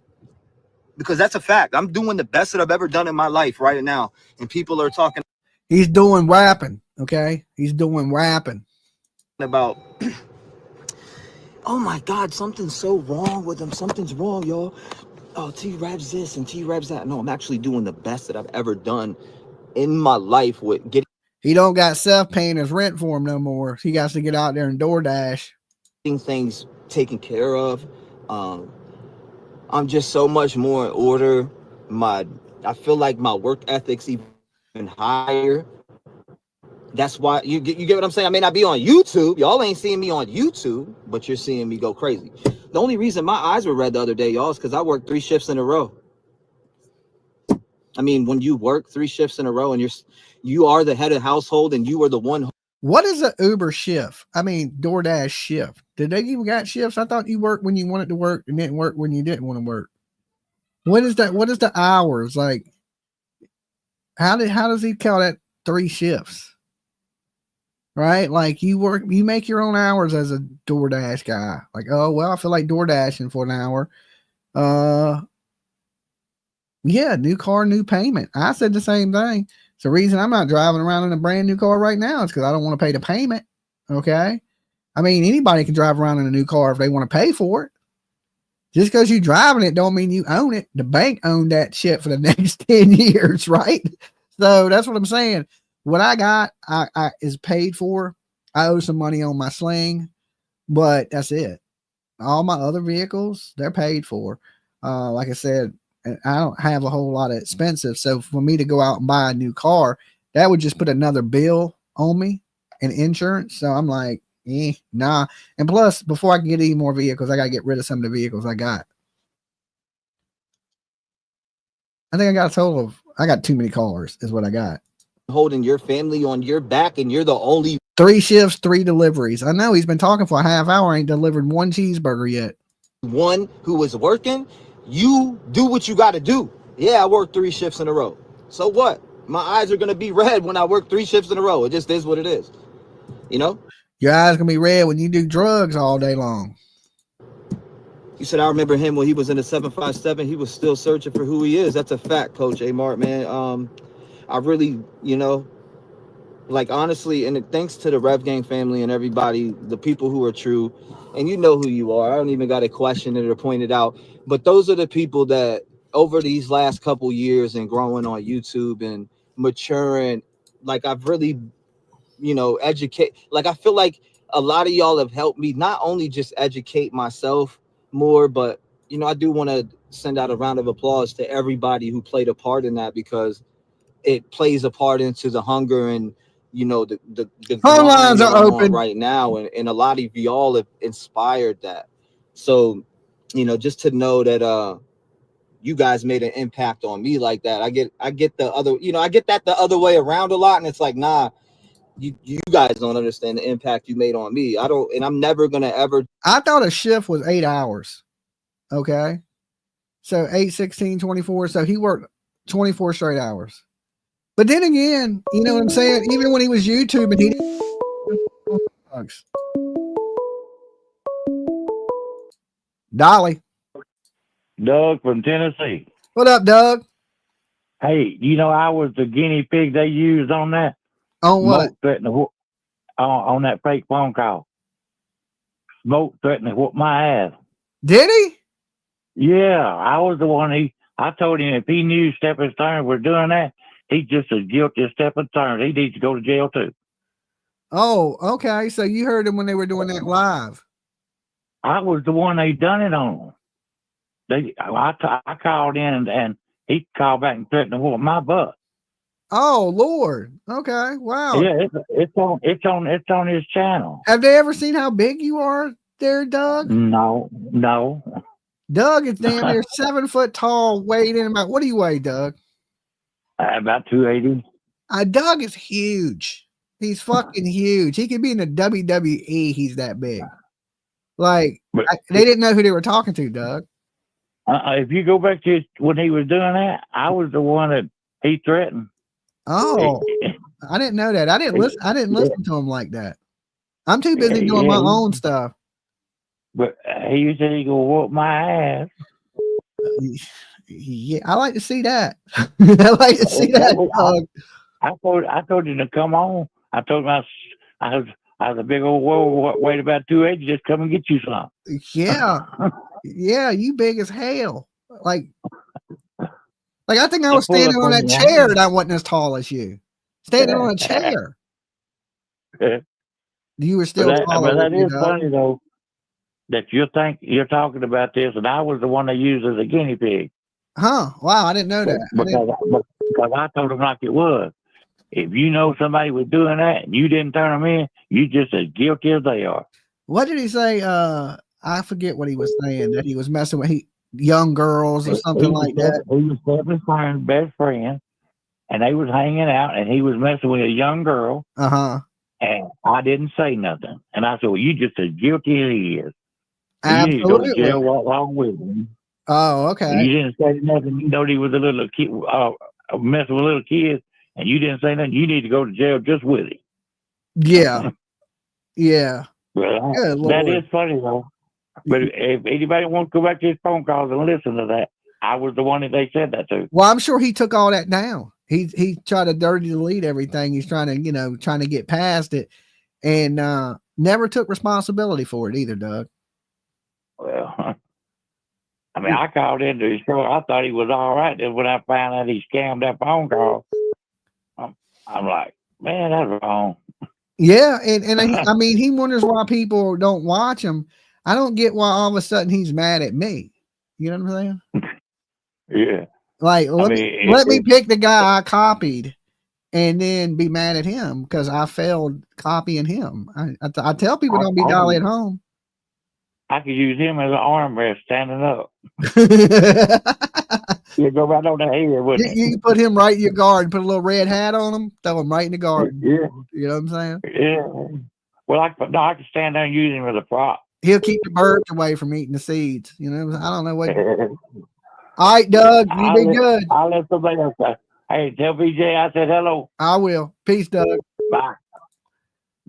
Because that's a fact. I'm doing the best that I've ever done in my life right now. And people are talking. He's doing rapping, okay? He's doing rapping. About, oh my God, something's so wrong with him. Something's wrong, y'all. Oh, T-Rev's this and T-Rev's that. No, I'm actually doing the best that I've ever done in my life with getting. He don't got self paying his rent for him no more. He got to get out there and DoorDash. Things taken care of. I'm just so much more in order. I feel like my work ethic's even higher. That's why you get what I'm saying. I may not be on YouTube. Y'all ain't seeing me on YouTube, but you're seeing me go crazy. The only reason my eyes were red the other day, y'all, is because I worked 3 shifts in a row. I mean, when you work 3 shifts in a row and You are the head of household, and you are the one. What is a Uber shift? I mean, DoorDash shift. Did they even got shifts? I thought you worked when you wanted to work and didn't work when you didn't want to work. What is that? What is the hours like? How does he call that 3 shifts? Right? Like you make your own hours as a DoorDash guy. Like, oh well, I feel like DoorDashing for an hour. Yeah, new car, new payment. I said the same thing. It's the reason I'm not driving around in a brand new car right now is because I don't want to pay the payment. Okay. I mean, anybody can drive around in a new car if they want to pay for it. Just because you're driving it don't mean you own it. The bank owned that shit for the next 10 years, right? So that's what I'm saying. What I got I is paid for. I owe some money on my Sling, but that's it. All my other vehicles, they're paid for. Like I said, I don't have a whole lot of expensive. So for me to go out and buy a new car, that would just put another bill on me and insurance. So I'm like, nah. And plus, before I can get any more vehicles, I got to get rid of some of the vehicles I got. I think I got a total of, I got too many cars is what I got. Holding your family on your back, and you're the only 3 shifts, 3 deliveries. I know he's been talking for a half hour. Ain't delivered 1 cheeseburger yet. one who was working. You do what you got to do. Yeah, I worked 3 shifts in a row. So what? My eyes are going to be red when I work 3 shifts in a row. It just is what it is. You know? Your eyes going to be red when you do drugs all day long. You said, I remember him when he was in the 757. He was still searching for who he is. That's a fact, Coach A. Mart, man. I really, you know, like honestly, and thanks to the Rev Gang family and everybody, the people who are true, and you know who you are. I don't even got to question it or point it out. But those are the people that over these last couple years and growing on YouTube and maturing, like I've really, you know, educate. Like I feel like a lot of y'all have helped me not only just educate myself more, but you know, I do want to send out a round of applause to everybody who played a part in that, because it plays a part into the hunger and, you know, the Phone lines are open right now, and a lot of y'all have inspired that. So, you know, just to know that you guys made an impact on me like that. I get the other, you know, I get that the other way around a lot, and it's like, nah, you guys don't understand the impact you made on me. I don't, and I'm never gonna ever. I thought a shift was 8 hours. Okay. So 8, 16, 24. So he worked 24 straight hours. But then again, you know what I'm saying? Even when he was YouTubing, he didn't. Dolly. Doug from Tennessee. What up, Doug? Hey, you know, I was the guinea pig they used on that. On what? On that fake phone call. Smoke threatened to whoop my ass. Did he? Yeah, I was the one. I told him if he knew Stepping Stone was doing that, he's just as guilty as Stepping Stone. He needs to go to jail too. Oh, okay. So you heard him when they were doing that live. I was the one they done it on. I called in and he called back and threatened to whoop my butt. Oh Lord. Okay. Wow. Yeah, it's on his channel. Have they ever seen how big you are there, Doug? No. Doug is damn near 7 foot tall, weighed in about, what do you weigh, Doug? About 280. Doug is huge. He's fucking huge. He could be in the WWE. He's that big. Like, they didn't know who they were talking to, Doug. If you go back to when he was doing that, I was the one that he threatened. Oh, I didn't know that. I didn't listen to him like that. I'm too busy doing my own stuff. But he said he gonna whoop my ass. Yeah, I like to see that. I like to see that, Doug. I told him to come on. I told him I was a big old whoa, weighed about 280. Just come and get you some. Yeah, yeah, you big as hell. Like I think I was standing on that chair and I wasn't as tall as you. Standing on a chair. You were still taller. But that is funny though, that you're talking about this, and I was the one they used as a guinea pig. Huh? Wow, I didn't know that. Because I told them like it was. If you know somebody was doing that and you didn't turn them in, you just as guilty as they are. What did he say? I forget what he was saying, that he was messing with young girls or something like that. He was Stephen's best friend. and they was hanging out, and he was messing with a young girl, and I didn't say nothing. And I said, well, you just as guilty as he is. You need to go to jail along with him. Oh, okay. And you didn't say nothing. You know he was a little kid, messing with little kids, and you didn't say nothing. You need to go to jail just with him. Yeah. Yeah. Well, that is funny, though. But if anybody wants to go back to his phone calls and listen to that, I was the one that they said that to. Well, I'm sure he took all that down. He tried to dirty delete everything. He's trying to get past it, and never took responsibility for it either, Doug. Well, I mean, I called into his show. I thought he was all right. Then when I found out he scammed that phone call, I'm like, man, that's wrong. Yeah, and I mean, he wonders why people don't watch him. I don't get why all of a sudden he's mad at me. You know what I'm saying? Yeah. Like, let me pick the guy I copied and then be mad at him because I failed copying him. I tell people don't be Dolly at home. I could use him as an armrest standing up. You go right on the head, wouldn't it? You can put him right in your garden, put a little red hat on him, throw him right in the garden. Yeah. You know what I'm saying? Yeah. Well, I could stand there and use him as a prop. He'll keep the birds away from eating the seeds. You know, I don't know what. All right, Doug, you be good. I'll let somebody else say. Hey, tell BJ I said hello. I will. Peace, Doug. Bye.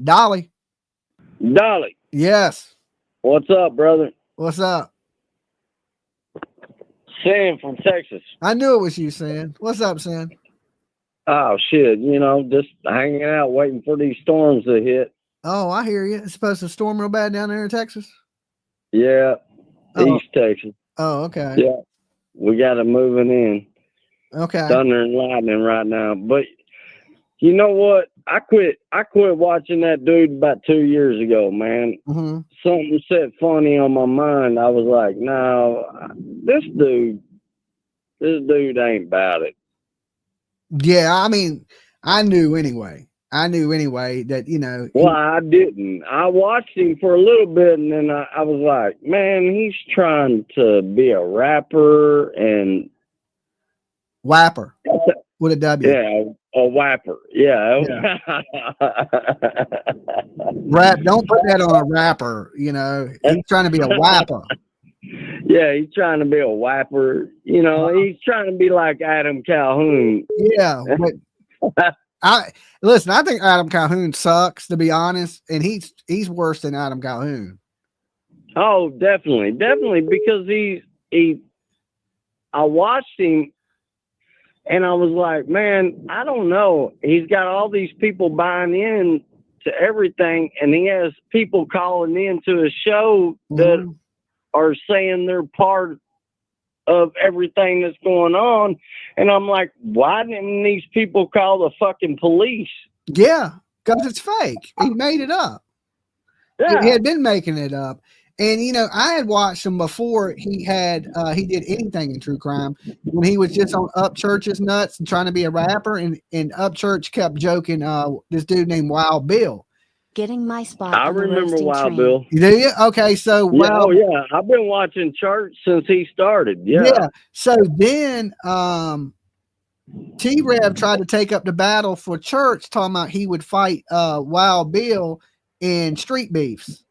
Dolly. Dolly. Yes. What's up, brother? What's up? Sam from Texas. I knew it was you, Sam. What's up, Sam? Oh, shit. You know, just hanging out, waiting for these storms to hit. Oh, I hear you. It's supposed to storm real bad down there in Texas? Yeah. East Texas. Oh, okay. Yeah. We got it moving in. Okay. Thunder and lightning right now. But you know what? I quit watching that dude about 2 years ago, man. Mm-hmm. Something set funny on my mind. I was like, no, this dude ain't about it. Yeah, I mean, I knew anyway that, you know. Well, I didn't. I watched him for a little bit, and then I was like, man, he's trying to be a rapper and Wapper with a W. Yeah, a wapper. Yeah. Rap. Don't put that on a rapper. You know, he's trying to be a wapper. Yeah, he's trying to be a wapper. You know, he's trying to be like Adam Calhoun. Yeah. But I think Adam Calhoun sucks, to be honest, and he's worse than Adam Calhoun. Oh, definitely, because I watched him. And I was like, man, I don't know. He's got all these people buying in to everything, and he has people calling in to his show that are saying they're part of everything that's going on. And I'm like, why didn't these people call the fucking police? Yeah, because it's fake. He made it up. Yeah. He had been making it up. And, you know, I had watched him before he did anything in true crime, when he was just on Upchurch's nuts and trying to be a rapper, and Upchurch kept joking this dude named Wild Bill. Getting my spot. I remember Wild Bill. Do you? Okay, so yeah, I've been watching Church since he started. Yeah. So then T-Rev tried to take up the battle for Church, talking about he would fight Wild Bill in street beefs.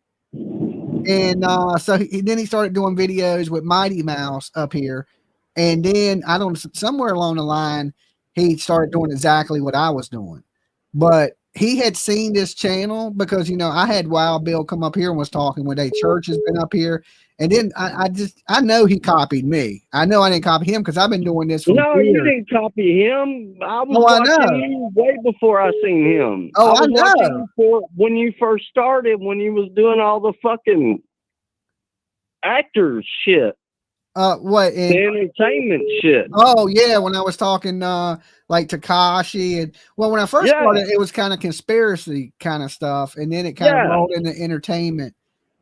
And so then he started doing videos with Mighty Mouse up here. And then somewhere along the line, he started doing exactly what I was doing. But he had seen this channel because, you know, I had Wild Bill come up here and was talking when Church has been up here. And then I know he copied me. I know I didn't copy him because I've been doing this for years. You didn't copy him. I was watching you way before I seen him. Oh, I know. When you first started, when you was doing all the fucking actor shit. What? The entertainment shit. Oh, yeah, when I was talking like Takashi. And well, when I first started, it was kind of conspiracy kind of stuff. And then it kind of rolled into entertainment.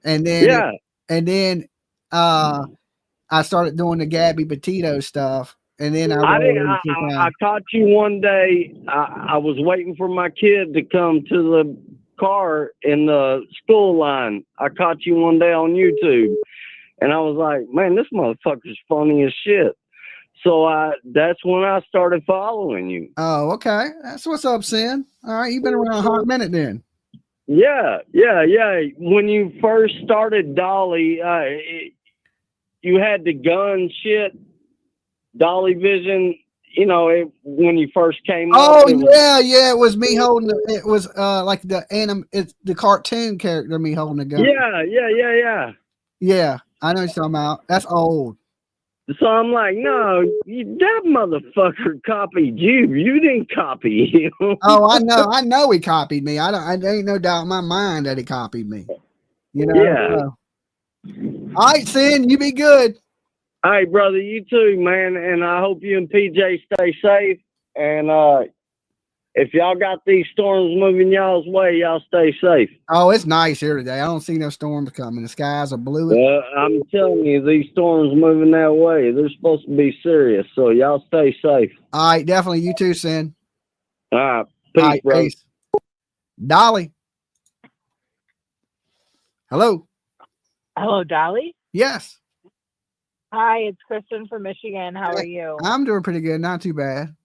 And then I started doing the Gabby Petito stuff, and then I caught you one day. I was waiting for my kid to come to the car in the school line. I caught you one day on YouTube, and I was like, man, this motherfucker's funny as shit. So that's when I started following you. Oh, okay. That's what's up, Sin. All right, you've been around a hot minute then. Yeah. When you first started Dolly, you had the gun shit, Dolly Vision. You know, when you first came Oh up. yeah. It was me holding it was like it's the cartoon character, me holding the gun. Yeah. Yeah, I know what you're talking about. That's old. So I'm like, no, that motherfucker copied you. You didn't copy him. Oh, I know he copied me. I ain't no doubt in my mind that he copied me. You know. Yeah. All right, Sin, you be good. All right, brother, you too, man. And I hope you and PJ stay safe. And if y'all got these storms moving y'all's way, y'all stay safe. Oh, it's nice here today. I don't see no storms coming. The skies are blue. I'm telling you, these storms moving that way. They're supposed to be serious. So y'all stay safe. All right, definitely. You too, Sin. All right. Peace, All right, brother. peace. Dolly. Hello. Hello, Dolly. Yes. Hi, it's Kristen from Michigan. How are you? I'm doing pretty good. Not too bad.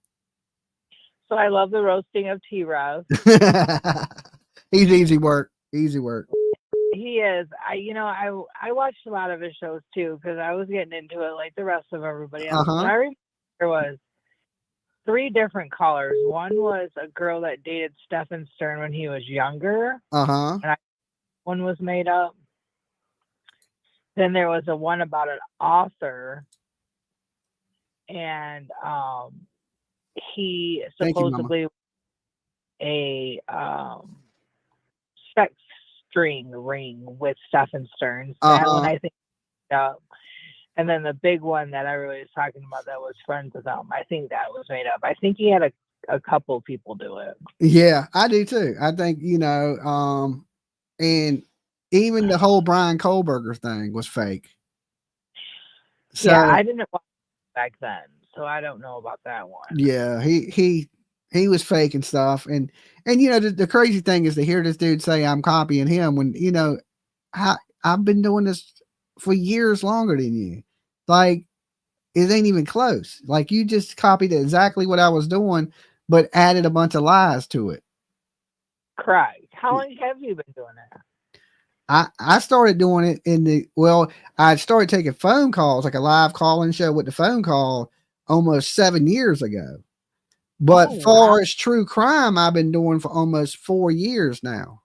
So I love the roasting of T-Rev. He's easy work. Easy work. He is. I watched a lot of his shows too because I was getting into it like the rest of everybody else. Uh-huh. But I remember there was 3 different callers. One was a girl that dated Stephen Stern when he was younger. Uh-huh. And one was made up. Then there was a one about an author, and he supposedly a sex string ring with Stephen Stern. That one I think. And then the big one that everybody was talking about that was friends with him. I think that was made up. I think he had a couple people do it. Yeah, I do too. I think, and even the whole Brian Kohlberger thing was fake. So, yeah, I didn't watch it back then, so I don't know about that one. Yeah, he was fake and stuff. And the crazy thing is to hear this dude say I'm copying him when, I've been doing this for years longer than you. Like, it ain't even close. Like, you just copied exactly what I was doing, but added a bunch of lies to it. Correct. How long have you been doing that? I started doing it I started taking phone calls, like a live call-in show with the phone call almost 7 years ago. But far as true crime, I've been doing for almost 4 years now.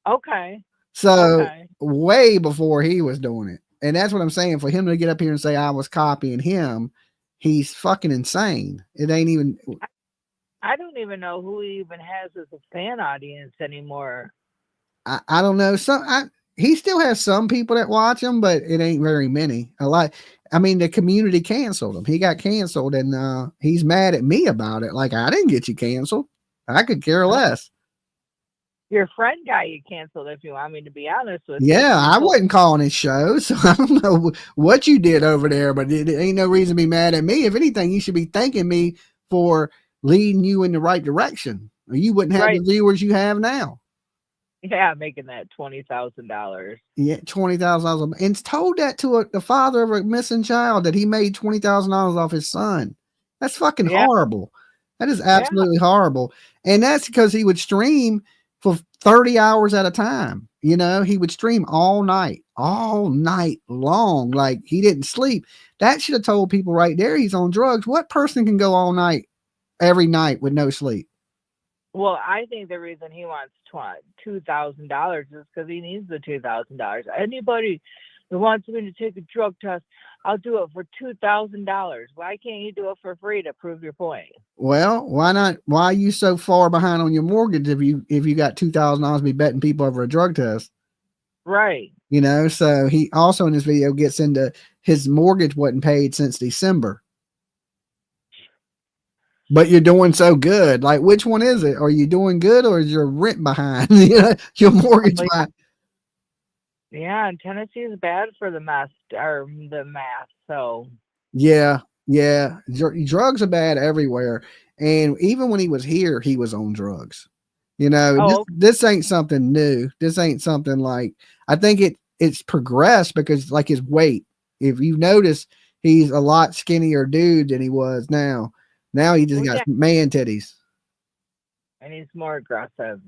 Okay. So way before he was doing it. And that's what I'm saying. For him to get up here and say I was copying him, he's fucking insane. It ain't even. I don't even know who he even has as a fan audience anymore. I don't know. He still has some people that watch him, but it ain't very many. A lot. I mean, the community canceled him. He got canceled, and he's mad at me about it. Like, I didn't get you canceled. I could care less. Your friend got you canceled, if you want me to be honest with you. Yeah, I wasn't calling his show, so I don't know what you did over there, but it ain't no reason to be mad at me. If anything, you should be thanking me for leading you in the right direction, or you wouldn't have the viewers you have now. Yeah, making that $20,000. Yeah, $20,000, and told that to the father of a missing child that he made $20,000 off his son. That's fucking horrible. That is absolutely horrible, and that's because he would stream for 30 hours at a time. He would stream all night long. Like, he didn't sleep. That should have told people right there he's on drugs. What person can go all night, every night with no sleep? Well, I think the reason he wants $2,000 is because he needs the $2,000. Anybody who wants me to take a drug test, I'll do it for $2,000. Why can't you do it for free to prove your point? Well, why not? Why are you so far behind on your mortgage if you got $2,000 to be betting people over a drug test? Right. So he also in this video gets into his mortgage wasn't paid since December. But you're doing so good. Like, which one is it? Are you doing good, or is your rent behind? Your mortgage behind? Yeah, and Tennessee is bad for the math. So yeah, drugs are bad everywhere. And even when he was here, he was on drugs. This ain't something new. This ain't something like, I think it's progressed because, like, his weight. If you notice, he's a lot skinnier dude than he was now. Now he just Well, got yeah. man titties. And he's more aggressive.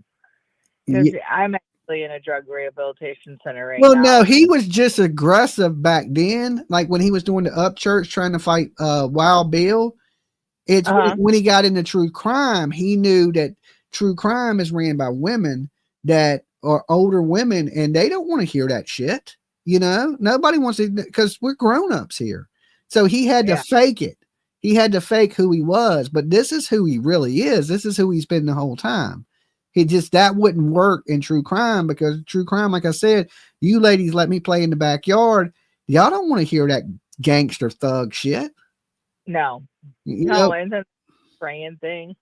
Yeah. Because I'm actually in a drug rehabilitation center right Well, now. no, he was just aggressive back then. Like when he was doing the up church trying to fight Wild Bill. It's when he got into true crime, he knew that true crime is ran by women that are older women, and they don't want to hear that shit. You know, nobody wants to, because we're grown-ups here. So he had to fake it. He had to fake who he was, but this is who he really is. This is who he's been the whole time. He just, that wouldn't work in true crime, because true crime, like I said, you ladies let me play in the backyard. Y'all don't want to hear that gangster thug shit. No. You No, know? and the praying thing.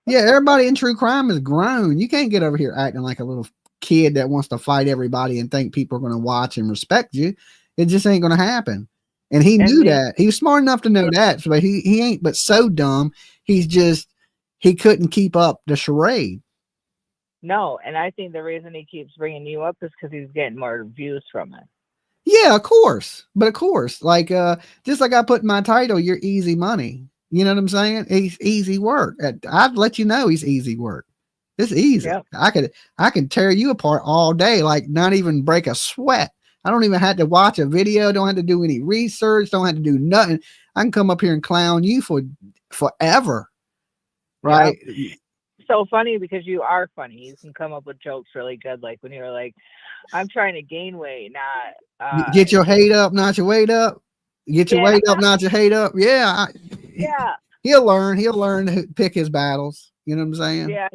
Yeah, everybody in true crime is grown. You can't get over here acting like a little kid that wants to fight everybody and think people are going to watch and respect you. It just ain't going to happen. And he knew that. He was smart enough to know that, but he ain't but so dumb. He's just, he couldn't keep up the charade. No, and I think the reason he keeps bringing you up is because he's getting more views from it. Yeah, of course. But of course, like just like I put in my title, you're easy money. You know what I'm saying? He's easy work. I'd let you know he's easy work. It's easy. Yep. I can tear you apart all day, like not even break a sweat. I don't even have to watch a video, don't have to do any research, don't have to do nothing. I can come up here and clown you for forever. Right? Yep. So funny, because you are funny. You can come up with jokes really good, like when you're like, I'm trying to gain weight, not get your hate up, not your weight up. Get your weight up, not your hate up. Yeah. He'll learn to pick his battles. You know what I'm saying? Yeah.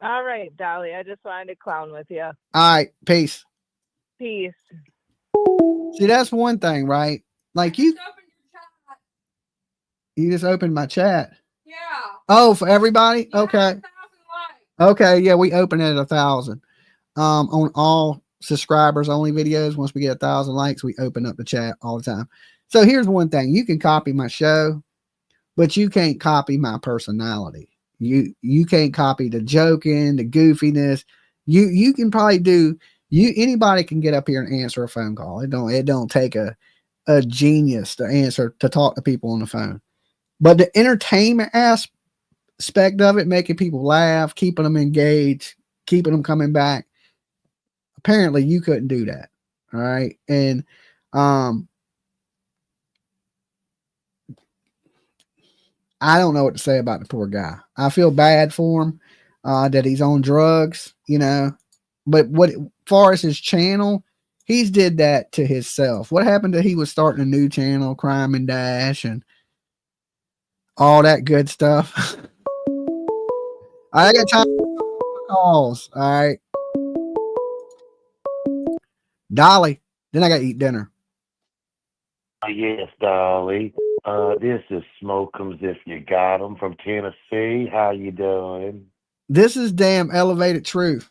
All right, Dolly. I just wanted to clown with you. All right. Peace. Peace. See, that's one thing, right? Like you just opened my chat. Yeah. Oh, for everybody? Okay. Okay. Yeah, we open it at 1,000. On all subscribers only videos. Once we get 1,000 likes, we open up the chat all the time. So here's one thing: you can copy my show, but you can't copy my personality. You can't copy the joking, the goofiness. You can probably do. Anybody can get up here and answer a phone call. It don't take a genius to talk to people on the phone. But the entertainment aspect of it, making people laugh, keeping them engaged, keeping them coming back, apparently you couldn't do that. All right. And I don't know what to say about the poor guy. I feel bad for him, that he's on drugs, you know. But far as his channel, he's did that to himself. What happened to he was starting a new channel, Crime and Dash, and all that good stuff. I got time for calls. All right. Dolly. Then I got to eat dinner. Yes, Dolly. This is Smoke'ems if you got 'em from Tennessee. How you doing? This is damn elevated truth.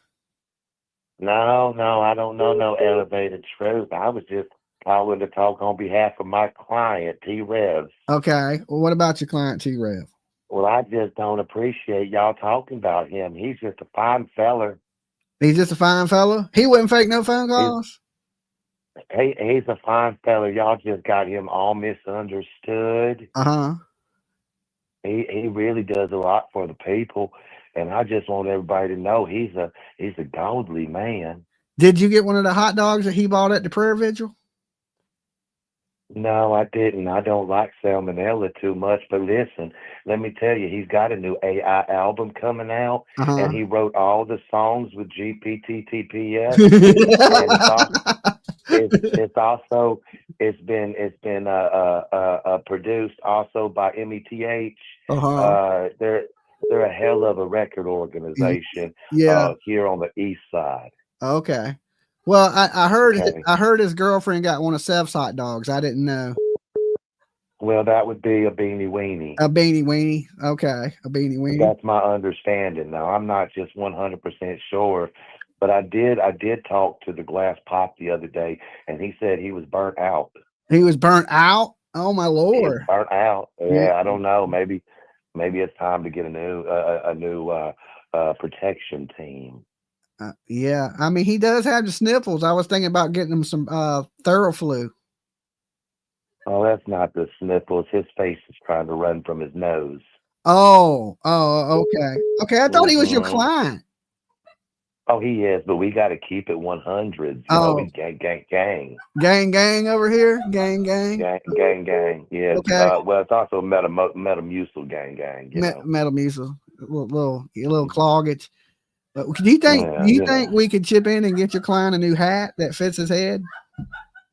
No, I don't know no elevated truth. I was just calling to talk on behalf of my client, T-Rev. Okay. Well, what about your client, T-Rev? Well, I just don't appreciate y'all talking about him. He's just a fine feller. He's just a fine fella? He wouldn't fake no phone calls? He's a fine fella. Y'all just got him all misunderstood. Uh-huh. He really does a lot for the people, and I just want everybody to know he's a godly man. Did you get one of the hot dogs that he bought at the prayer vigil? No, I didn't. I don't like salmonella too much, but listen, let me tell you, he's got a new AI album coming out, and he wrote all the songs with GPT-TPS. And it's been produced also by M3TH. They're a hell of a record organization. Here on the east side. Okay. Well, I heard his girlfriend got one of Seth's hot dogs. I didn't know. Well, that would be a beanie weenie. A beanie weenie. Okay. A beanie weenie. That's my understanding. Now, I'm not just 100% sure, but I did talk to the glass pop the other day, and he said he was burnt out. He was burnt out? Oh my Lord. He was burnt out. Yeah, I don't know. Maybe it's time to get a new protection team. Yeah, I mean, he does have the sniffles. I was thinking about getting him some Theraflu. Oh, that's not the sniffles. His face is trying to run from his nose. Oh, okay. Okay, I thought he was your Mm-hmm. client. Oh, he is, but we got to keep it 100. You know, Oh, we gang. gang over here. Gang. Gang. Yeah. Okay. Well, it's also Metamucil gang. You know. Metal music, little cloggage. But do you think Yeah, you know. we could chip in and get your client a new hat that fits his head?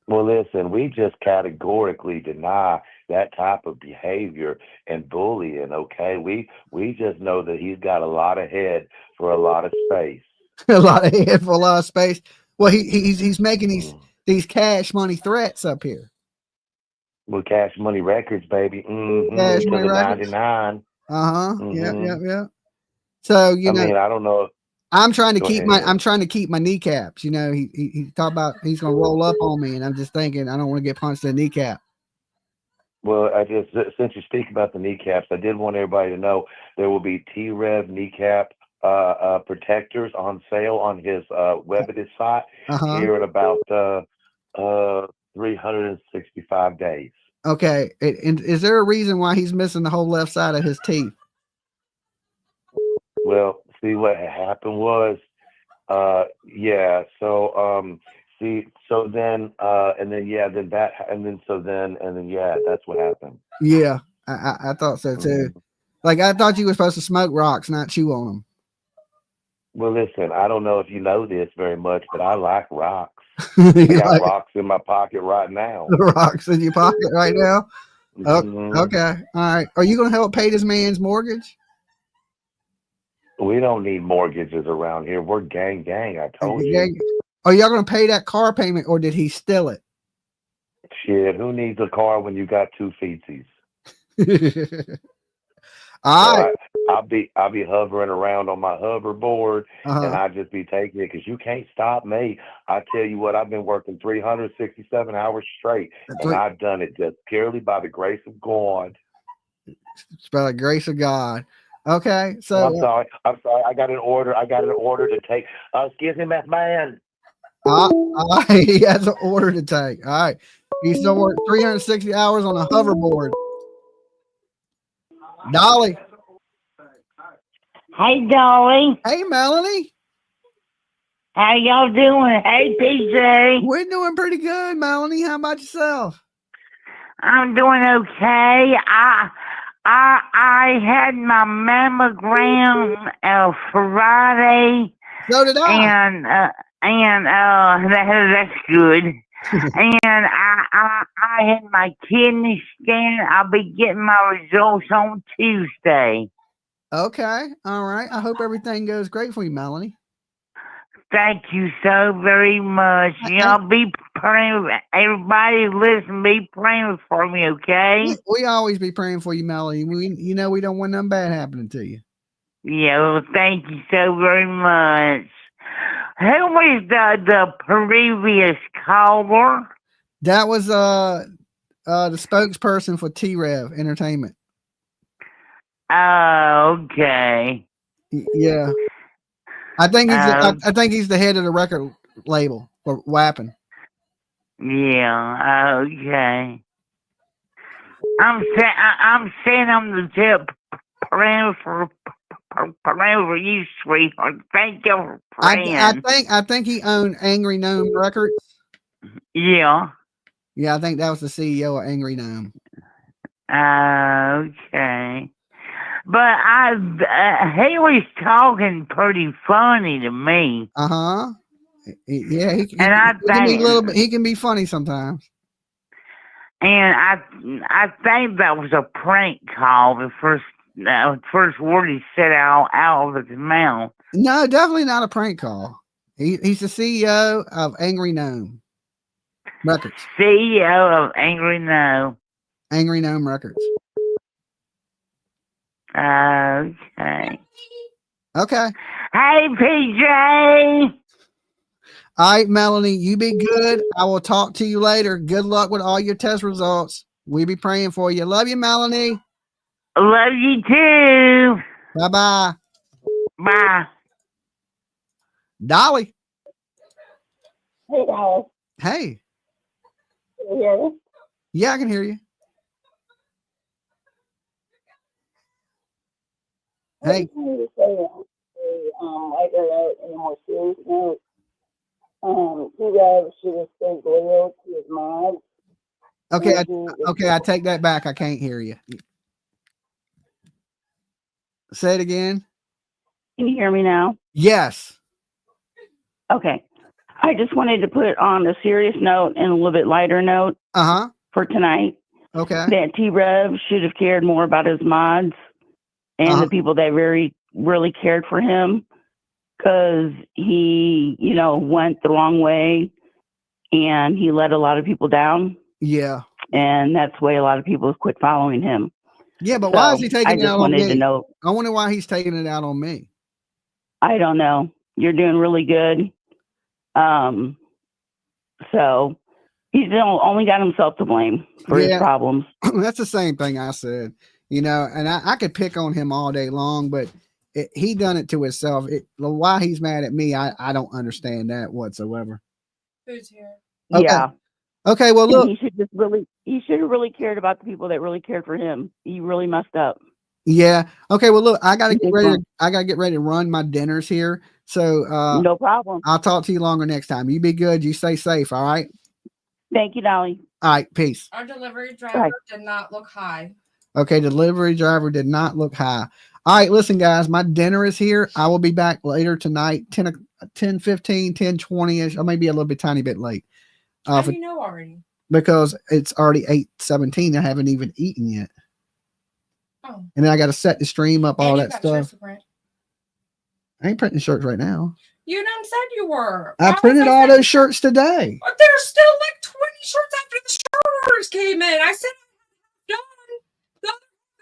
Well, listen, we just categorically deny that type of behavior and bullying. Okay, we just know that he's got a lot of head for a lot of space. A lot of head for a lot of space. Well, he's making these cash money threats up here. With Cash Money Records, baby. Cash To money the records. 99. Yeah. So I mean, I don't know. I'm trying to Go keep ahead. my kneecaps. You know, he talked about he's gonna roll up on me, and I'm just thinking I don't want to get punched in the kneecap. Well, since you speak about the kneecaps, I did want everybody to know there will be T-Rev kneecap protectors on sale on his web at his site here in about 365 days. Okay, and is there a reason why he's missing the whole left side of his teeth? Well, see what happened was, yeah. So, so then, and then, yeah, that's what happened. Yeah, I thought so too. Like I thought you were supposed to smoke rocks, not chew on them. Well, listen, I don't know if you know this very much, but I like rocks. I got rocks in my pocket right now. Rocks in your pocket right now. Mm-hmm. Okay, all right. Are you going to help pay this man's mortgage? We don't need mortgages around here. We're gang. I told you. Are y'all going to pay that car payment, or did he steal it? Shit, who needs a car when you got two feetsies? All right. I'll be hovering around on my hoverboard, and I just be taking it because you can't stop me. I tell you what, I've been working 367 hours straight, and I've done it just purely by the grace of God. It's by the grace of God. Okay, so I'm sorry. I got an order. To take. Excuse me, man. He has an order to take. All right, he still worked 360 hours on a hoverboard. Dolly. Hey, Dolly. Hey, Melanie. How y'all doing? Hey, PJ. We're doing pretty good, Melanie. How about yourself? I'm doing okay. I had my mammogram Friday. So did I. And that's good. And I had my kidney scan. I'll be getting my results on Tuesday. Okay. All right. I hope everything goes great for you, Melanie. Thank you so very much. Y'all be praying. Everybody listen, be praying for me, okay? We always be praying for you, Melanie. We don't want nothing bad happening to you. Yeah, well, thank you so very much. Who was the previous caller? That was the spokesperson for T-Rev Entertainment. Oh, okay. Yeah. I think he's the head of the record label for Wappin'. Yeah, okay. I'm saying on the tip praying for you, sweetheart. Thank you for praying. I think he owned Angry Gnome Records. Yeah. Yeah, I think that was the CEO of Angry Gnome. Okay. But he was talking pretty funny to me. Yeah, he can be funny sometimes. And I think that was a prank call. The first word he said out of his mouth. No, definitely not a prank call. He's the CEO of Angry Gnome Records. CEO of Angry Gnome Records. Okay. Okay. Hey, PJ. All right, Melanie, you be good. I will talk to you later. Good luck with all your test results. We be praying for you. Love you, Melanie. Love you too. Bye-bye. Bye. Dolly. Hey, Dolly. Hey. Yeah. Yeah, I can hear you. I Hey. just wanted to say, lighter note and a more serious note. T-Rev should have stayed loyal to his mods. Okay, I take that back. I can't hear you. Say it again. Can you hear me now? Yes. Okay. I just wanted to put on a serious note and a little bit lighter note for tonight. Okay. That T-Rev should have cared more about his mods and the people that really cared for him, because he, went the wrong way and he let a lot of people down. Yeah. And that's why a lot of people quit following him. Yeah, but why is he taking it out on me? To know, I wonder why he's taking it out on me. I don't know. You're doing really good. So he's only got himself to blame for his problems. That's the same thing I said, and I could pick on him all day long, but he done it to himself. Why he's mad at me, I don't understand that whatsoever. Who's here? Okay. Yeah. Okay, well, look. He should have really cared about the people that really cared for him. He really messed up. Yeah. Okay, well, look, I gotta get ready. I gotta get ready to run my dinners here. So no problem. I'll talk to you longer next time. You be good. You stay safe. All right. Thank you, Dolly. All right. Peace. Our delivery driver did not look high. Okay, delivery driver did not look high. All right, listen, guys, my dinner is here. I will be back later tonight, 10:15, 10:20ish. I may be a little bit tiny bit late. How do you know already? Because it's already 8:17. I haven't even eaten yet. Oh. And then I got to set the stream up, all that stuff. I ain't printing shirts right now. You done said you were. I printed all those shirts today. But there's still like 20 shirts after the shirt orders came in. I said, done.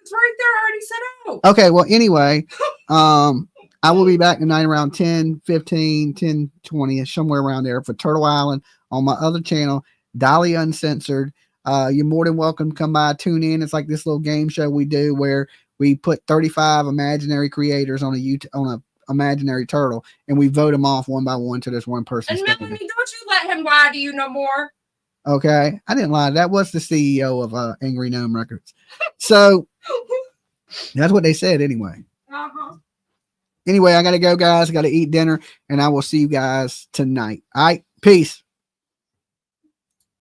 It's right there, already set out. Okay, well, anyway, I will be back tonight around 10:15, 10:20, somewhere around there for Turtle Island on my other channel, Dolly Uncensored. You're more than welcome to come by, tune in. It's like this little game show we do where we put 35 imaginary creators on a imaginary turtle, and we vote them off one by one till there's one person. And Melanie, don't you let him lie to you no more. Okay, I didn't lie. That was the CEO of Angry Gnome Records. So that's what they said anyway. Anyway, I gotta go, guys. I gotta eat dinner, and I will see you guys tonight. All right, peace.